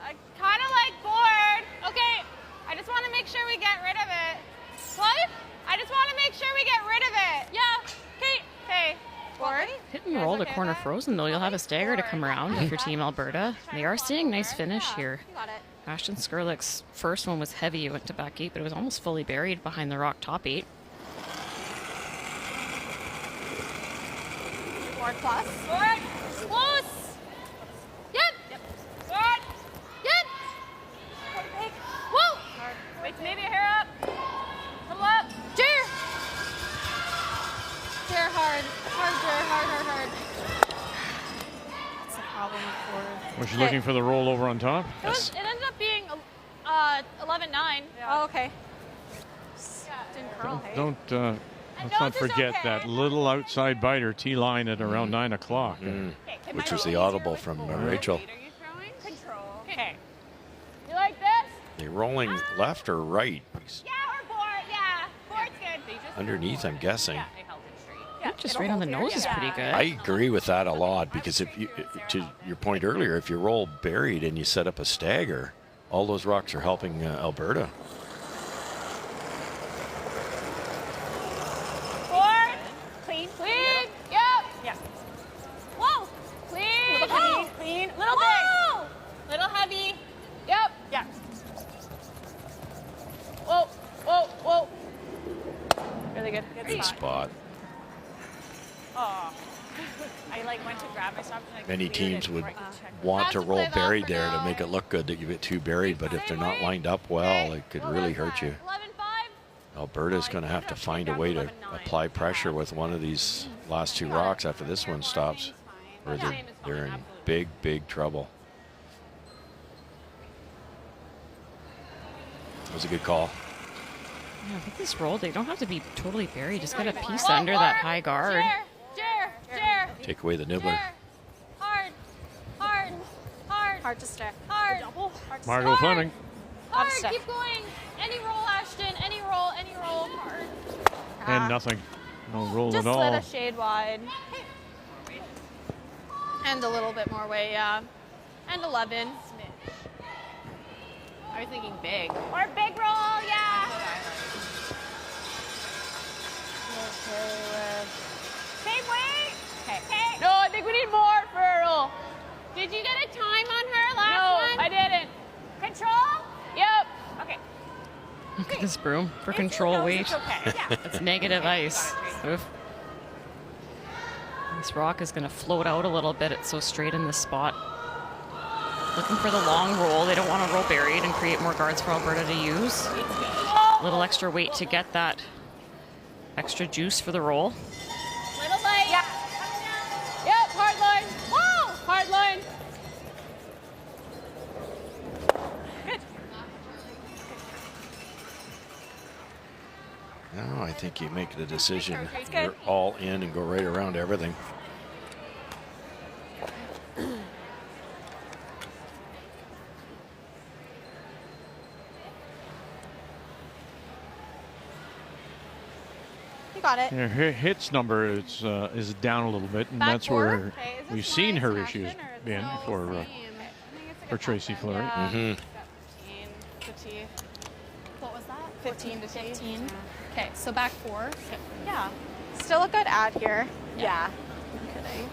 I kind of like board. Okay, I just want to make sure we get rid of it. What? I just want to make sure we get rid of it. Yeah. Okay. Board. Hit and roll the corner frozen, though. You'll have a stagger to come around if your team Alberta. They are seeing nice finish here. Ashton Skrlik's first one was heavy. It went to back 8, but it was almost fully buried behind the rock top 8. Board plus. Board. Close. Yep. Board. Yep. Whoa. Wait, maybe a hair up. Pull up. Jer. Hard. That's the problem with forward. Was she looking for the rollover on top? It ended up being 11-9. Oh, okay. Didn't curl, hey? Let's not forget that little outside biter T-line at around 9 o'clock. Which was the audible from Rachel. Are you throwing? Control. Okay. You like this? They rolling left or right? Yeah, or board. Yeah. Board's good. Underneath, I'm guessing. Just right on the nose is pretty good. I agree with that a lot because if you, to your point earlier, if you roll buried and you set up a stagger, all those rocks are helping Alberta. Board. Clean. Yep. Yeah. Whoa. Clean. Little heavy. Clean. Little big. Little heavy. Yep. Yeah. Whoa. Really good. Good spot. Oh. I went to grab myself. Many teams would want to roll buried there to make it look good that you get 2 buried, but if they're not lined up well, it could really hurt you. Alberta's going to have to find a way to apply pressure with one of these last 2 rocks after this one stops, or they're in big trouble. That was a good call. Yeah, I think this roll, they don't have to be totally buried. Just get a piece under that high guard. Jer. Take away the nibbler. Hard to stick. Hard. Margot Fleming. Hard. Keep going. Any roll, Ashton. Any roll. Hard. And nothing. No roll Just at all. slid a shade wide. And a little bit more weight, yeah. And 11. I was thinking big. Or big roll, yeah. Same weight. Okay. No, I think we need more for a roll. Did you get a time on her last one? No, I didn't. Control? Yep. Okay. Look at this broom for control weight. It's okay. Yeah. It's negative ice. Oof. This rock is going to float out a little bit. It's so straight in this spot. Looking for the long roll. They don't want to roll buried and create more guards for Alberta to use. A little extra weight to get that extra juice for the roll. Little light. Yeah. Yep, hard line. Whoa, hard line. Good. No, I think you make the decision. You're all in and go right around everything. You got it. Her hits number is down a little bit, and that's where we've seen her issues been for Tracy Fleury. Yeah. 15 to T. What was that? 15 to T. 15. Okay, so back 4. Yeah. Still a good ad here. Yeah. I'm kidding.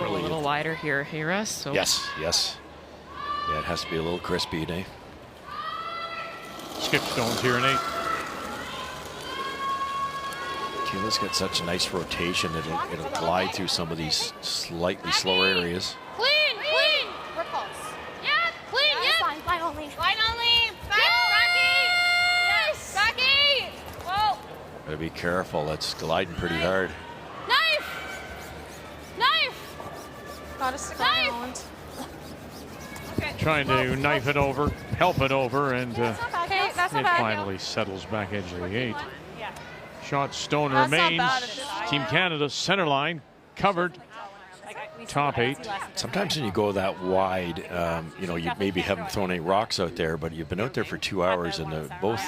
A little wider here, Hira. So Yes. Yeah, it has to be a little crispy, eh? Skip stones here in 8. Kayla's got such a nice rotation. It'll glide through some of these slightly slower areas. Clean. We're close. Yeah, clean, yeah. Line only. Line only. Backy. Yes. Backy. Whoa. Gotta be careful. That's gliding pretty hard. Knife. Gotta stick around. Okay. Trying to knife it over, help it over, and Okay, that's not it bad. finally settles back edge of the 8. Yeah. Shot stone That's not remains. bad at this point. Team Canada center line covered. Top 8. Sometimes when you go that wide, you maybe haven't thrown any rocks out there, but you've been out there for 2 hours, and both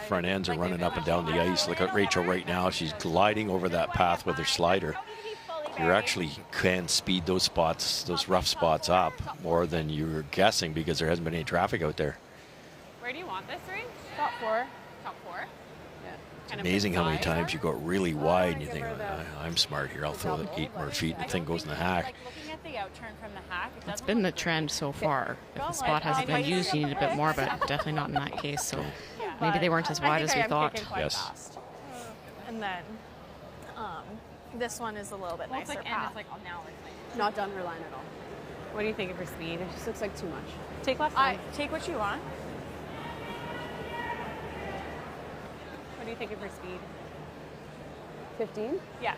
front ends are running up and down the ice. Look at Rachel right now. She's gliding over that path with her slider. You actually can speed those spots, those rough spots up more than you were guessing because there hasn't been any traffic out there. Where do you want this ring? Top 4. Top 4. It's amazing how many times you go really wide and you think, I'm smart here. I'll throw the 8 more feet and the thing goes in the hack. Looking at the out turn from the hack, That's been the trend so far. If the spot hasn't been used, you need a bit more, but definitely not in that case. So maybe they weren't as wide as we thought. Yes. And then this one is a little bit nicer. it's like now it's Not done her line at all. What do you think of her speed? It just looks like too much. Take left. Take what you want. What do you think of her speed? 15? Yeah.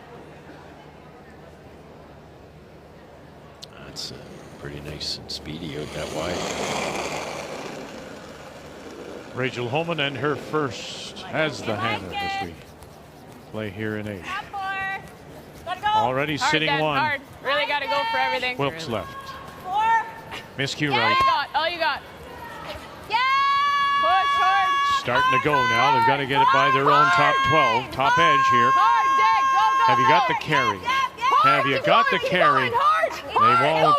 That's pretty nice and speedy out that wide. Rachel Homan and her first as the handler this week. Play here in 8. Gotta go. Already sitting Dan, 1. Hard. Really got to go for everything. Wilkes left. 4. Miscue All right. you got. All you got. Yeah. Push hard. Starting to go now. They've got to get it by their own top 12. Top edge here. Hard, Dick. Go. Have you got the carry? Have you got the carry? They won't.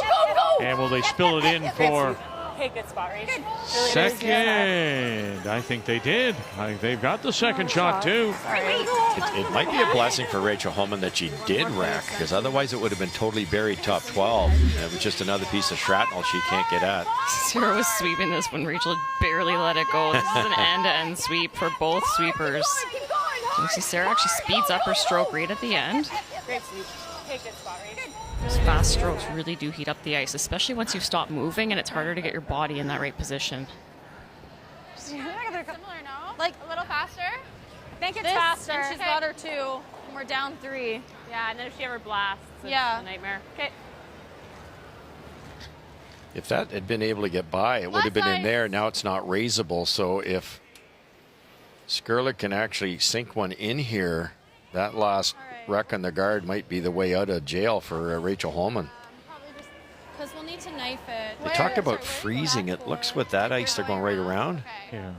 And will they spill it in for Hey, good spot, Rach. second? I think they did. I think they've got the second shot too. It might be a blessing for Rachel Homan that she did rack, because otherwise it would have been totally buried top 12. And it was just another piece of shrapnel she can't get at. Sarah was sweeping this when Rachel barely let it go. This is an end-to-end sweep for both sweepers. You see Sarah actually speeds up her stroke right at the end. Great sweep. Hey, good spot, Rach. Those fast strokes really do heat up the ice, especially once you stop moving and it's harder to get your body in that right position. Similar, no? Like a little faster. I think it's This, faster. and She's got her 2. And we're down 3. Yeah, and then if she ever blasts, it's Yeah. a nightmare. Okay. If that had been able to get by, it would have been in there. Now it's not raisable. So if Skrlik can actually sink one in here, that last wreck on the guard might be the way out of jail for Rachel Homan. Because we'll need to knife it. They talked about freezing. It looks with that ice, they're going right around. Yeah.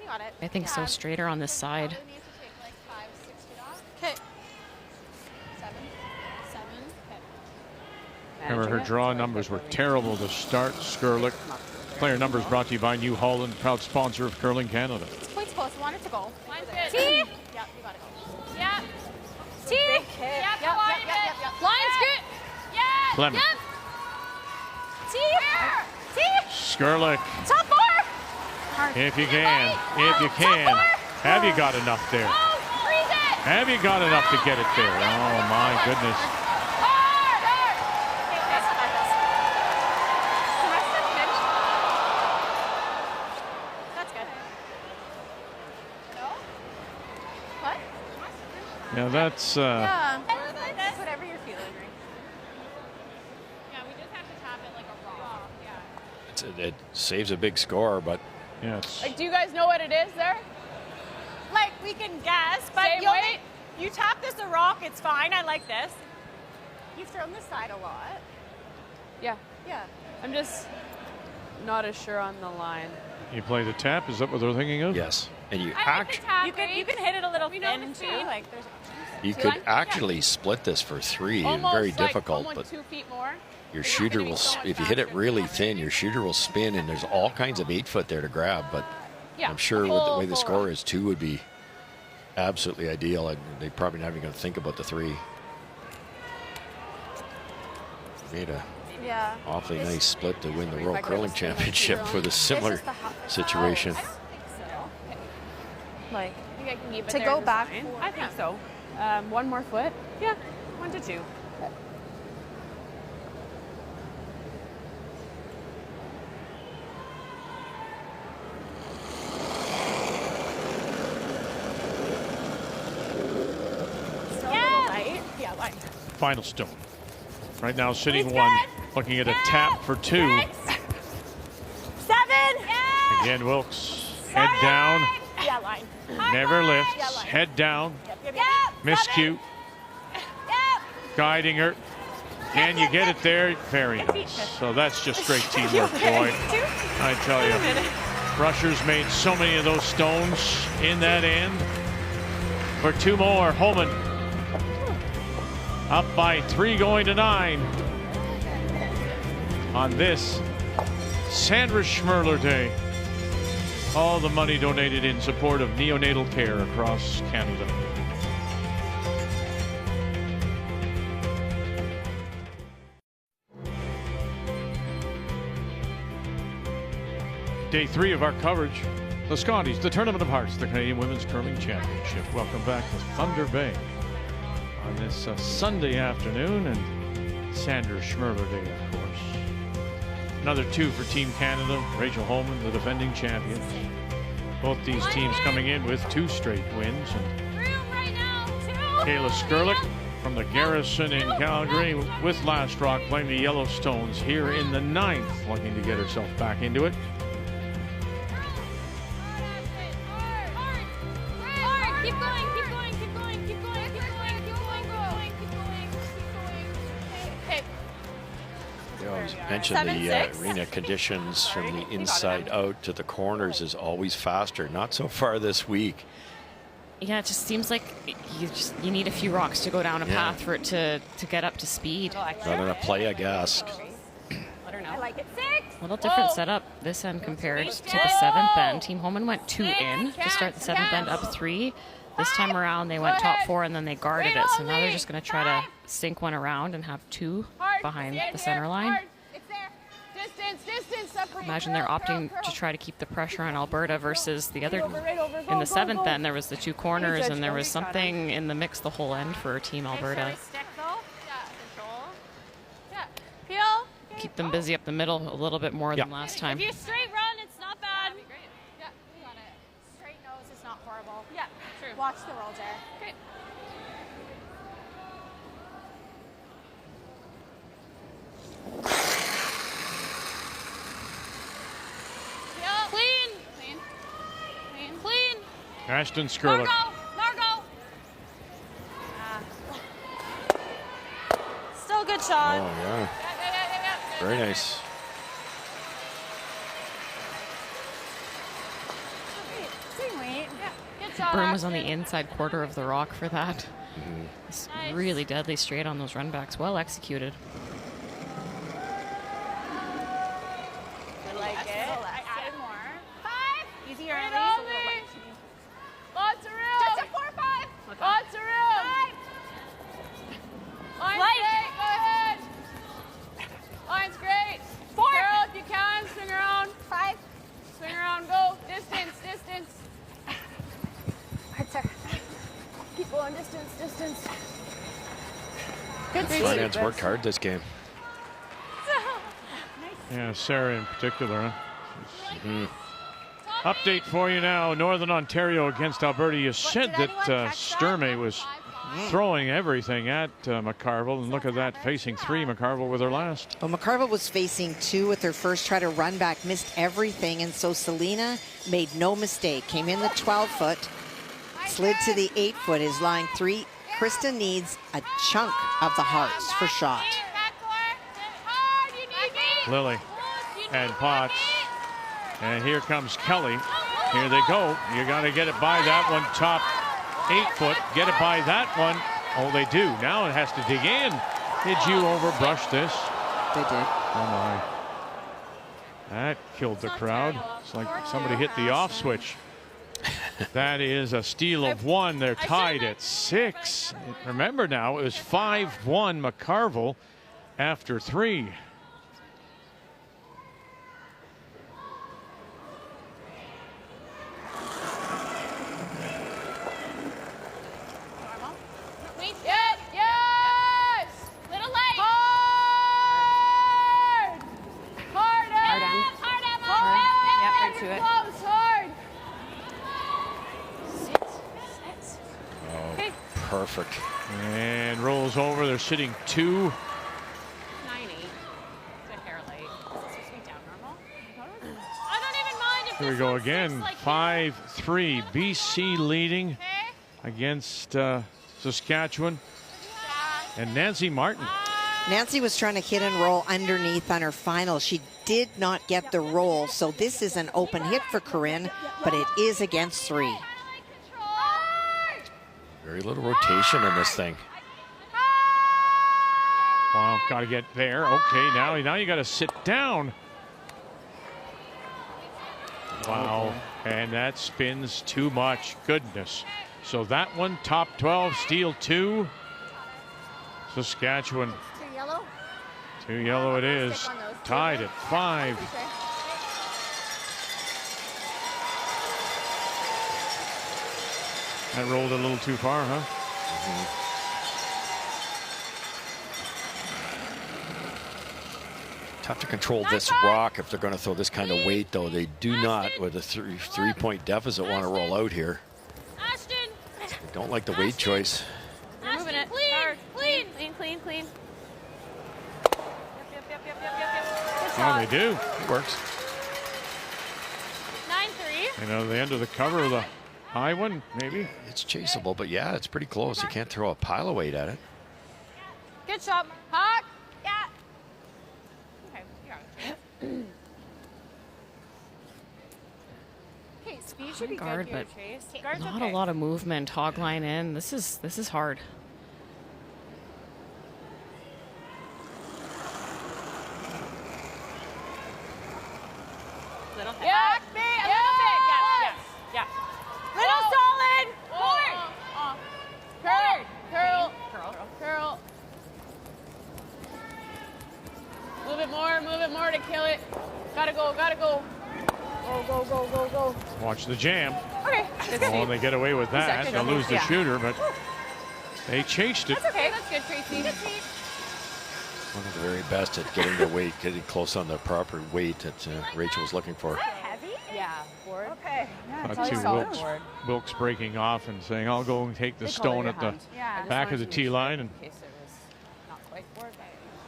You got it. I think so straighter on this side. Okay. 7. Okay. Remember, her draw numbers were terrible to start. Skrlik. Player numbers brought to you by New Holland, proud sponsor of Curling Canada. Points close. Want it to go. Line's good. T. Yep, you got it. Yeah. T. Yep. Line's good. Yeah. Clement. Yep. T. T. Skrlik. Top 4. If you can. If you can. Have you got enough there? Oh, freeze it. Have you got enough to get it there? Oh, my goodness. Yeah, that's. Yeah. Whatever you're feeling, right? Yeah, we just have to tap it like a rock. Yeah. It saves a big score, but Yeah, it's Like, do you guys know what it is there? Like, we can guess, but Same weight? you tap this a rock, it's fine. I like this. You've thrown this side a lot. Yeah. Yeah. I'm just not as sure on the line. you play the tap. Is that what they're thinking of? yes. And you You can hit it a little thin too. Like there's you could actually split this for 3. Almost Very like, difficult, almost but 2 feet more. your shooter will, if you hit it really thin, your shooter will spin, and there's all kinds of 8-foot there to grab. But Yeah. I'm sure with the way the Full score is, 2 would be absolutely ideal, and they probably not even going to think about the 3. Made a awfully nice split to win the World Curling Championship with a similar situation. Like, I think I can keep it to there go just back. fine. I think so. 1 more foot. Yeah, 1 to 2. yeah, like Final stone. Right now, sitting 1, looking at a tap for 2. 7. Again, Wilkes, head down, yeah, line. never lifts, head down, miscue, guiding her. Can you get it there? Very nice. So that's just great teamwork, boy. I tell you, Rushers made so many of those stones in that end. For 2 more, Homan up by 3 going to 9 on this Sandra Schmirler Day. All the money donated in support of neonatal care across Canada. Day 3 of our coverage. The Scotties, the Tournament of Hearts, the Canadian Women's Curling Championship. Welcome back to Thunder Bay on this Sunday afternoon, and Sandra Schmirler Day, of course. Another 2 for Team Canada. Rachel Homan, the defending champions. Both these teams coming in with 2 straight wins. And Kayla Skrlik from the Garrison in Calgary with Last Rock playing the Yellowstones here in the 9th, looking to get herself back into it. Keep going, keep going, keep going, keep going, keep going, keep going, keep going, keep going, keep going. Okay. You always mention the arena conditions from the inside out to the corners is always faster. Not so far this week. Yeah, it just seems like you need a few rocks to go down a path for it to get up to speed. Not enough play, I guess. Let her know. I like it. 6. A little different setup this end compared to the 7th end. Team Homan went 2 in to start the 7th end up 3. This time around they went top 4 and then they guarded it. So now they're just going to try to sink one around and have 2 behind the center line. Imagine they're opting to try to keep the pressure on Alberta versus the other. In the 7th end there was the 2 corners and there was something in the mix the whole end for Team Alberta. Keep them busy up the middle a little bit more than last time. If you straight run, it's not bad. Yeah, we got it. Straight nose is not horrible. Yeah, true. Watch the roll, Jared. Okay. Clean. Clean. Clean. Clean. Ashton Skrlik. Margo. Still a good shot. Oh, yeah. Very nice. Same weight. Yeah. Good shot. Broom was on the inside quarter of the rock for that. It's really deadly straight on those runbacks. Well executed. I like it. I added more. 5. Easy early. Lots of room. Just a 4, 5. Lots of room. 5. Line's great. Go ahead. Line's great. 4. Carol, if you can, swing around. 5. Swing around. Go. Distance. Distance. Keep going. Distance. Good Finance worked hard this game. Yeah, Sarah in particular. Huh? Update for you now. Northern Ontario against Alberta. You said that Sturmey was throwing everything at McCarville. And look at that, facing 3, McCarville with her last. Well, McCarville was facing 2 with her first try to run back, missed everything, and so Selena made no mistake. Came in the 12-foot, slid to the 8-foot, is line 3. Krista needs a chunk of the hearts for shot. Lily and Potts. And here comes Kelly. Here they go. You got to get it by that one, top 8-foot. Get it by that one. Oh, they do. Now it has to dig in. Did you overbrush this? They did. Oh, my. That killed the crowd. It's like somebody hit the off switch. That is a steal of 1. They're tied at 6. Remember now, it was 5-1 McCarville after 3. Perfect. And rolls over. They're sitting 2. 90. It's a hair light. Is it supposed to be down normal? I don't even mind if Here we go again. 5-3. BC leading against Saskatchewan. And Nancy Martin. Nancy was trying to hit and roll underneath on her final. She did not get the roll, so this is an open hit for Corinne, but it is against 3. Very little rotation in this thing. Wow, got to get there. Okay, now you got to sit down. Wow, and that spins too much. Goodness. So that one, top 12, steal 2. Saskatchewan. 2 yellow. 2 yellow it is. Tied at 5. That rolled a little too far, huh? Tough to control this rock if they're going to throw this kind of weight, though. They do not, with a 3-point deficit, want to roll out here. They don't like the weight choice. You're moving it. Clean. Clean. Oh, they do. It works. 9-3. You know, the end of the cover of the high one, maybe. It's chaseable, but yeah, it's pretty close. You can't throw a pile of weight at it. Good shot, Hawk. Yeah. Okay, you got it. Okay, speed should be Guard, good here, but Chase. Guard's not okay. a lot of movement. Hog line in. This is hard. Little bit. Yeah, a little bit. Yeah. Little solid. Forward. Curl. Move it more to kill it. Gotta go. Go. Watch the jam. Okay. Oh, they get away with that. Good They'll lose the yeah. shooter, but they chased it. That's okay. That's good, Tracy. One of the very best at getting the weight, getting close on the proper weight that Rachel was looking for. Heavy? Yeah. Board. Okay. Not too Wilkes breaking off and saying, I'll go and take the stone at the back of the tee line, and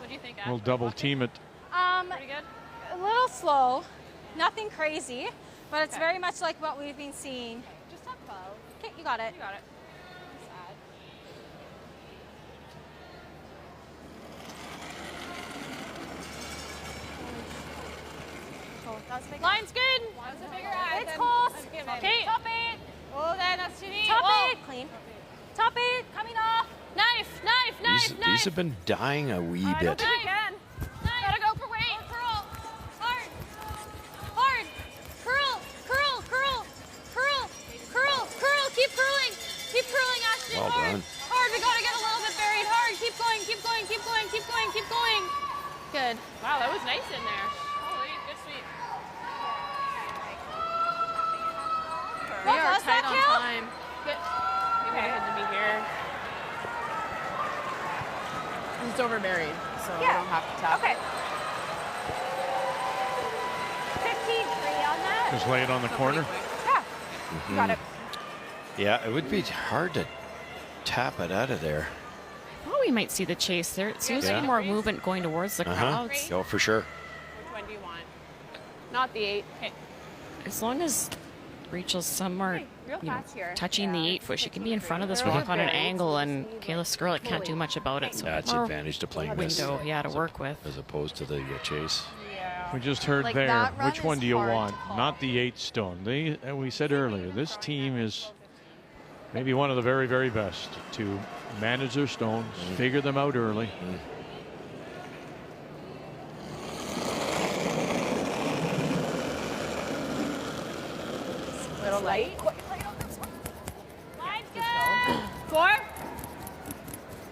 What do you think, Ash? we'll double team it. Pretty good? A little slow. Nothing crazy, but it's very much like what we've been seeing. Just up 12. Okay, you got it. Line's good. It's close. Okay. Top 8. Oh, then that's too deep. Top 8. Clean. Top 8. Coming off. Knife. These have been dying a wee bit. Again. Gotta go for weight. Curl. Hard. Curl. Keep curling, Ashton. Well done. Hard. We gotta get a little bit buried. Hard. Keep going. Good. Wow, that was nice in there. Holy, good sweep. We are tight on time. Good. You had to be here. It's over buried, so we don't have to tap. Okay. 15-3 on that. Just lay it on the corner. Yeah. You got it. Yeah, it would be hard to tap it out of there. I thought we might see the chase. There seems to be more movement going towards the crowds. Oh, for sure. Which one do you want? Not the 8. Okay. As long as Rachel's somewhere touching the 8-foot, she can be in front of this rock on an angle, and Kayla Skrlik can't do much about it. So that's advantage to playing this window, to work with, as opposed to the chase. We just heard there. Which one do you want? Not the 8 stone. We said earlier, this team is maybe one of the very, very best to manage their stones, figure them out early. Little light. 4,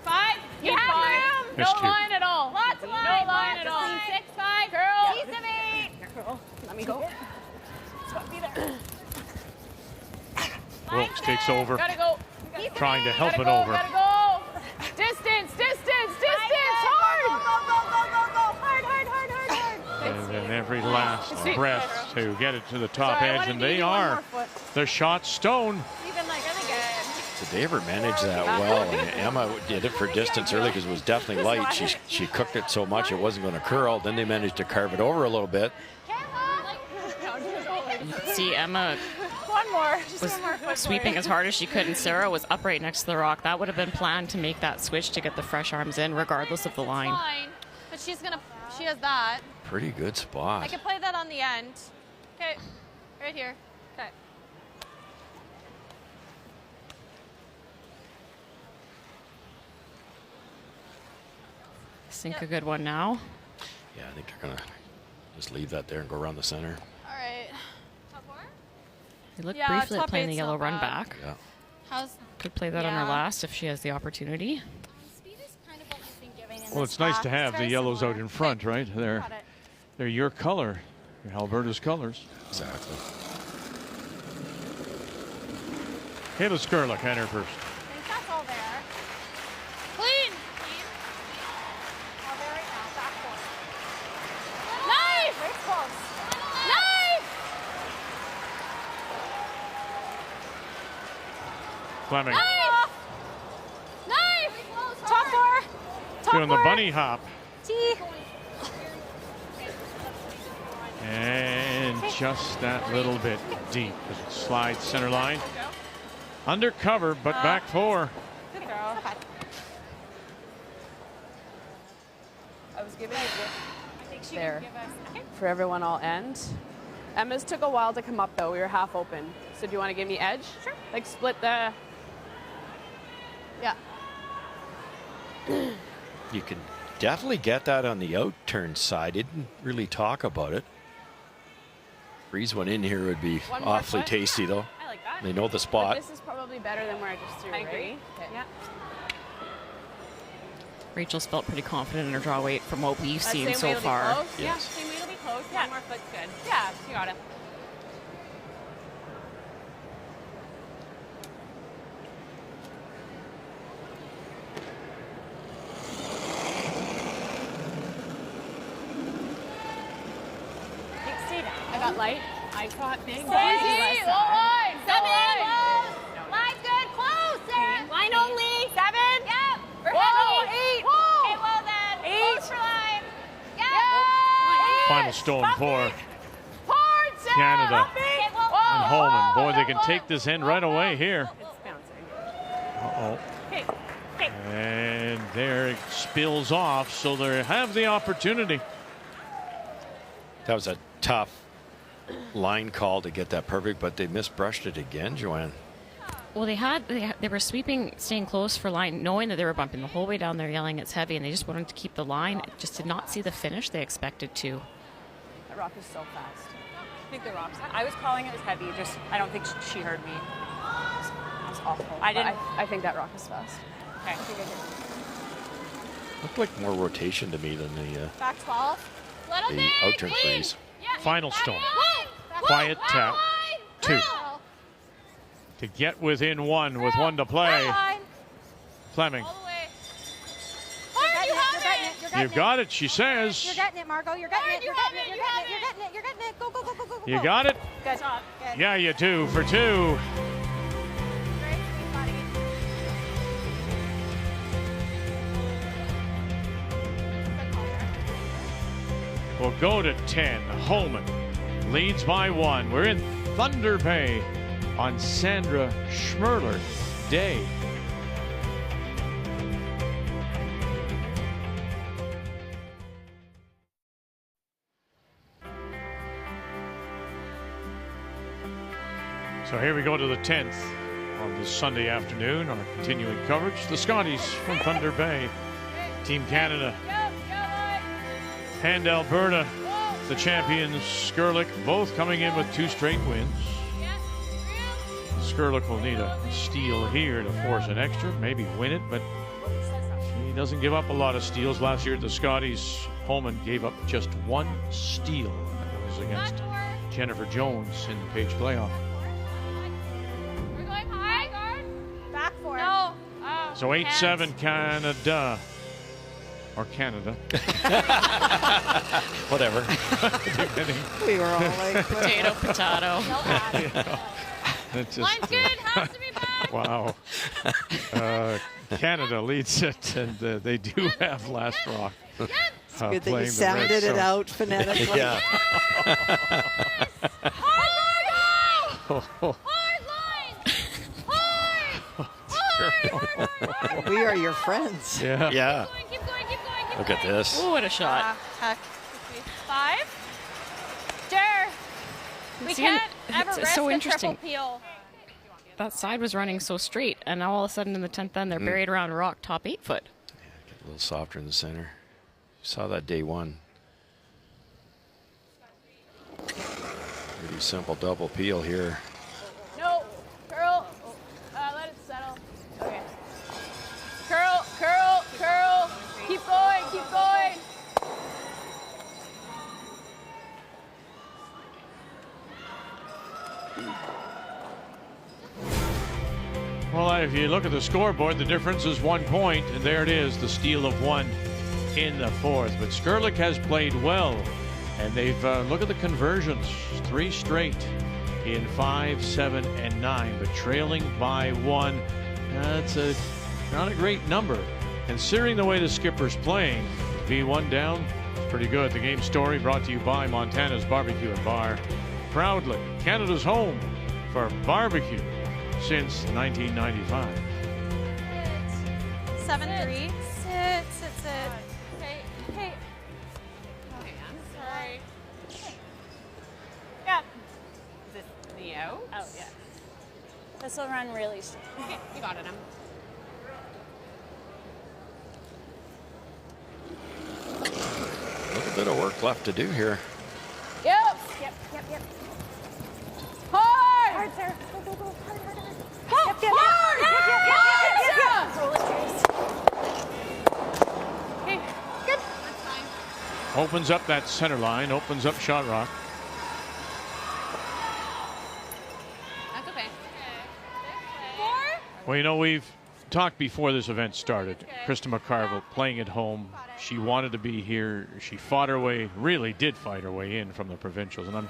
5. You have room. That's No cute. line at all. Lots of line. No line at all. 6, 5. Girl. Piece of 8. Girl, let me go. It's got to be there. Wilkes takes over, Gotta go. trying to help it Gotta go. over. Gotta go. Distance. Hard. And then every last breath to get it to the top Sorry, I edge, wanted and to they do one are. more foot. The shot stone. Even like really good. Did they ever manage that well? And Emma did it for distance early because it was definitely light. She cooked it so much it wasn't going to curl. Then they managed to carve it over a little bit. see Emma one more. was sweeping as hard as she could, and Sarah was upright next to the rock. That would have been planned to make that switch to get the fresh arms in, regardless of the line. Fine, but she has that. Pretty good spot. I can play that on the end. Okay, right here. Okay. Sink a good one now. Yeah, I think they're going to just leave that there and go around the center. All right. They looked briefly at playing the yellow run bad. back. Yeah. Could play that on her last if she has the opportunity. Well, it's nice to have the yellows out in front, right? They're your color, Alberta's colors. Exactly. Kayla Skrlik had her first. That's all there. Clean. All there right now. Back forward. Knife! Very close. Knife! Fleming Knife! Knife! Top four. doing the bunny hop. T. And just that little bit deep as it slides center line. Undercover, but back four. Good girl. I was giving it there. For everyone, I'll end. Emma's took a while to come up, though. We were half open. So do you want to give me edge? Sure. Like split the... Yeah. You can definitely get that on the out turn side. Didn't really talk about it. Breeze one in here would be awfully foot. tasty, though. I like that. They know the spot. But this is probably better than where I just threw, I agree. right? Okay. Yeah. Rachel's felt pretty confident in her draw weight from what we've seen Same so way it'll be far. close? Yes. Yeah, same way it'll be close. One more foot's good. Yeah, you got it. I got light. I caught big. Easy. Low line. 7. Line's good. Close. Sarah. Line only. 7. Yep. We're heavy. 8. Okay, well then. 8. Close for line. Yep. Final stone for Hard, Sarah. Canada Okay, well, and Homan. Boy, they can take this end right away here. It's bouncing. Uh-oh. Okay. And there it spills off, so they have the opportunity. That was a tough line call to get that perfect, but they misbrushed it again, Joanne. Well, they were sweeping, staying close for line, knowing that they were bumping the whole way down there, yelling it's heavy, and they just wanted to keep the line. Just did not see the finish they expected to. That rock is so fast. I think the rocks. I was calling it was heavy. Just I don't think she heard me. It's awful. I didn't. I think that rock is fast. Okay. Looked like more rotation to me than the Back 12. Little the big. out turn freeze. Final stone. Quiet tap. 2. To get within 1 with 1 to play. Fleming. Hard, you have it. You got it, she says. You're getting it, Margot. You're getting it. You're getting it. You're getting it. You're getting it. You're getting it. Go, go, go, go, go, go. You got it? Good job. Good. Yeah, you do for 2. Very sweet, buddy. will go to 10. Homan leads by 1. We're in Thunder Bay on Sandra Schmirler Day. So here we go to the 10th on this Sunday afternoon. Our continuing coverage. The Scotties from Thunder Bay. Team Canada and Alberta, the champions, Skrlik, both coming in with 2 straight wins. Skrlik will need a steal here to force an extra, maybe win it, but he doesn't give up a lot of steals. Last year at the Scotties, Homan gave up just 1 steal. That was against Jennifer Jones in the Page playoff. Back 4. No. So 8-7 Canada. Or Canada. Whatever. We were all like, potato. Line's good. Has to be back. Wow. Canada leads it, and they do have last rock. It's good that you sounded it out phonetically. Yeah. We are your friends. Yeah. Yeah. Keep going. Look at this. Oh, what a shot. Heck. 5. Dare. We can't ever it's risk so a interesting. triple peel. That side was running so straight, and now all of a sudden in the 10th end, they're buried around rock top 8 foot. Get a little softer in the center. Saw that day 1. Pretty simple double peel here. No. Curl. Let it settle. Okay. Curl. Keep going. Well, if you look at the scoreboard, the difference is 1 point, and there it is, the steal of 1 in the 4th. But Skrlik has played well, and they've look at the conversions, 3 straight in 5, 7, and 9, but trailing by 1. That's not a great number, considering the way the skipper's playing. Be 1 down, pretty good. The game story brought to you by Montana's Barbecue and Bar. Proudly Canada's home for barbecue since 1995. 7-3. Sit. Hey. Okay, I'm sorry. Yeah. Is this the out? Oh, yeah. This will run really strong. Okay, you got it, Em. A little bit of work left to do here. Yep. Hard. Hard, Sarah. Go. Hard. Yep. Roll it, Trace. Okay, good. That's fine. Opens up that center line, opens up shot rock. That's okay. Well, you know, we've talked before this event started. Krista McCarville playing at home. She wanted to be here. She fought her way, really did fight her way in from the provincials. And I'm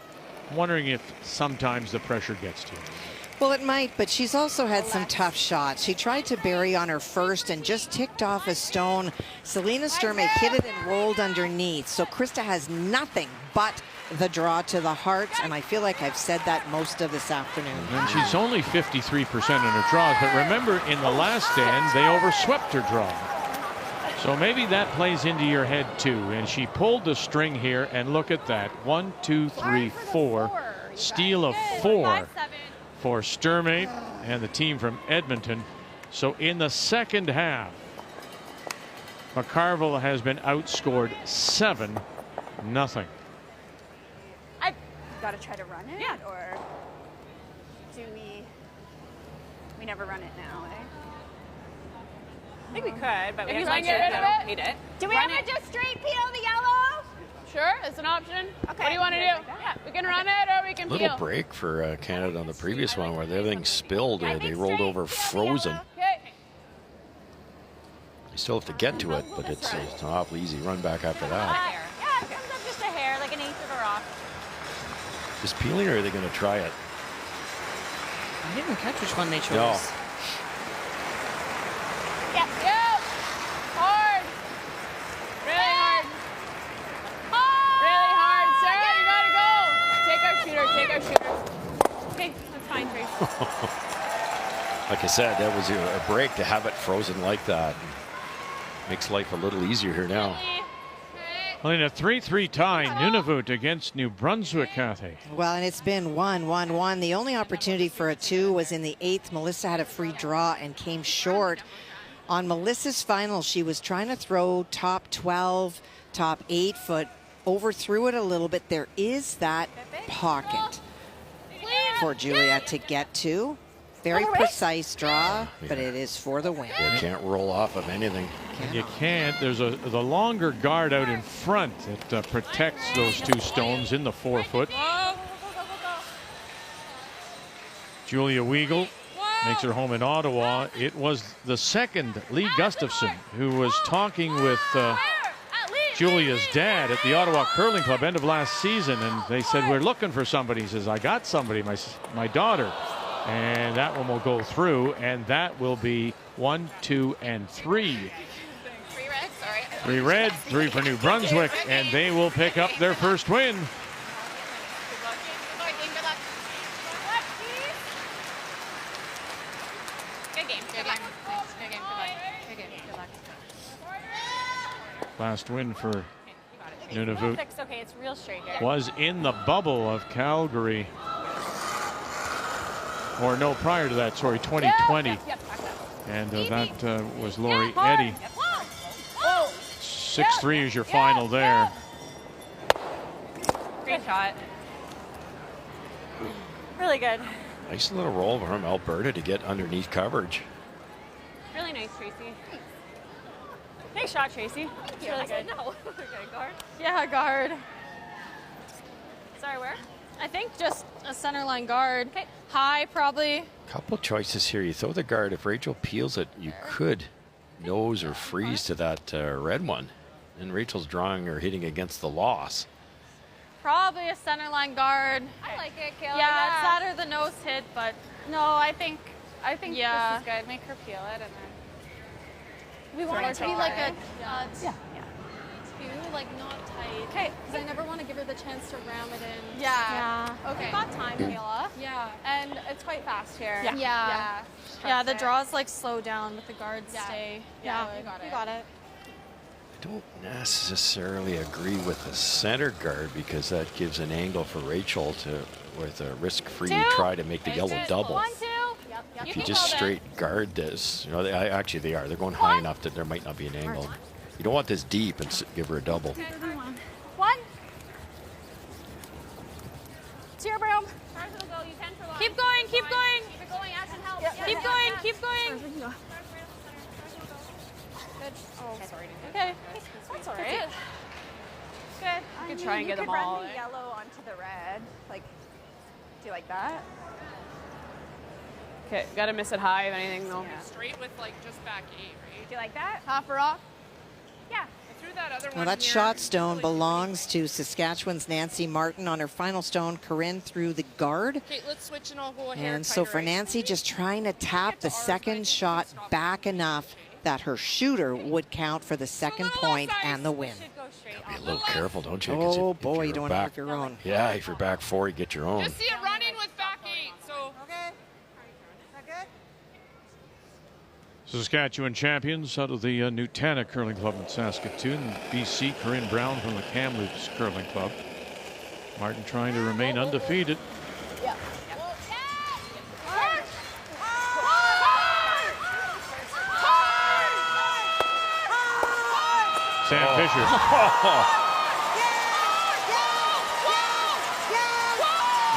wondering if sometimes the pressure gets to you. Well, it might, but she's also had some tough shots. She tried to bury on her first and just ticked off a stone. Selena Sturmey hit it and rolled underneath. So Krista has nothing but the draw to the heart, and I feel like I've said that most of this afternoon. And she's only 53% in her draws, but remember in the last end, they overswept her draw. So maybe that plays into your head too. And she pulled the string here, and look at that. 1, 2, 3, 4. Steal of 4 for Sturmey and the team from Edmonton. So in the second half, McCarville has been outscored 7-0. I've got to try to run it, or do we never run it now, eh? I think we could, but we If have you to like it, I don't hate it. Do we Run ever it. just straight peel the yellow? Sure, it's an option. Okay. What do you want to do? Like that. Yeah, we can run it or we can Little peel. break for Canada on the previous one where everything spilled. They rolled over frozen. Okay. You still have to get to it, but it's an awfully easy run back after that. Yeah, it comes up just a hair, like an eighth of a rock. Is peeling, or are they going to try it? I didn't catch which one they chose. No. Yep. Hard. Really hard. Really like I said, that was a break to have it frozen like that. Makes life a little easier here now. Well, in a 3-3 tie, Nunavut against New Brunswick, Kathy. Well, and it's been 1-1-1. The only opportunity for a 2 was in the 8th. Melissa had a free draw and came short. On Melissa's final, she was trying to throw top 12, top 8 foot, overthrew it a little bit. There is that pocket for Julia to get to. Very precise draw, but it is for the win. You can't roll off of anything. And you can't. There's the longer guard out in front that protects those 2 stones in the 4 foot. Julia Weigel makes her home in Ottawa. It was the second, Lee Gustafson, who was talking with Julia's dad at the Ottawa Curling Club end of last season, and they said, we're looking for somebody. He says, I got somebody, my daughter. And that one will go through, and that will be 1, 2, and 3. 3 red, 3 for New Brunswick, and they will pick up their first win. Good game. Good game. Thanks. Good game. Good game. Good luck. Last win for Nunavut Okay, it's real straight here. was in the bubble of Calgary. Or no, prior to that, sorry, 2020. And that was Lori Eddy. 6-3 is your final there. Great shot. Really good. Nice little roll from Alberta to get underneath coverage. Really nice, Tracy. Nice shot, Tracy. It's really good. No. Okay, guard. Yeah, guard. Sorry, where? I think just a center line guard. Okay. High, probably. Couple choices here. You throw the guard. If Rachel peels it, you could nose or freeze to that red one. And Rachel's drawing or hitting against the loss. Probably a center line guard. I like it, Kayla. Yeah, it's that or the nose hit, but No, I think yeah. this is good. Make her peel it, and then We want it to be like a yeah. two, like not tight. Okay. Because I never want to give her the chance to ram it in. Yeah. Okay. We've got time, Kayla. Yeah. And it's quite fast here. Yeah. Yeah. Yeah, the draws like slow down, but the guards stay. Yeah, good. you got it. You got it. I don't necessarily agree with the center guard because that gives an angle for Rachel to, with a risk-free try to make the yellow double. 1, 2. Yep. If you just straight guard this, you know, actually they are. They're going high enough that there might not be an angle. You don't want this deep and give her a double. Okay. 1. It's your broom. Keep going, keep going. Keep it going, Ashton, help. Keep going, keep going. Good. Oh, sorry. Okay. That's all right. Good. You could try and get them all. Run the yellow onto the red. Like, do you like that? Okay, gotta miss it high if anything though. Straight with like just back 8, right? Do you like that? Half a rock? Yeah. I threw that other Well, that shot stone belongs to Saskatchewan's Nancy Martin. On her final stone, Corinne threw the guard. Okay, let's switch and I'll go ahead. And so for Nancy, just trying to tap the second shot back enough that her shooter would count for the second point and the win. Be a little careful, don't you? Oh boy, you don't want to have your own. Yeah, if you're back 4, you get your own. Just see it running with back 8, so. Okay. Is that good? Saskatchewan champions out of the Nutana Curling Club in Saskatoon. BC, Corinne Brown from the Kamloops Curling Club. Martin trying to remain undefeated. Yeah. Sam Fisher.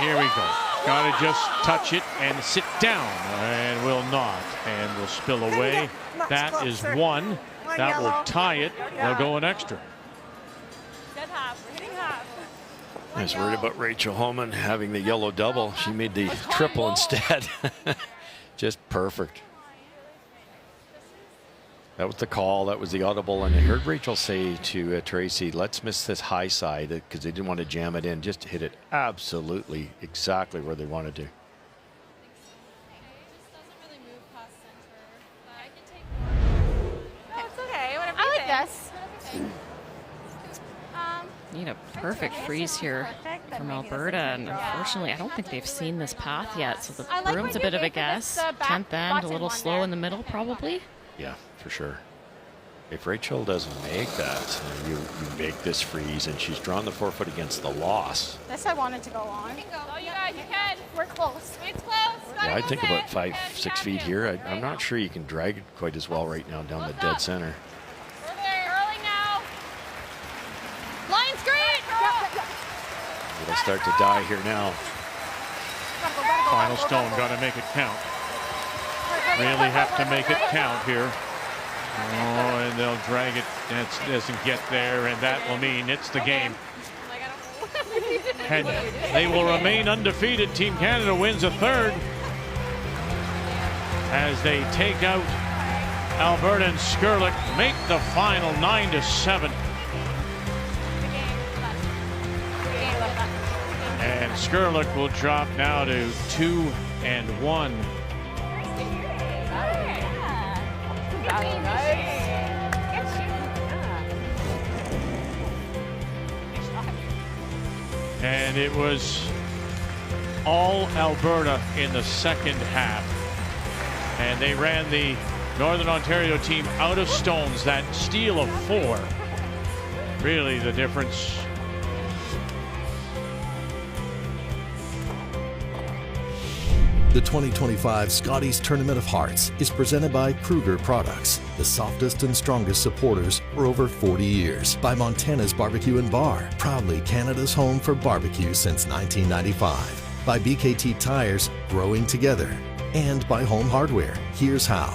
Here we go. Got to just touch it and sit down, and will not, and will spill away. That is 1. That will tie it. They'll go an extra. Good half. We're hitting half. I was worried about Rachel Homan having the yellow double. She made the triple instead. Just perfect. That was the call. That was the audible. And I heard Rachel say to Tracy, let's miss this high side because they didn't want to jam it in. Just hit it absolutely exactly where they wanted to. No, it's okay. Whatever I like this. Need a perfect freeze here. Perfect. from Alberta, and unfortunately, I don't think they've seen this path yet, so the like room's a when bit you of a make it guess. this, back 10th end, a button little one slow there. in the middle, probably. Yeah, for sure. If Rachel doesn't make that, you make this freeze, and she's drawn the forefoot against the loss. This I wanted to go on. You can go. Oh, you guys, you can. We're close. It's close. Yeah, I think about 5-6 feet here. I'm not sure you can drag it quite as well right now down the dead center. We're there. Early now. Line screen. It'll start to die here now. Final stone, got to make it count. Really have to make it count here. Oh, and they'll drag it. That doesn't get there, and that will mean it's the game. And they will remain undefeated. Team Canada wins a third as they take out Alberta and Skrlik, make the final 9-7. And Skrlik will drop now to 2-1. And it was all Alberta in the second half. And they ran the Northern Ontario team out of stones. That steal of 4, really the difference. The 2025 Scotties Tournament of Hearts is presented by Kruger Products, the softest and strongest supporters for over 40 years. By Montana's Barbecue and Bar, proudly Canada's home for barbecue since 1995. By BKT Tires, growing together. And by Home Hardware, here's how.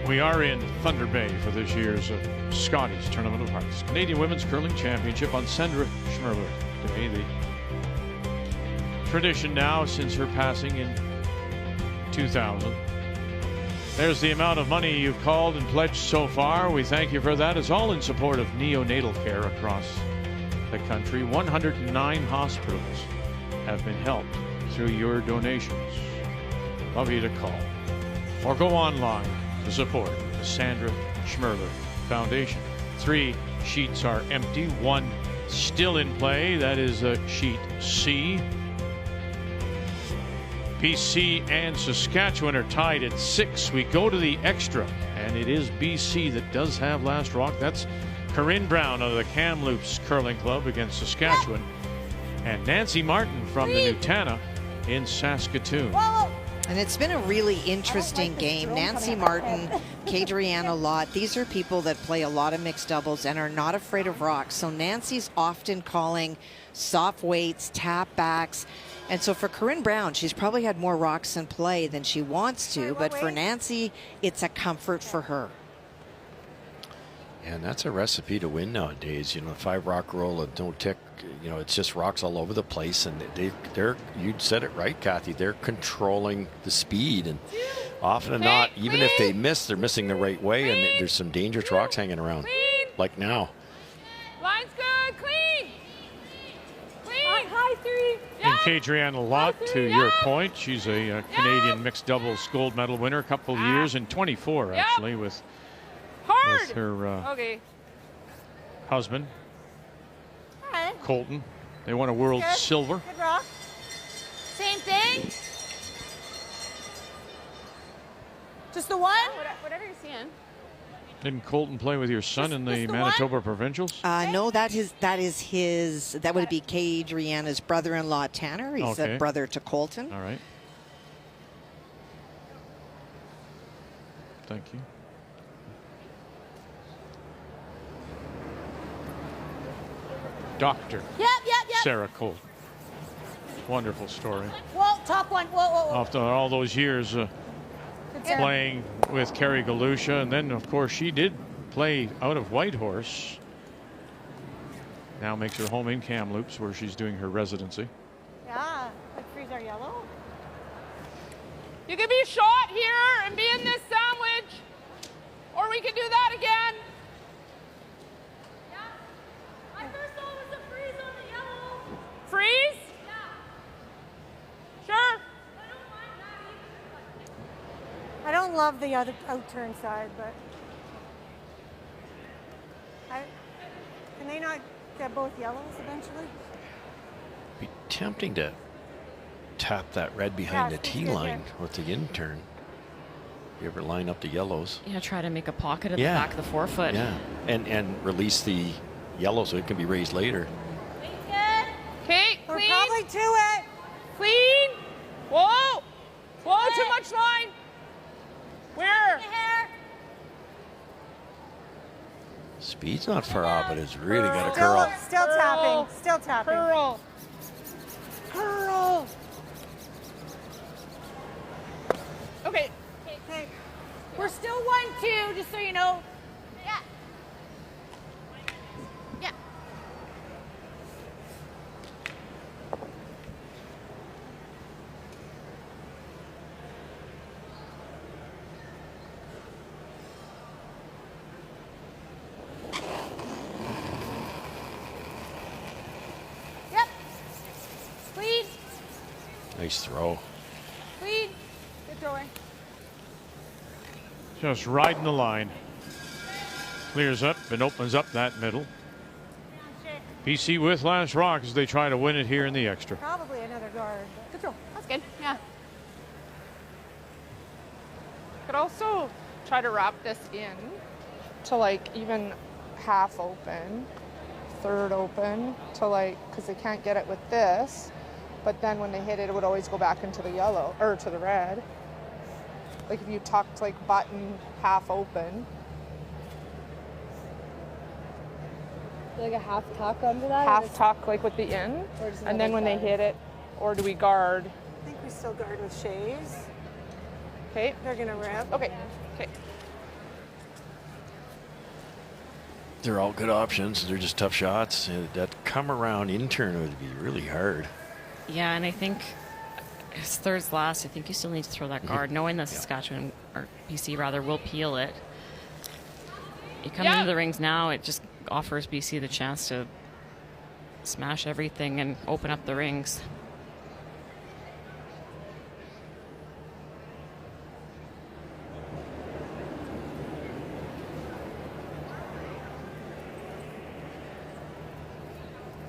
We are in Thunder Bay for this year's Scotties Tournament of Hearts. Canadian Women's Curling Championship on Sandra Schmirler Day. The tradition now since her passing in 2000. There's the amount of money you've called and pledged so far. We thank you for that. It's all in support of neonatal care across the country. 109 hospitals have been helped through your donations. Love you to call or go online to support the Sandra Schmirler Foundation. 3 sheets are empty, 1 still in play. That is sheet C. BC and Saskatchewan are tied at 6. We go to the extra, and it is BC that does have last rock. That's Corinne Brown of the Kamloops Curling Club against Saskatchewan, and Nancy Martin from the Nutana in Saskatoon. And it's been a really interesting game. Nancy Martin, Kadriana Lott, these are people that play a lot of mixed doubles and are not afraid of rocks. So Nancy's often calling soft weights, tap backs. And so for Corinne Brown, she's probably had more rocks in play than she wants to. But for Nancy, it's a comfort for her. And that's a recipe to win nowadays. You know, 5 rock roll and don't tick. You know, it's just rocks all over the place, and they're you said it right, Kathy. They're controlling the speed, and often than not, even if they miss, they're missing the right way, and there's some dangerous rocks hanging around, like now. Line's good. Clean. Clean. High 3. And Kadriana Lott, to your point, she's a Canadian mixed doubles gold medal winner, a couple of years in 24 actually with her husband. Colton. They won a world silver. Good rock. Same thing. Just the one? Whatever you're seeing. Didn't Colton play with your son in the Manitoba Provincials? No, that would be Kadriana's brother-in-law Tanner. He's a brother to Colton. All right. Thank you. Dr. Yep. Sarah Colton. Wonderful story. Whoa, top one. Whoa. After all those years playing with Kerry Galusha, and then, of course, she did play out of Whitehorse. Now makes her home in Kamloops, where she's doing her residency. Yeah, like freeze our yellow. You can be shot here and be in this sandwich, or we can do that again. Freeze? Yeah. Sure. I don't don't love the other out-turn side, but can they not get both yellows eventually? Be tempting to tap that red behind the tee line with the in-turn. You ever line up the yellows? Yeah, try to make a pocket at the back of the forefoot. Yeah, and release the yellow so it can be raised later. Okay, We're clean. probably to it. Clean. Whoa. Whoa, too much line. Where? Speed's not far off, but it's really got to curl. Still tapping. Still tapping. Curl. Curl. Okay. Okay. We're still 1-2, just so you know. Yeah. Yeah. Yep. Clean. Nice throw. Clean. Good throwing. Just riding the line. Clears up and opens up that middle. BC with last rock as they try to win it here in the extra. Probably another guard. Good throw. That's good. Yeah. Could also try to wrap this in to like even half open, third open to like, because they can't get it with this, but then when they hit it, it would always go back into the yellow or to the red. Like if you tucked like button half open. Like a half tuck under that? Half tuck like with the in, and then when they hit it, or do we guard? I think we still guard with shaves. Okay. They're gonna rip. Okay. Okay. They're all good options. They're just tough shots. That come around in-turn would be really hard. Yeah, and I think it's third's last. I think you still need to throw that guard, knowing that Saskatchewan, or BC rather, will peel it. You come into the rings now, it just offers BC the chance to smash everything and open up the rings.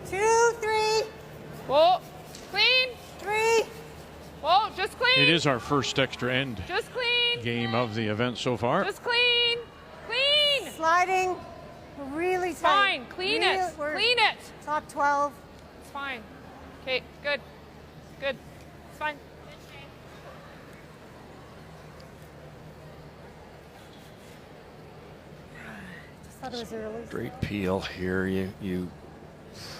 Two, three. Whoa. Clean. Three. Whoa, just clean. It is our first extra end Just clean. game of the event so far. Just clean. Clean. Sliding. Really tight. Fine. Clean it. We're Clean it. Top 12. It's fine. Okay, good. Good. It's fine. Just thought it was early. Great peel here. You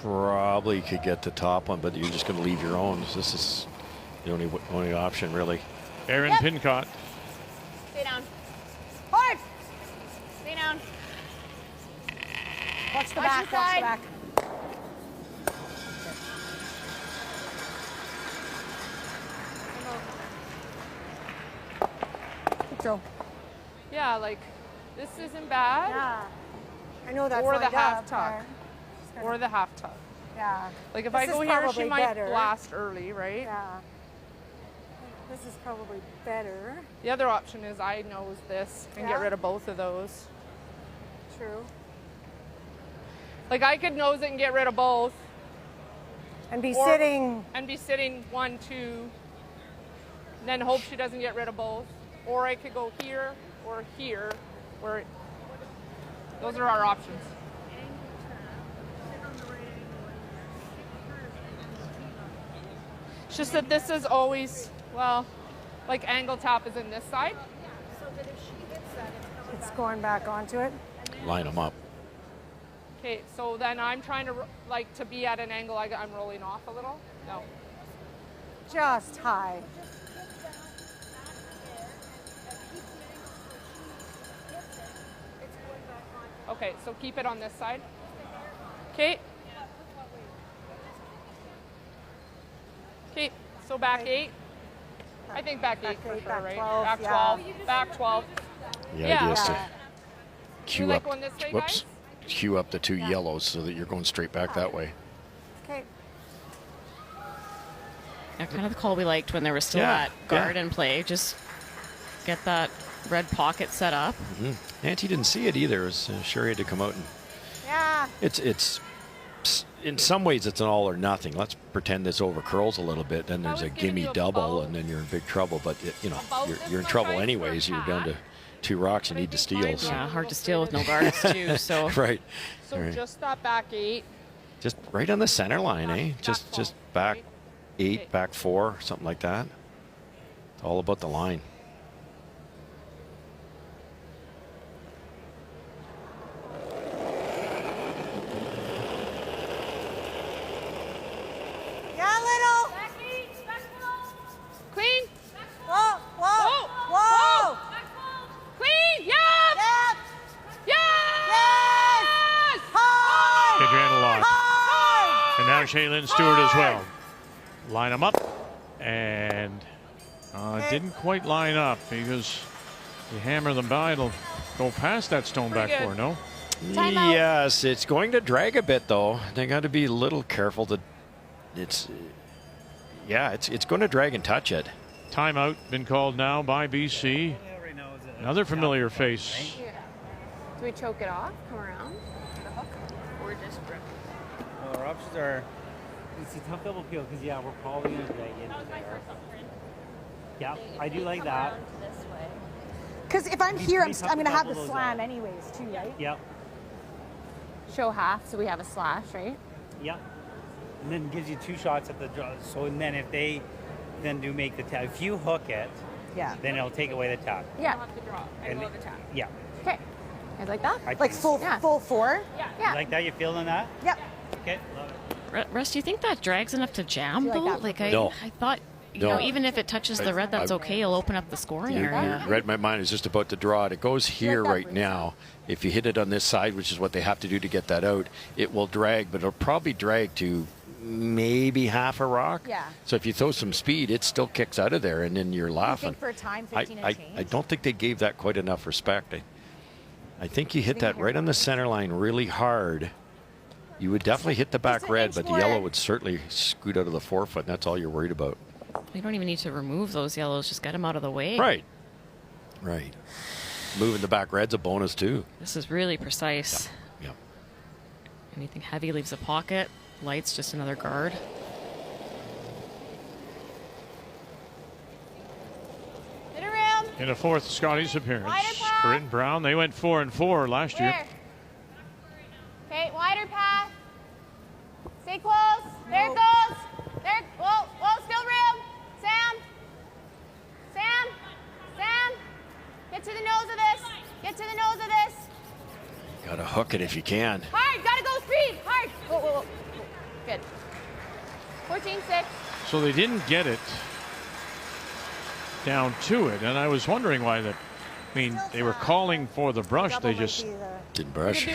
probably could get the top one, but you're just going to leave your own. This is the only option, really. Aaron Pincott. Stay down. Hard. Stay down. Watch the back. Watch the back. Good throw. Yeah, like this isn't bad. Yeah. I know that's or the lined half up, tuck. Or the half tuck. Yeah. Like if This I go is here, she probably might better. blast early, right? Yeah. This is probably better. The other option is I nose this and get Yeah. rid of both of those. True. Like I could nose it and get rid of both. And be sitting. And be sitting 1, 2. Then hope she doesn't get rid of both. Or I could go here or here. Where those are our options. It's just that this is always, well, like angle tap is in this side. It's going back onto it. Line them up. Okay, so then I'm trying to like to be at an angle like I'm rolling off a little. No. Just high. Okay, so keep it on this side. Okay. Okay, so back 8. I think back 8 for sure, right? 12, Back yeah. 12. Back 12. The idea is to You queue like up. going this way, Whoops. Queue up the two yellows so that you're going straight back that way. Okay. Yeah, kind of the call we liked when there was still Yeah, that guard in play. Just get that red pocket set up. Auntie didn't see it either. It was, Sherry had to come out and. Yeah. It's in some ways it's an all or nothing. Let's pretend this over curls a little bit, then there's a gimme double, and then you're in big trouble. But you're in trouble anyways. You're down to 2 rocks. You need to steal. So. Yeah, hard to steal with no guards too. So right. So right. just that back 8. Just right on the center line, eh? Just back 8, back 4, something like that. It's all about the line. Yeah, little. Queen. Whoa, whoa, whoa. Queen. Yep. Yep. Yes. Hard. Adriana lost. Hard. And now Shaylin Stewart as well. Line them up. And didn't quite line up because you hammer them by. It'll go past that stone back 4, no? Yes, it's going to drag a bit though. They got to be a little careful to. It's going to drag and touch it. Timeout been called now by BC. Another familiar face. Do we choke it off? Come around? The hook? Or just rip? Well, our options are. It's a tough double peel because we're probably going to drag into there. Yeah, I do like that. Because if I'm here, I'm going to have the double those slam out. anyways, too, right? Yep. Show half, so we have a slash, right? Yep. And then gives you 2 shots at the draw. So and then if they then do make the tap, if you hook it, then it'll take away the tap. Yeah. Have to draw and go the tap. Yeah. Okay. I like that. Like full 4? Yeah. You like that? You feeling that? Yep. Okay. Love it. Russ, do you think that drags enough to jam Do you though? like Like that? No. I thought, No. even if it touches the red, that's okay. It'll open up the scoring area. You read my mind. Is just about to draw it. It goes here right now. If you hit it on this side, which is what they have to do to get that out, it will drag, but it'll probably drag to maybe half a rock. Yeah. So if you throw some speed, it still kicks out of there, and then you're laughing. think for a time, 15 and I change? don't think they gave that quite enough respect. I think you hit that right on the center line really hard. You would definitely hit the back red, but the yellow would certainly scoot out of the forefoot, and that's all you're worried about. You don't even need to remove those yellows. Just get them out of the way. Right. Right. Moving the back red's a bonus, too. This is really precise. Yep. Anything heavy leaves a pocket. Light's just another guard. Hit around. In a 4th Scotties appearance. Wider path. Corinne Brown, they went 4-4 last year. There. Okay, wider path. Stay close. There it goes. There. Whoa, still room. Sam. Get to the nose of this. Get to the nose of this. Gotta hook it if you can. Hard. Gotta go speed. Hard. Whoa. Good. 14-6. So they didn't get it down to it, and I was wondering why that. I mean, they were calling for the brush. They just didn't brush.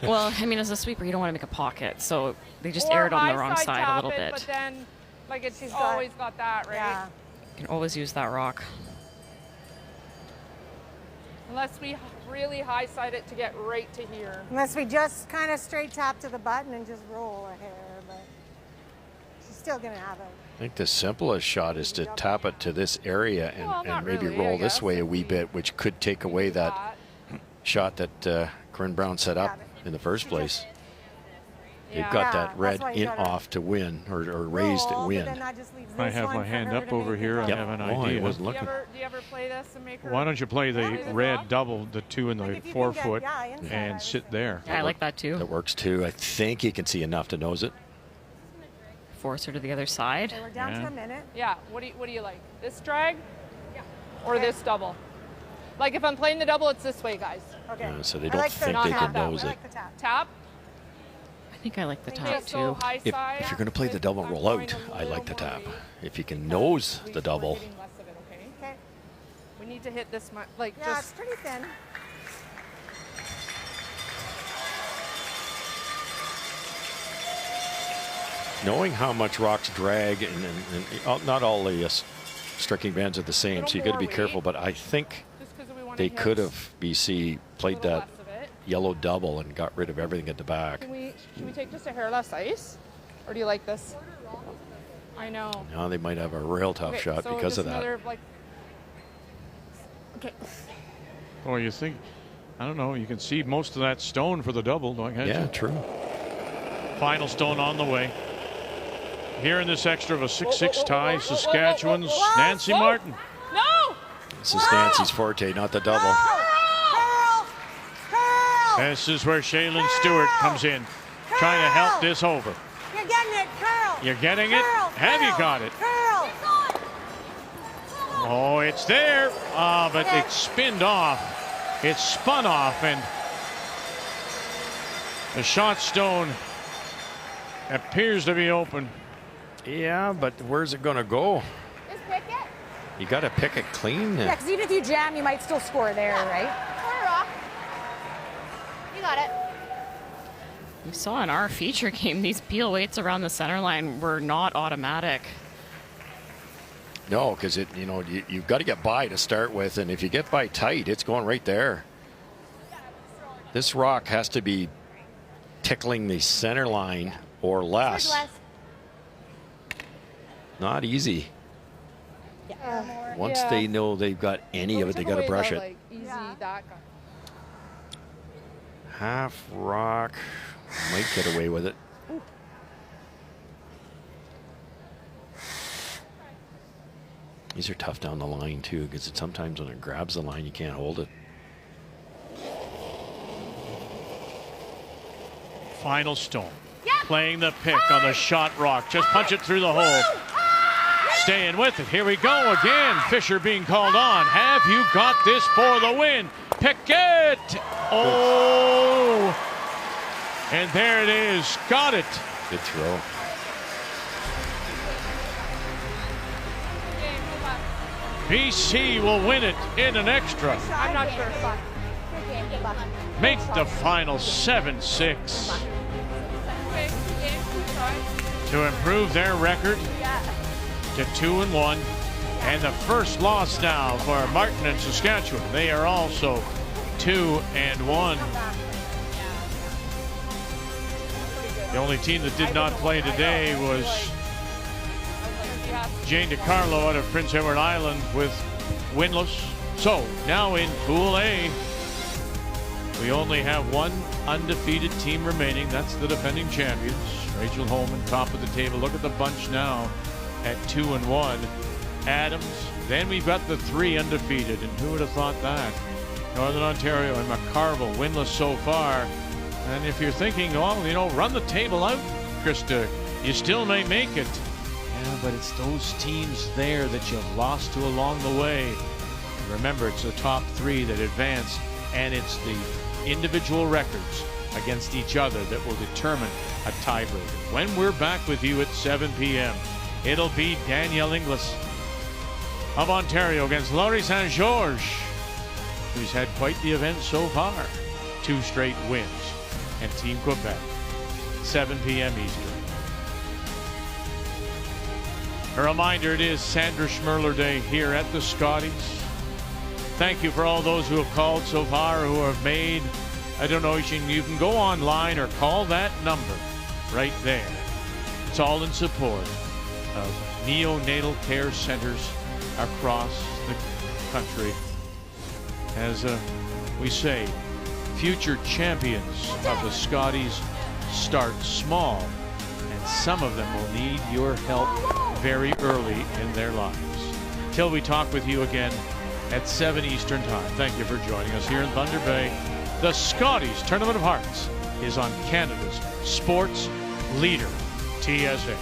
Well, I mean, as a sweeper, you don't want to make a pocket, so they just Or erred on the high wrong side a tap little it, bit. But then, like, she's always got that, right? Yeah. You can always use that rock. Unless we really high side it to get right to here. Unless we just kind of straight tap to the button and just roll a hair, but she's still going to have it. I think the simplest shot is to tap it to this area and maybe really, roll I this guess, way a wee bit, which could take away that shot that Corinne Brown set up in the first place. They've got that red in off to win or raised to win. I have my hand up over here. I have an idea. I wasn't looking. Do you ever play this and make her? Why don't you play the red double, the 2 in the forefoot, and sit there? Yeah, I like that too. That works too. I think you can see enough to nose it. Force her to the other side. Okay, we're down to a minute. Yeah. What do you like? This drag? Yeah. Or this double? Like if I'm playing the double, it's this way, guys. Okay. So they don't think they can nose it. Tap. I think I like the tap Okay, so too. high If side you're going to play the double and roll out, I like the tap. If you can nose the double, Less of it, okay? Okay. We need to hit this much, like Yeah, just. it's pretty thin. knowing how much rocks drag, and not all the striking bands are the same, so you got to be careful. But I think they could have BC played that yellow double and got rid of everything at the back. Should we take just a hair less ice, or do you like this? I know. Now they might have a real tough shot so because just of that. another, like, Okay. Oh, you think? I don't know. You can see most of that stone for the double, don't you? Yeah, true. Final stone on the way. Here in this extra of a 6-6 tie, Saskatchewan's Nancy Martin. No! This is Nancy's forte, not the double. This is where Shaylin Stewart comes in, trying to help this over. You're getting it, curl. You're getting it? Have you got it? Curl. Oh, it's there. But it spinned off. It spun off, and the shot stone appears to be open. Yeah, but where's it going to go? Just pick it. You got to pick it clean. Yeah, because even if you jam, you might still score there, right? Or rock. You got it. We saw in our feature game, these peel weights around the center line were not automatic. No, because you've got to get by to start with, and if you get by tight, it's going right there. This rock has to be tickling the center line or less. Not easy. Once they know they've got any of it, they got to brush it. Half rock, might get away with it. These are tough down the line too, because sometimes when it grabs the line, you can't hold it. Final stone. Playing the pick on the shot rock. Just punch it through the hole. Staying with it. Here we go again. Fisher being called on. Have you got this for the win? Pick it. Oh. And there it is. Got it. Good throw. BC will win it in an extra. I'm not sure. Make the final 7-6 to improve their record to 2-1, and the first loss now for Martin and Saskatchewan. They are also 2-1. The only team that did not play today was Jane DiCarlo out of Prince Edward Island with winless. So now in Pool A, we only have one undefeated team remaining. That's the defending champions, Rachel Homan, top of the table. Look at the bunch now at 2-1. Adams. Then we've got the three undefeated, and who would have thought that? Northern Ontario and McCarville winless so far. And if you're thinking, oh, run the table out, Krista, you still may make it. Yeah, but it's those teams there that you've lost to along the way. Remember, it's the top three that advance, and it's the individual records against each other that will determine a tiebreaker. When we're back with you at 7 p.m., it'll be Danielle Inglis of Ontario against Laurie St. George, who's had quite the event so far. 2 straight wins. And Team Quebec, 7 p.m. Eastern. A reminder, it is Sandra Schmirler Day here at the Scotties. Thank you for all those who have called so far, who have made a donation. You can go online or call that number right there. It's all in support of neonatal care centers across the country. As we say, future champions of the Scotties start small, and some of them will need your help very early in their lives. Till we talk with you again at 7 Eastern Time. Thank you for joining us here in Thunder Bay. The Scotties Tournament of Hearts is on Canada's sports leader, TSN.